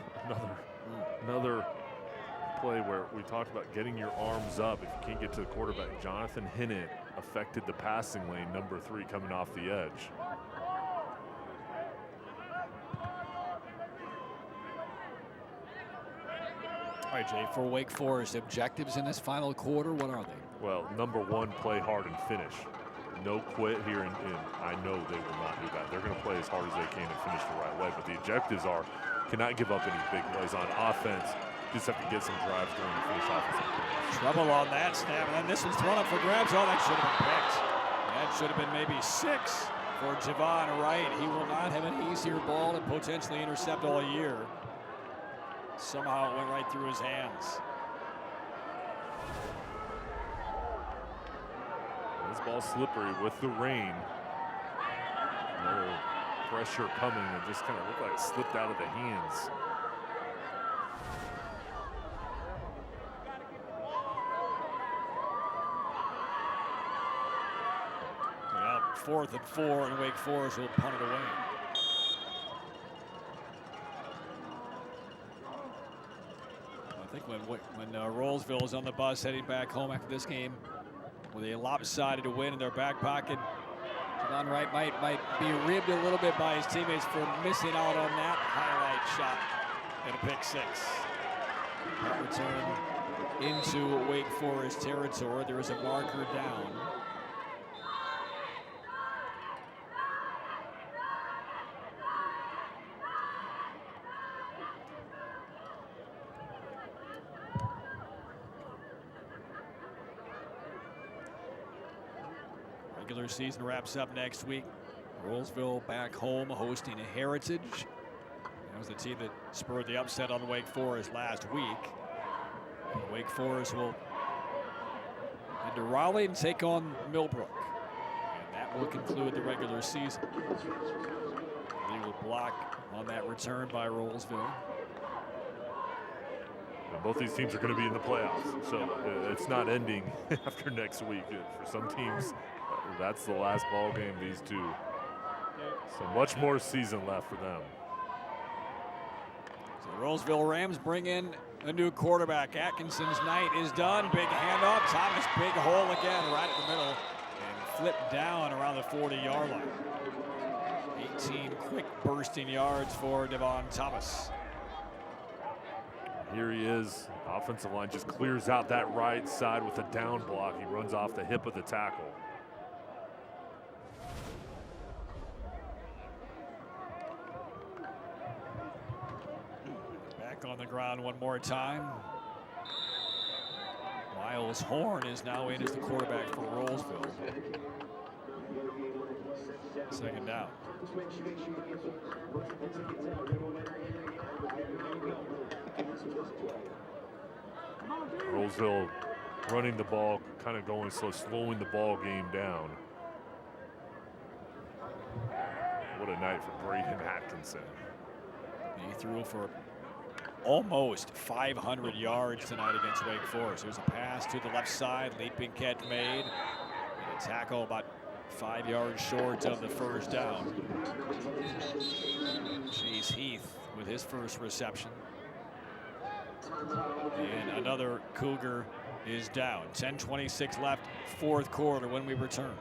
another play where we talked about getting your arms up. If you can't get to the quarterback, Jonathan Hinnant affected the passing lane, number 3 coming off the edge. All right, Jay, for Wake Forest, objectives in this final quarter, what are they? Well, number 1, play hard and finish. No quit here, and I know they will not do that. They're going to play as hard as they can and finish the right way. But the objectives are cannot give up any big plays on offense. Just have to get some drives going to finish offensive plays. Trouble on that snap, and then this one's thrown up for grabs. Oh, that should have been picked. That should have been maybe 6 for Javon Wright. He will not have an easier ball to potentially intercept all year. Somehow it went right through his hands. This ball's slippery with the rain. No pressure coming. It just kind of looked like it slipped out of the hands. So now 4th and 4, and Wake Forest will punt it away. I think when Rolesville is on the bus heading back home after this game, with a lopsided win in their back pocket, Javon Wright might be ribbed a little bit by his teammates for missing out on that highlight shot and a pick 6. That return into Wake Forest territory. There is a marker down. Regular season wraps up next week. Rolesville back home hosting Heritage. That was the team that spurred the upset on Wake Forest last week. And Wake Forest will head to Raleigh and take on Millbrook. And that will conclude the regular season. Legal block on that return by Rolesville. And both these teams are going to be in the playoffs, so it's not ending after next week. For some teams, that's the last ball game, these two. So much more season left for them. So the Rolesville Rams bring in a new quarterback. Atkinson's night is done. Big handoff. Thomas, big hole again right at the middle. And flipped down around the 40-yard line. 18 quick bursting yards for Devon Thomas. Here he is. Offensive line just clears out that right side with a down block. He runs off the hip of the tackle. Back on the ground one more time. Miles Horn is now in as the quarterback for Rolesville. Second down. Rolesville running the ball, kind of going slow, slowing the ball game down. What a night for Braden Atkinson. He threw for almost 500 yards tonight against Wake Forest. There's a pass to the left side, leaping catch made, and a tackle about 5 yards short of the first down. Chase Heath with his first reception. And another Cougar is down. 10:26 left, 4th quarter when we return.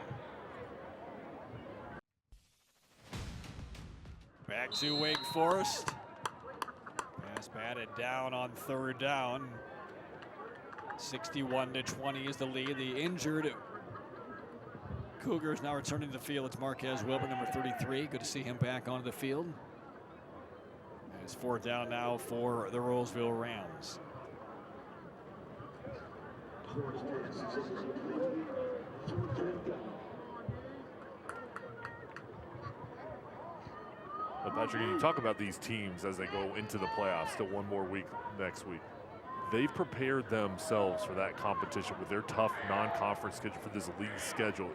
Back to Wake Forest. Pass batted down on 3rd down. 61-20 is the lead. The injured Cougars now returning to the field. It's Marquez Wilbur, number 33. Good to see him back onto the field. It's 4th down now for the Rolesville Rams. But Patrick, you talk about these teams as they go into the playoffs, still one more week next week. They've prepared themselves for that competition with their tough non-conference schedule, for this league schedule.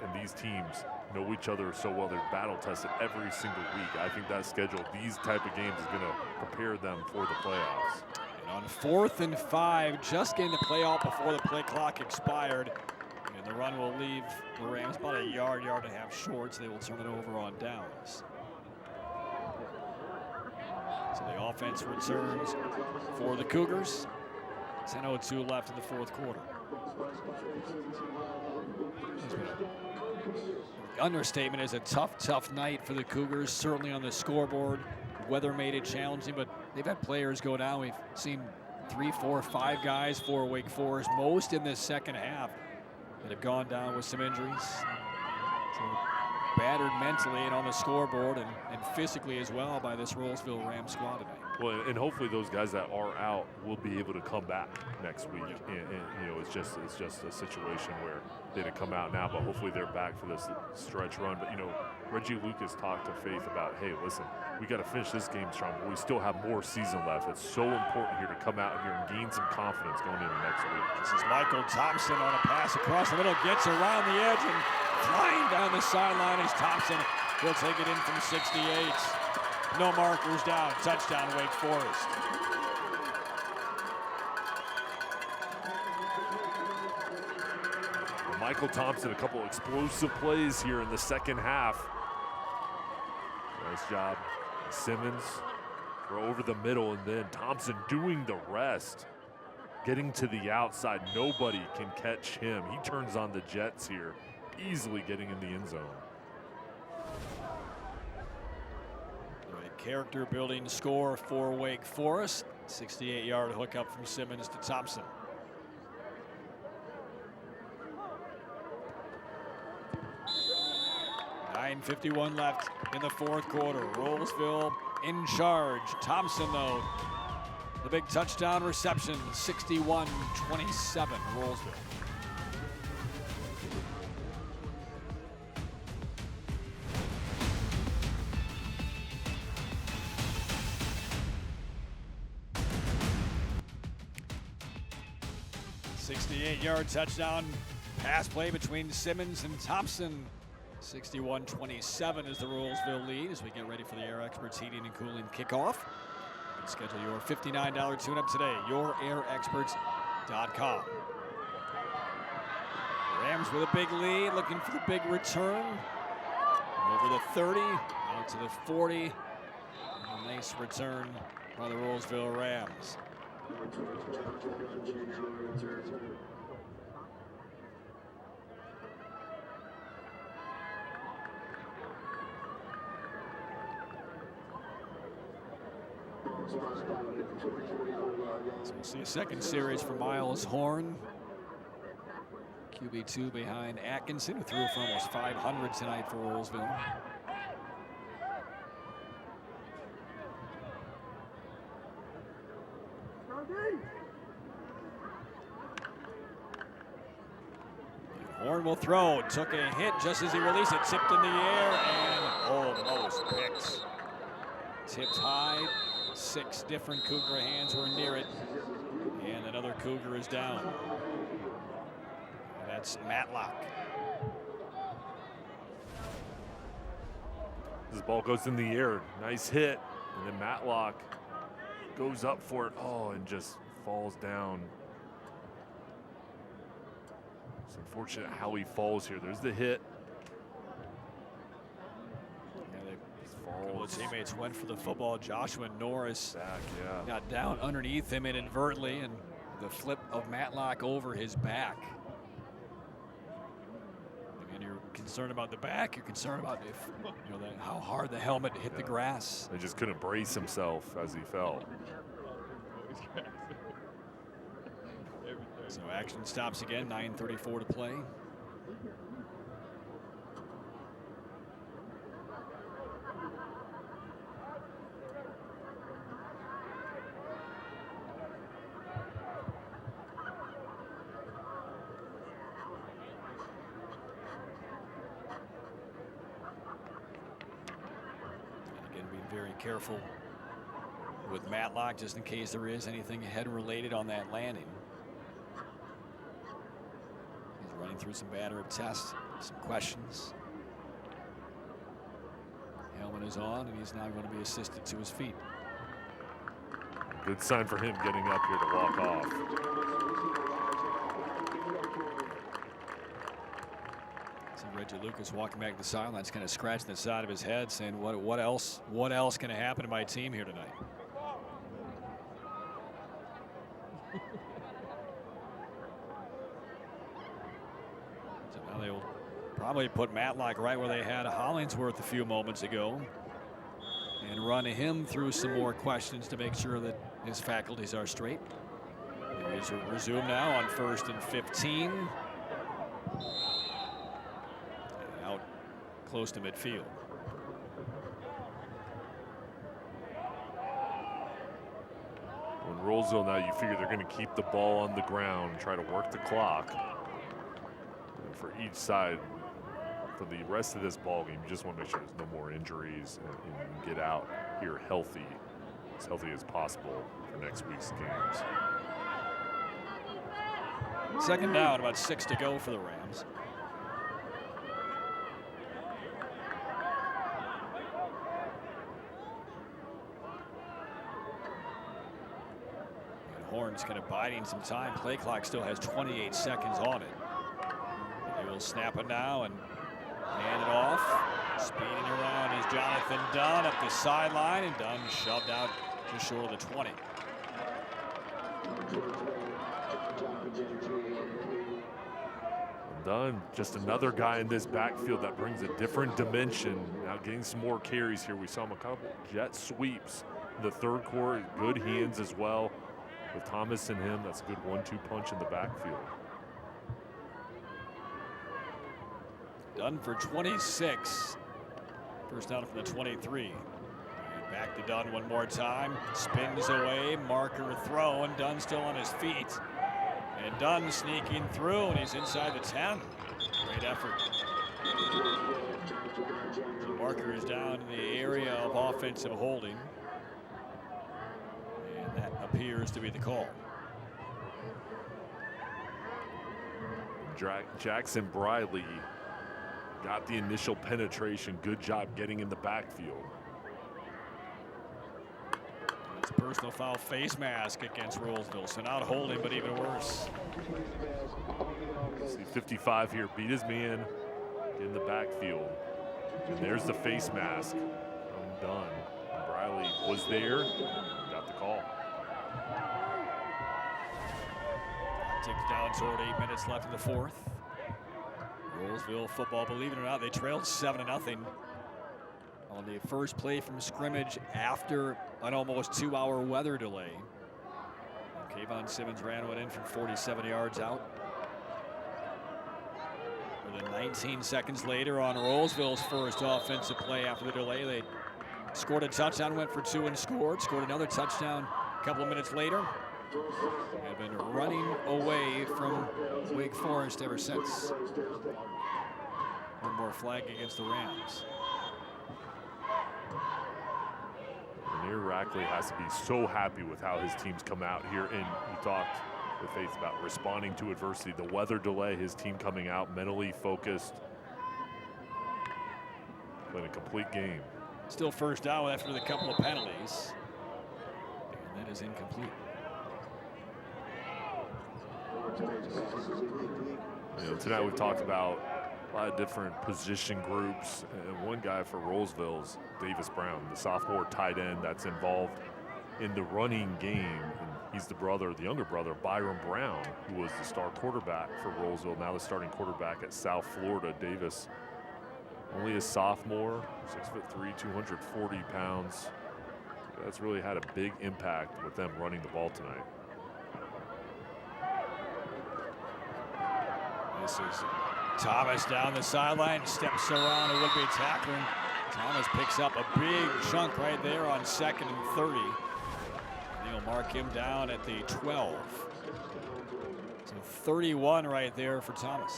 And these teams know each other so well. They're battle tested every single week. I think that schedule, these type of games, is going to prepare them for the playoffs. And on 4th and 5, just getting the play out before the play clock expired. And the run will leave the Rams about a yard and a half short, so they will turn it over on downs. So the offense returns for the Cougars. 10:02 left in the 4th quarter. Understatement is a tough night for the Cougars, certainly on the scoreboard. Weather made it challenging, but they've had players go down. We've seen 3, 4, 5 guys for Wake Forest, most in this second half, that have gone down with some injuries. So battered mentally and on the scoreboard and physically as well by this Rolesville Rams squad tonight. Well, and hopefully those guys that are out will be able to come back next week. And you know, it's just a situation where they didn't come out now, but hopefully they're back for this stretch run. But you know, Reggie Lucas talked to Faith about, hey, listen, we got to finish this game strong, but we still have more season left. It's so important here to come out here and gain some confidence going into next week. This is Michael Thompson on a pass across the middle, gets around the edge and flying down the sideline is Thompson. He'll take it in from 68. No markers down. Touchdown, Wake Forest. Michael Thompson, a couple explosive plays here in the second half. Nice job. Simmons for over the middle, and then Thompson doing the rest. Getting to the outside. Nobody can catch him. He turns on the Jets here, easily getting in the end zone. A character-building score for Wake Forest. 68-yard hookup from Simmons to Thompson. .51 left in the fourth quarter. Rolesville in charge. Thompson, though, the big touchdown reception. 61-27, Rolesville. .68-yard touchdown pass play between Simmons and Thompson. 61-27 is the Rolesville lead as we get ready for the Air Experts Heating and Cooling kickoff. You can schedule your $59 tune-up today, yourairexperts.com. Rams with a big lead, looking for the big return. Over the 30, out to the 40. A nice return by the Rolesville Rams. So we'll see a second series for Miles Horn. QB2 behind Atkinson, who threw for almost 500 tonight for Rolesville. Horn will throw. Took a hit just as he released it. Tipped in the air and almost picks. Tipped high. 6 different Cougar hands were near it. And another Cougar is down. And that's Matlock. This ball goes in the air. Nice hit. And then Matlock goes up for it. Oh, and just falls down. It's unfortunate how he falls here. There's the hit. All the teammates went for the football. Joshua Norris got down underneath him inadvertently, and the flip of Matlock over his back. And you're concerned about the back. You're concerned about how hard the helmet hit the grass. He just couldn't brace himself as he fell. So action stops again. 9:34 to play. Very careful with Matlock just in case there is anything head related on that landing. He's running through some battery tests, some questions. Helmet is on and he's now going to be assisted to his feet. Good sign for him getting up here to walk off. Reggie Lucas walking back to the sidelines, kind of scratching the side of his head, saying, "What else can happen to my team here tonight?" So now they'll probably put Matlock right where they had Hollingsworth a few moments ago, and run him through some more questions to make sure that his faculties are straight. He's resumed now on 1st and 15. close to midfield. In Rolesville now, you figure they're going to keep the ball on the ground, try to work the clock. And for each side, for the rest of this ball game, you just want to make sure there's no more injuries and get out here healthy as possible for next week's games. Second down, about 6 to go for the Rams. And Horns kind of biding some time. Play clock still has 28 seconds on it. He will snap it now and hand it off. Speeding around is Jonathan Dunn up the sideline, and Dunn shoved out just short of the 20. Dunn, just another guy in this backfield that brings a different dimension. Now getting some more carries here. We saw him a couple jet sweeps in the third quarter. Good hands as well. With Thomas and him, that's a good 1-2 punch in the backfield. Dunn for 26. First down from the 23. And back to Dunn one more time. Spins away. Marker throw, and Dunn still on his feet. And Dunn sneaking through, and he's inside the 10. Great effort. The marker is down in the area of offensive holding. And that appears to be the call. Jackson Briley got the initial penetration. Good job getting in the backfield. It's a personal foul face mask against Rolesville, so not holding, but even worse. See 55 here, beat his man in the backfield. And there's the face mask from Dunn. Briley was there, got the call. Ticks down toward 8 minutes left in the fourth. Rolesville football, believe it or not, they trailed 7-0 on the first play from scrimmage after an almost 2-hour weather delay. Kayvon Simmons ran one in from 47 yards out. And then 19 seconds later on Rolesville's first offensive play after the delay, they scored a touchdown, went for 2 and scored another touchdown a couple of minutes later. They've been running away from Wake Forest ever since. One more flag against the Rams. Lanier Rackley has to be so happy with how his team's come out here, and he talked with Faith about responding to adversity. The weather delay, his team coming out mentally focused, playing a complete game. Still first down after the couple of penalties, and that is incomplete. You know, tonight we've talked about a lot of different position groups, and one guy for Rolesville is Davis Brown, the sophomore tight end that's involved in the running game. And he's the younger brother of Byron Brown, who was the star quarterback for Rolesville, now the starting quarterback at South Florida. Davis, only a sophomore, 6'3", 240 pounds. That's really had a big impact with them running the ball tonight. This is Thomas down the sideline, steps around a would-be tackler. Thomas picks up a big chunk right there on 2nd and 30. They'll mark him down at the 12. So 31 right there for Thomas.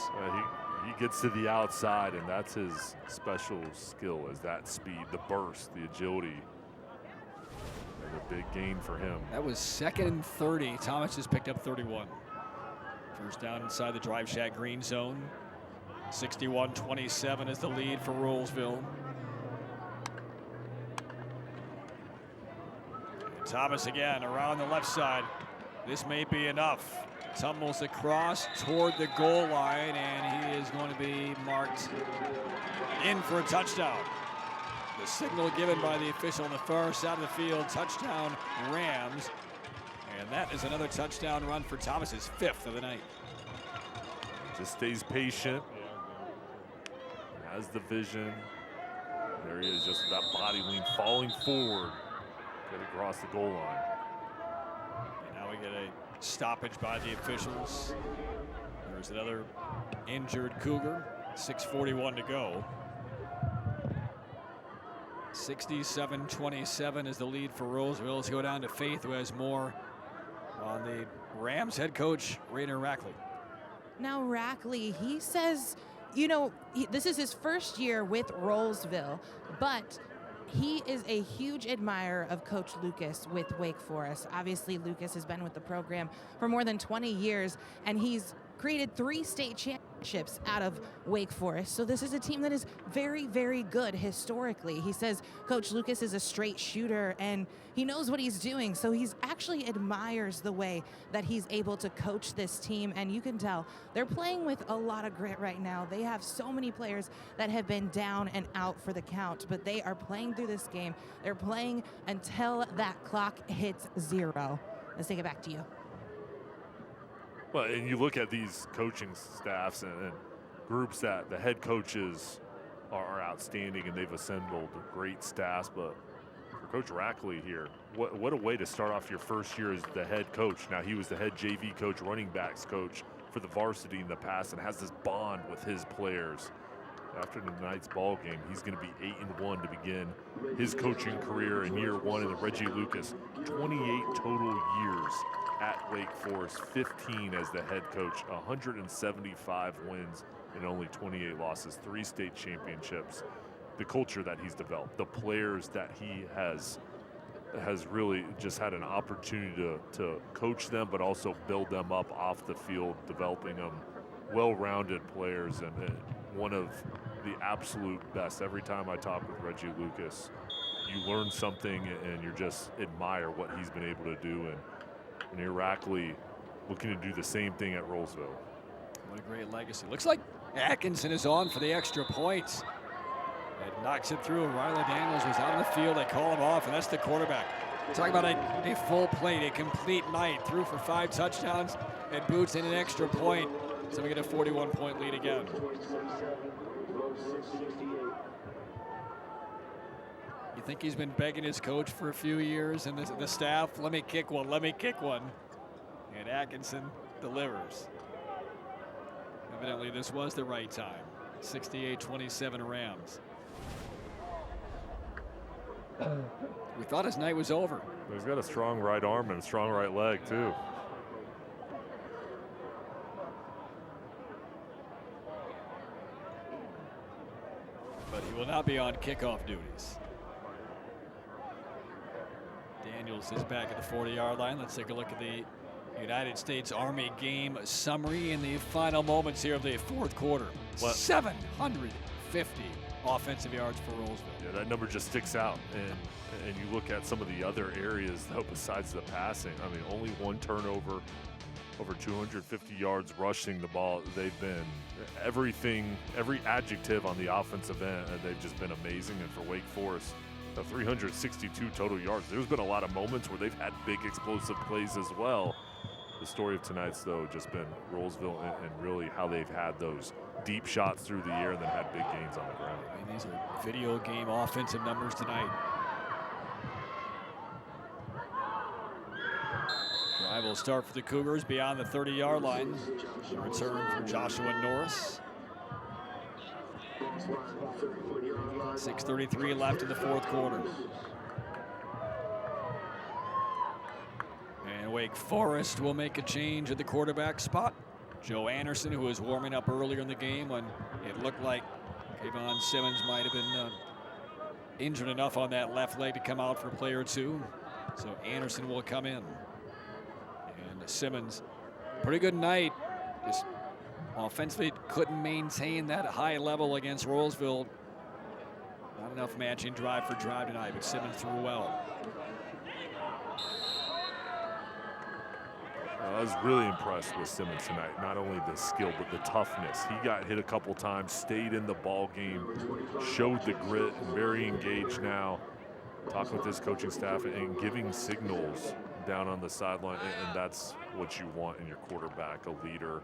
He gets to the outside, and that's his special skill, is that speed, the burst, the agility. And a big gain for him. That was 2nd and 30. Thomas just picked up 31. First down inside the drive shack green zone. 61-27 is the lead for Rolesville. And Thomas again around the left side. This may be enough. Tumbles across toward the goal line, and he is going to be marked in for a touchdown. The signal given by the official on the far side of the field, touchdown Rams. And that is another touchdown run for Thomas, his 5th of the night. Just stays patient. Has the vision. There he is, just with that body lean, falling forward. Get across the goal line. And now we get a stoppage by the officials. There's another injured Cougar. 6:41 to go. 67-27 is the lead for Rolesville. Let's go down to Faith, who has more on the Rams head coach, Rainer Rackley. Now, Rackley, he says, you know, this is his first year with Rolesville, but he is a huge admirer of Coach Lucas with Wake Forest. Obviously, Lucas has been with the program for more than 20 years, and he's created 3 state championships out of Wake Forest. So this is a team that is very, very good historically. He says Coach Lucas is a straight shooter and he knows what he's doing. So he's actually admires the way that he's able to coach this team. And you can tell they're playing with a lot of grit right now. They have so many players that have been down and out for the count, but they are playing through this game. They're playing until that clock hits 0. Let's take it back to you. Well, and you look at these coaching staffs and groups that the head coaches are outstanding and they've assembled great staffs. But for Coach Rackley here, what a way to start off your first year as the head coach. Now, he was the head JV coach, running backs coach for the varsity in the past and has this bond with his players. After tonight's ball game, he's going to be 8-1 to begin his coaching career in year 1 in the Reggie Lucas. 28 total years at Wake Forest, 15 as the head coach, 175 wins and only 28 losses, 3 state championships. The culture that he's developed, the players that he has really just had an opportunity to coach them, but also build them up off the field, developing them well-rounded players, and one of the absolute best. Every time I talk with Reggie Lucas, you learn something and you just admire what he's been able to do. And here Rackley looking to do the same thing at Rolesville. What a great legacy. Looks like Atkinson is on for the extra points. It knocks it through. Riley Daniels was out on the field. They call him off, and that's the quarterback. Talk about a full plate, a complete night. Threw for 5 touchdowns and boots in an extra point. So we get a 41-point lead again. You think he's been begging his coach for a few years and the staff, let me kick one, let me kick one. And Atkinson delivers. Evidently this was the right time. 68-27 Rams. We thought his night was over. He's got a strong right arm and a strong right leg too. But he will not be on kickoff duties. Daniels is back at the 40-yard line. Let's take a look at the United States Army game summary in the final moments here of the 4th quarter. 750 offensive yards for Rolesville. Yeah, that number just sticks out. And you look at some of the other areas, though, besides the passing. I mean, only 1 turnover, over 250 yards rushing the ball. They've been everything, every adjective on the offensive end, and they've just been amazing. And for Wake Forest, 362 total yards. There's been a lot of moments where they've had big explosive plays as well. The story of tonight's, though, just been Rolesville and really how they've had those deep shots through the air and then had big gains on the ground. I mean, these are video game offensive numbers tonight. Drive will start for the Cougars beyond the 30-yard line. Return for Joshua Norris. 6:33 left in the 4th quarter. And Wake Forest will make a change at the quarterback spot. Joe Anderson, who was warming up earlier in the game when it looked like Kayvon Simmons might have been injured enough on that left leg to come out for a play or two. So Anderson will come in. And Simmons, pretty good night. Just offensively couldn't maintain that high level against Rolesville. Not enough matching drive for drive tonight, but Simmons threw well. I was really impressed with Simmons tonight. Not only the skill, but the toughness. He got hit a couple times, stayed in the ball game, showed the grit, and very engaged now. Talking with his coaching staff and giving signals down on the sideline, and that's what you want in your quarterback, a leader,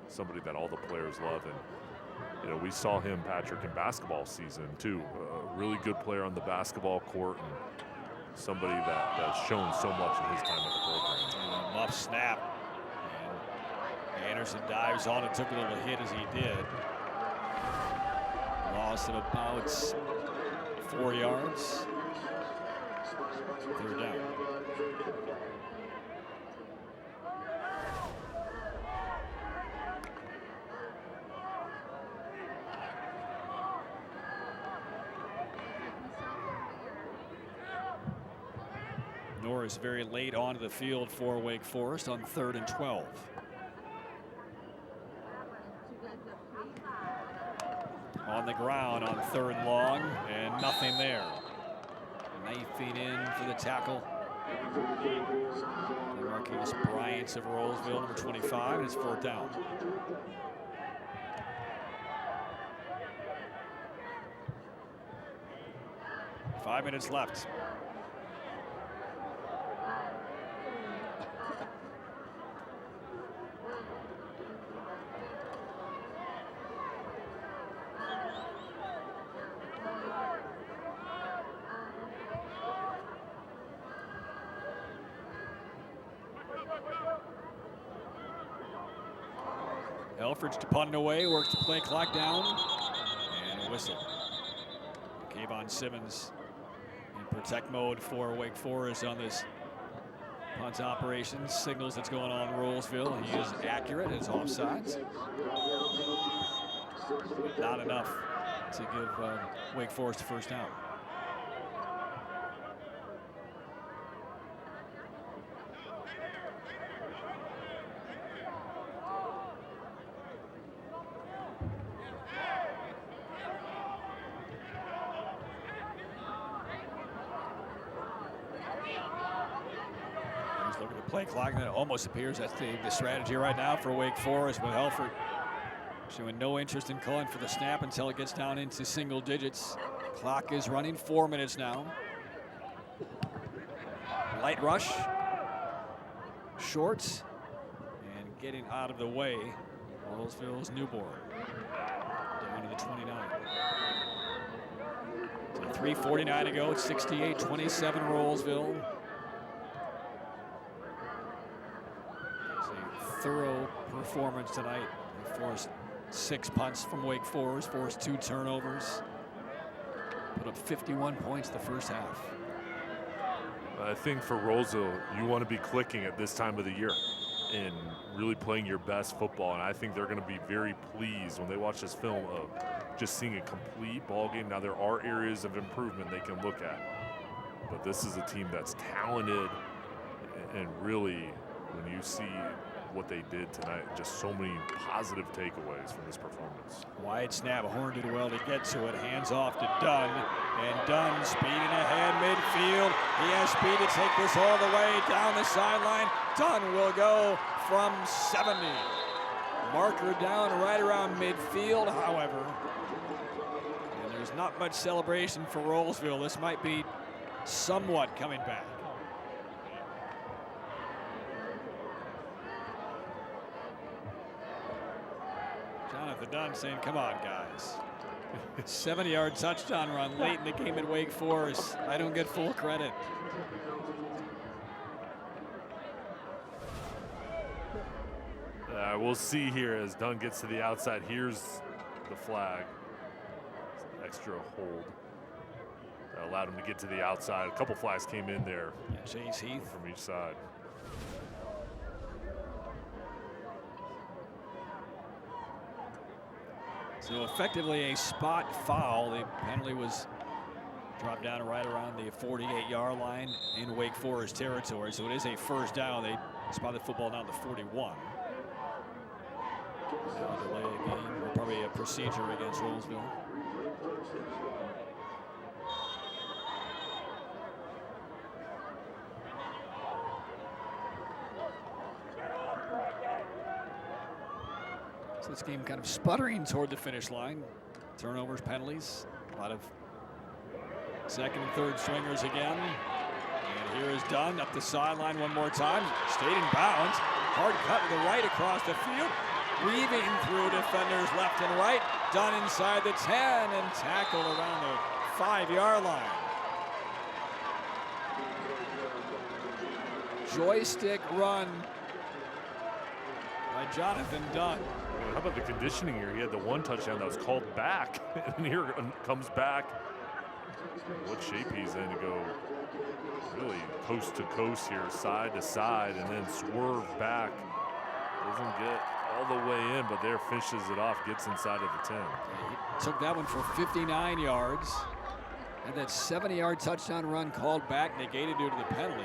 somebody that all the players love. And you know, we saw him, Patrick, in basketball season too. A really good player on the basketball court and somebody that's shown so much in his time at the program. Muff snap. And Anderson dives on and took a little hit as he did. Loss of about 4 yards. 3rd down. Norris very late onto the field for Wake Forest on 3rd and 12. On the ground on 3rd and long, and nothing there. 9 feet in for the tackle. Marcus Bryant of Rolesville, number 25, and it's 4th down. Five minutes left. Elfridge to punt it away, works the play clock down, and a whistle. Kayvon Simmons in protect mode for Wake Forest on this punt operation. Signals that's going on in Rolesville. He is accurate, it's offsides. Not enough to give Wake Forest the 1st down. Look at the play clock, and it almost appears that's the strategy right now for Wake Forest, with Helford showing no interest in calling for the snap until it gets down into single digits. Clock is running, 4 minutes now. Light rush, short, and getting out of the way. Rolesville's Newborn down to the 29. So 3:49 to go. It's 68-27 Rolesville. Thorough performance tonight. They forced 6 punts from Wake Forest, forced 2 turnovers, put up 51 points the first half. I think for Rolesville, you want to be clicking at this time of the year and really playing your best football. And I think they're going to be very pleased when they watch this film of just seeing a complete ball game. Now, there are areas of improvement they can look at, but this is a team that's talented, and really, when you see what they did tonight, just so many positive takeaways from this performance. Wide snap, Horn did well to get to it, hands off to Dunn, and Dunn speeding ahead midfield. He has speed to take this all the way down the sideline. Dunn will go from 70. Marker down right around midfield, however. And there's not much celebration for Rolesville. This might be somewhat coming back. Jonathan Dunn saying, come on, guys. 70-yard touchdown run late in the game at Wake Forest. I don't get full credit. We'll see here as Dunn gets to the outside. Here's the flag. Extra hold. That allowed him to get to the outside. A couple flags came in there. Yeah, Chase Heath from each side. So effectively a spot foul. The penalty was dropped down right around the 48-yard line in Wake Forest territory. So it is a 1st down. They spotted the football down to 41. Now delay a game, or probably a procedure against Rolesville. So this game kind of sputtering toward the finish line. Turnovers, penalties, a lot of 2nd and 3rd swingers again. And here is Dunn up the sideline one more time. Stayed in bounds. Hard cut to the right across the field. Weaving through defenders left and right. Dunn inside the 10 and tackled around the 5-yard line. Joystick run by Jonathan Dunn. How about the conditioning here? He had the 1 touchdown that was called back, and here comes back what shape he's in to go really coast to coast here, side to side, and then swerve back. Doesn't get all the way in, but there finishes it off, gets inside of the 10. He took that one for 59 yards. And that 70-yard touchdown run called back, negated due to the penalty.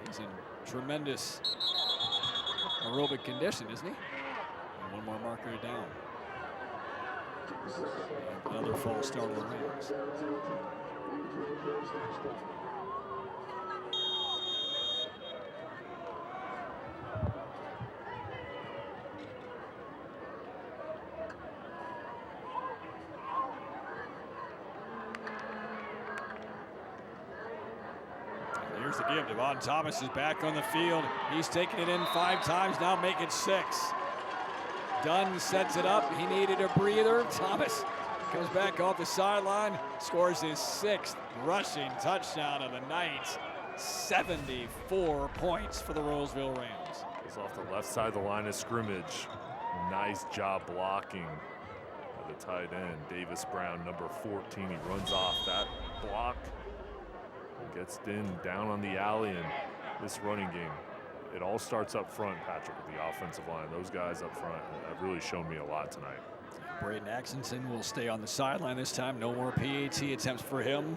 He's in tremendous aerobic condition, isn't he? And one more marker down. And another false start of the Rams. Here's the give. Devon Thomas is back on the field. He's taken it in 5 times, now make it 6. Dunn sets it up. He needed a breather. Thomas comes back off the sideline, scores his 6th rushing touchdown of the night. 74 points for the Rolesville Rams. It's off the left side of the line of scrimmage. Nice job blocking by the tight end, Davis Brown, number 14. He runs off that block. Gets down on the alley, and this running game, it all starts up front, Patrick, with the offensive line. Those guys up front have really shown me a lot tonight. Braden Axelson will stay on the sideline this time. No more PAT attempts for him.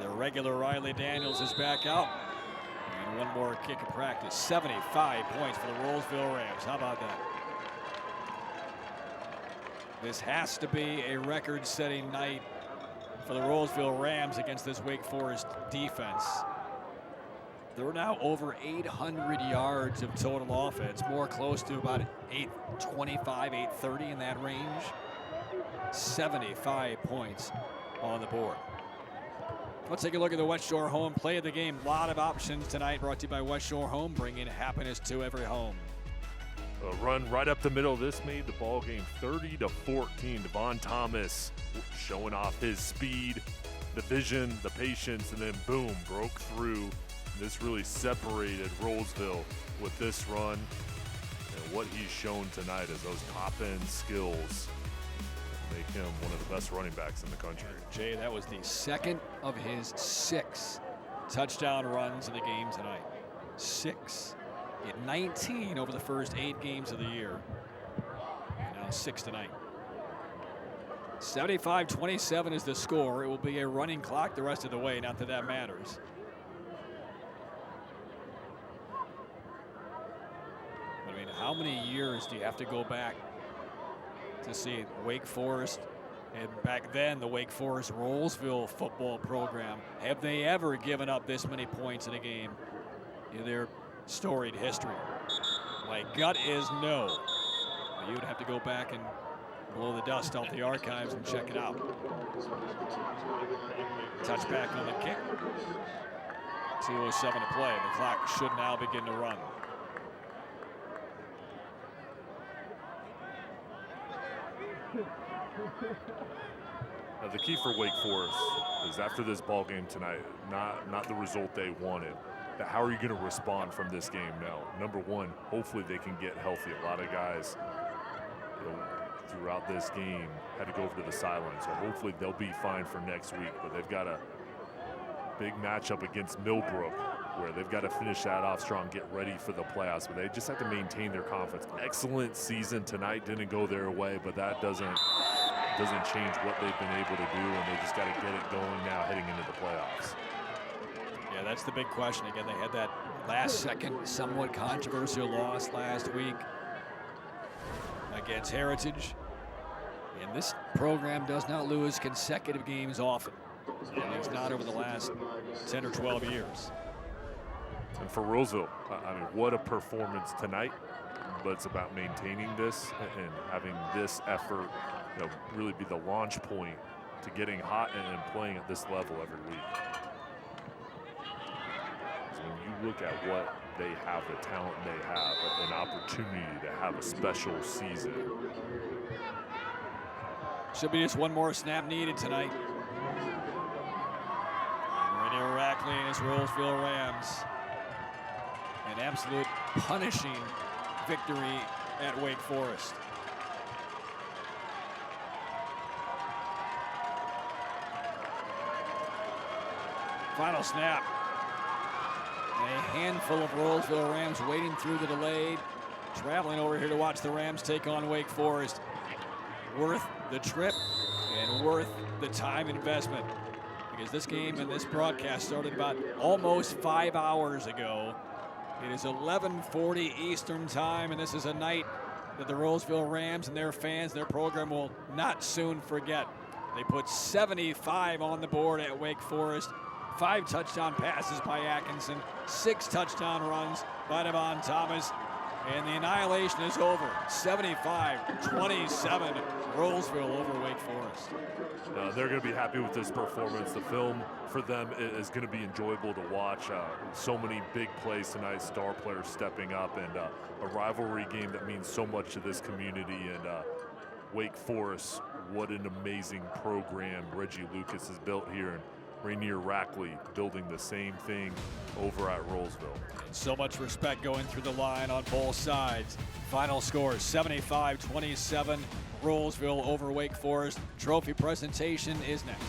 The regular Riley Daniels is back out. And one more kick of practice. 75 points for the Rolesville Rams. How about that? This has to be a record-setting night for the Rolesville Rams against this Wake Forest defense. They're now over 800 yards of total offense, more close to about 825, 830 in that range. 75 points on the board. Let's take a look at the West Shore Home play of the game. A lot of options tonight, brought to you by West Shore Home, bringing happiness to every home. A run right up the middle. This made the ball game 30-14. Devon Thomas showing off his speed, the vision, the patience, and then boom, broke through. This really separated Rolesville with this run. And what he's shown tonight is those top-end skills make him one of the best running backs in the country. Jay, that was the 2nd of his 6 touchdown runs in the game tonight. 6. He had 19 over the first 8 games of the year. And now 6 tonight. 75-27 is the score. It will be a running clock the rest of the way, not that that matters. But I mean, how many years do you have to go back to see Wake Forest, and back then the Wake Forest Rolesville football program, have they ever given up this many points in a game in their storied history? My gut is no. You would have to go back and blow the dust off the archives and check it out. Touchback on the kick. 2:07 to play. The clock should now begin to run. Now the key for Wake Forest is after this ball game tonight, not the result they wanted. How are you going to respond from this game now? Number one, hopefully they can get healthy. A lot of guys, throughout this game had to go over to the sideline, so hopefully they'll be fine for next week. But they've got a big matchup against Millbrook where they've got to finish that off strong, get ready for the playoffs. But they just have to maintain their confidence. Excellent season tonight, didn't go their way, but that doesn't change what they've been able to do, and they just got to get it going now heading into the playoffs. Yeah, that's the big question. Again, they had that last-second, somewhat controversial loss last week against Heritage. And this program does not lose consecutive games often. And it's not over the last 10 or 12 years. And for Rolesville, I mean, what a performance tonight. But it's about maintaining this and having this effort, really be the launch point to getting hot and playing at this level every week. So when you look at what they have, the talent they have, an opportunity to have a special season. Should be just one more snap needed tonight. Rainier Rackley and his Rolesville Rams. An absolute punishing victory at Wake Forest. Final snap. A handful of Rolesville Rams waiting through the delay, traveling over here to watch the Rams take on Wake Forest. Worth the trip and worth the time investment, because this game and this broadcast started about almost 5 hours ago. It is 11:40 Eastern time, and this is a night that the Rolesville Rams and their fans, their program, will not soon forget. They put 75 on the board at Wake Forest. 5 touchdown passes by Atkinson, 6 touchdown runs by Devon Thomas, and the annihilation is over. 75-27, Rolesville over Wake Forest. They're going to be happy with this performance. The film for them is going to be enjoyable to watch. So many big plays tonight, star players stepping up, and a rivalry game that means so much to this community. And Wake Forest, what an amazing program Reggie Lucas has built here. And Rainier Rackley building the same thing over at Rolesville. So much respect going through the line on both sides. Final score 75-27, Rolesville over Wake Forest. Trophy presentation is next.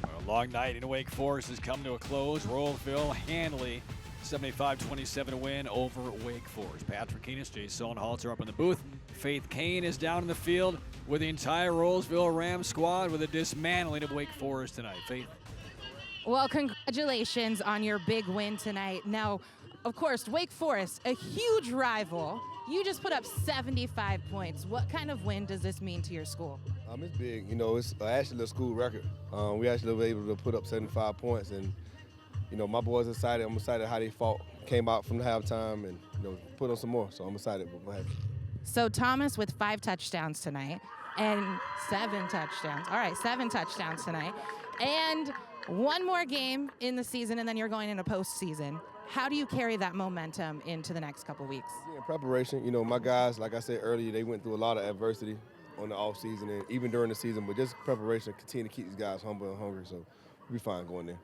A long night in Wake Forest has come to a close. Rolesville handily 75-27 win over Wake Forest. Patrick Keenis, Jason Halter up in the booth. Faith Kane is down in the field with the entire Rolesville Rams squad with a dismantling of Wake Forest tonight. Faith. Well, congratulations on your big win tonight. Now, of course, Wake Forest, a huge rival. You just put up 75 points. What kind of win does this mean to your school? It's big. You know, it's actually a school record. We actually were able to put up 75 points, and you know, my boys excited. I'm excited how they fought, came out from the halftime, and you know, put on some more. So I'm excited. Go ahead. So Thomas with 5 touchdowns tonight and 7 touchdowns. All right, 7 touchdowns tonight. And one more game in the season, and then you're going into postseason. How do you carry that momentum into the next couple weeks? In preparation, you know, my guys, like I said earlier, they went through a lot of adversity on the off season and even during the season, but just preparation, continue to keep these guys humble and hungry. So we'll be fine going there.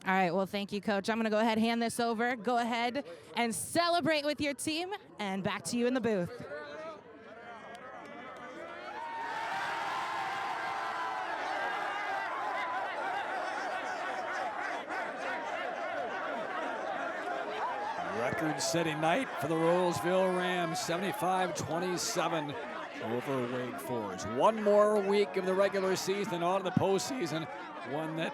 All right, well, thank you, Coach. I'm going to go ahead and hand this over. Go ahead and celebrate with your team, and back to you in the booth. Record-setting night for the Rolesville Rams, 75-27 over Wake Forest. One more week of the regular season on to the postseason, one that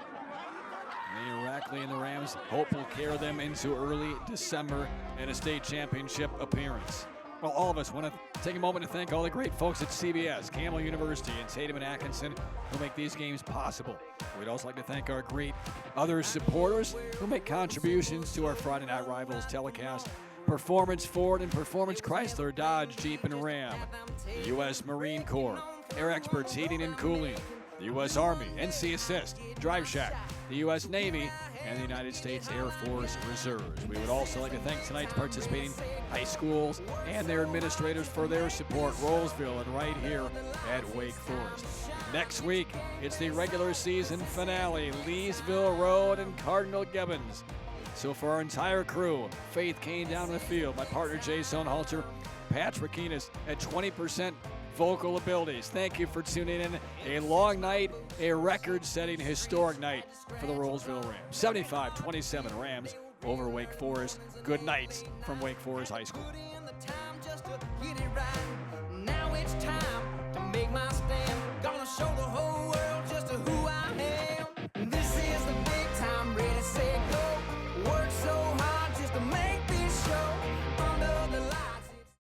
Mayor Rackley and the Rams hope will carry them into early December in a state championship appearance. Well, all of us want to take a moment to thank all the great folks at CBS, Campbell University, and Tatum and Atkinson who make these games possible. We'd also like to thank our great other supporters who make contributions to our Friday Night Rivals telecast. Performance Ford and Performance Chrysler, Dodge, Jeep, and Ram. The U.S. Marine Corps, Air Experts Heating and Cooling. The U.S. Army, NC Assist, Drive Shack, the U.S. Navy, and the United States Air Force Reserves. We would also like to thank tonight's participating high schools and their administrators for their support, Rolesville and right here at Wake Forest. Next week, it's the regular season finale, Leesville Road and Cardinal Gibbons. So for our entire crew, Faith Kane down in the field, my partner Jason Halter, Patrick Keenis at 20% vocal abilities. Thank you for tuning in. A long night, a record-setting historic night for the Rolesville Rams. 75-27 Rams over Wake Forest. Good night from Wake Forest High School.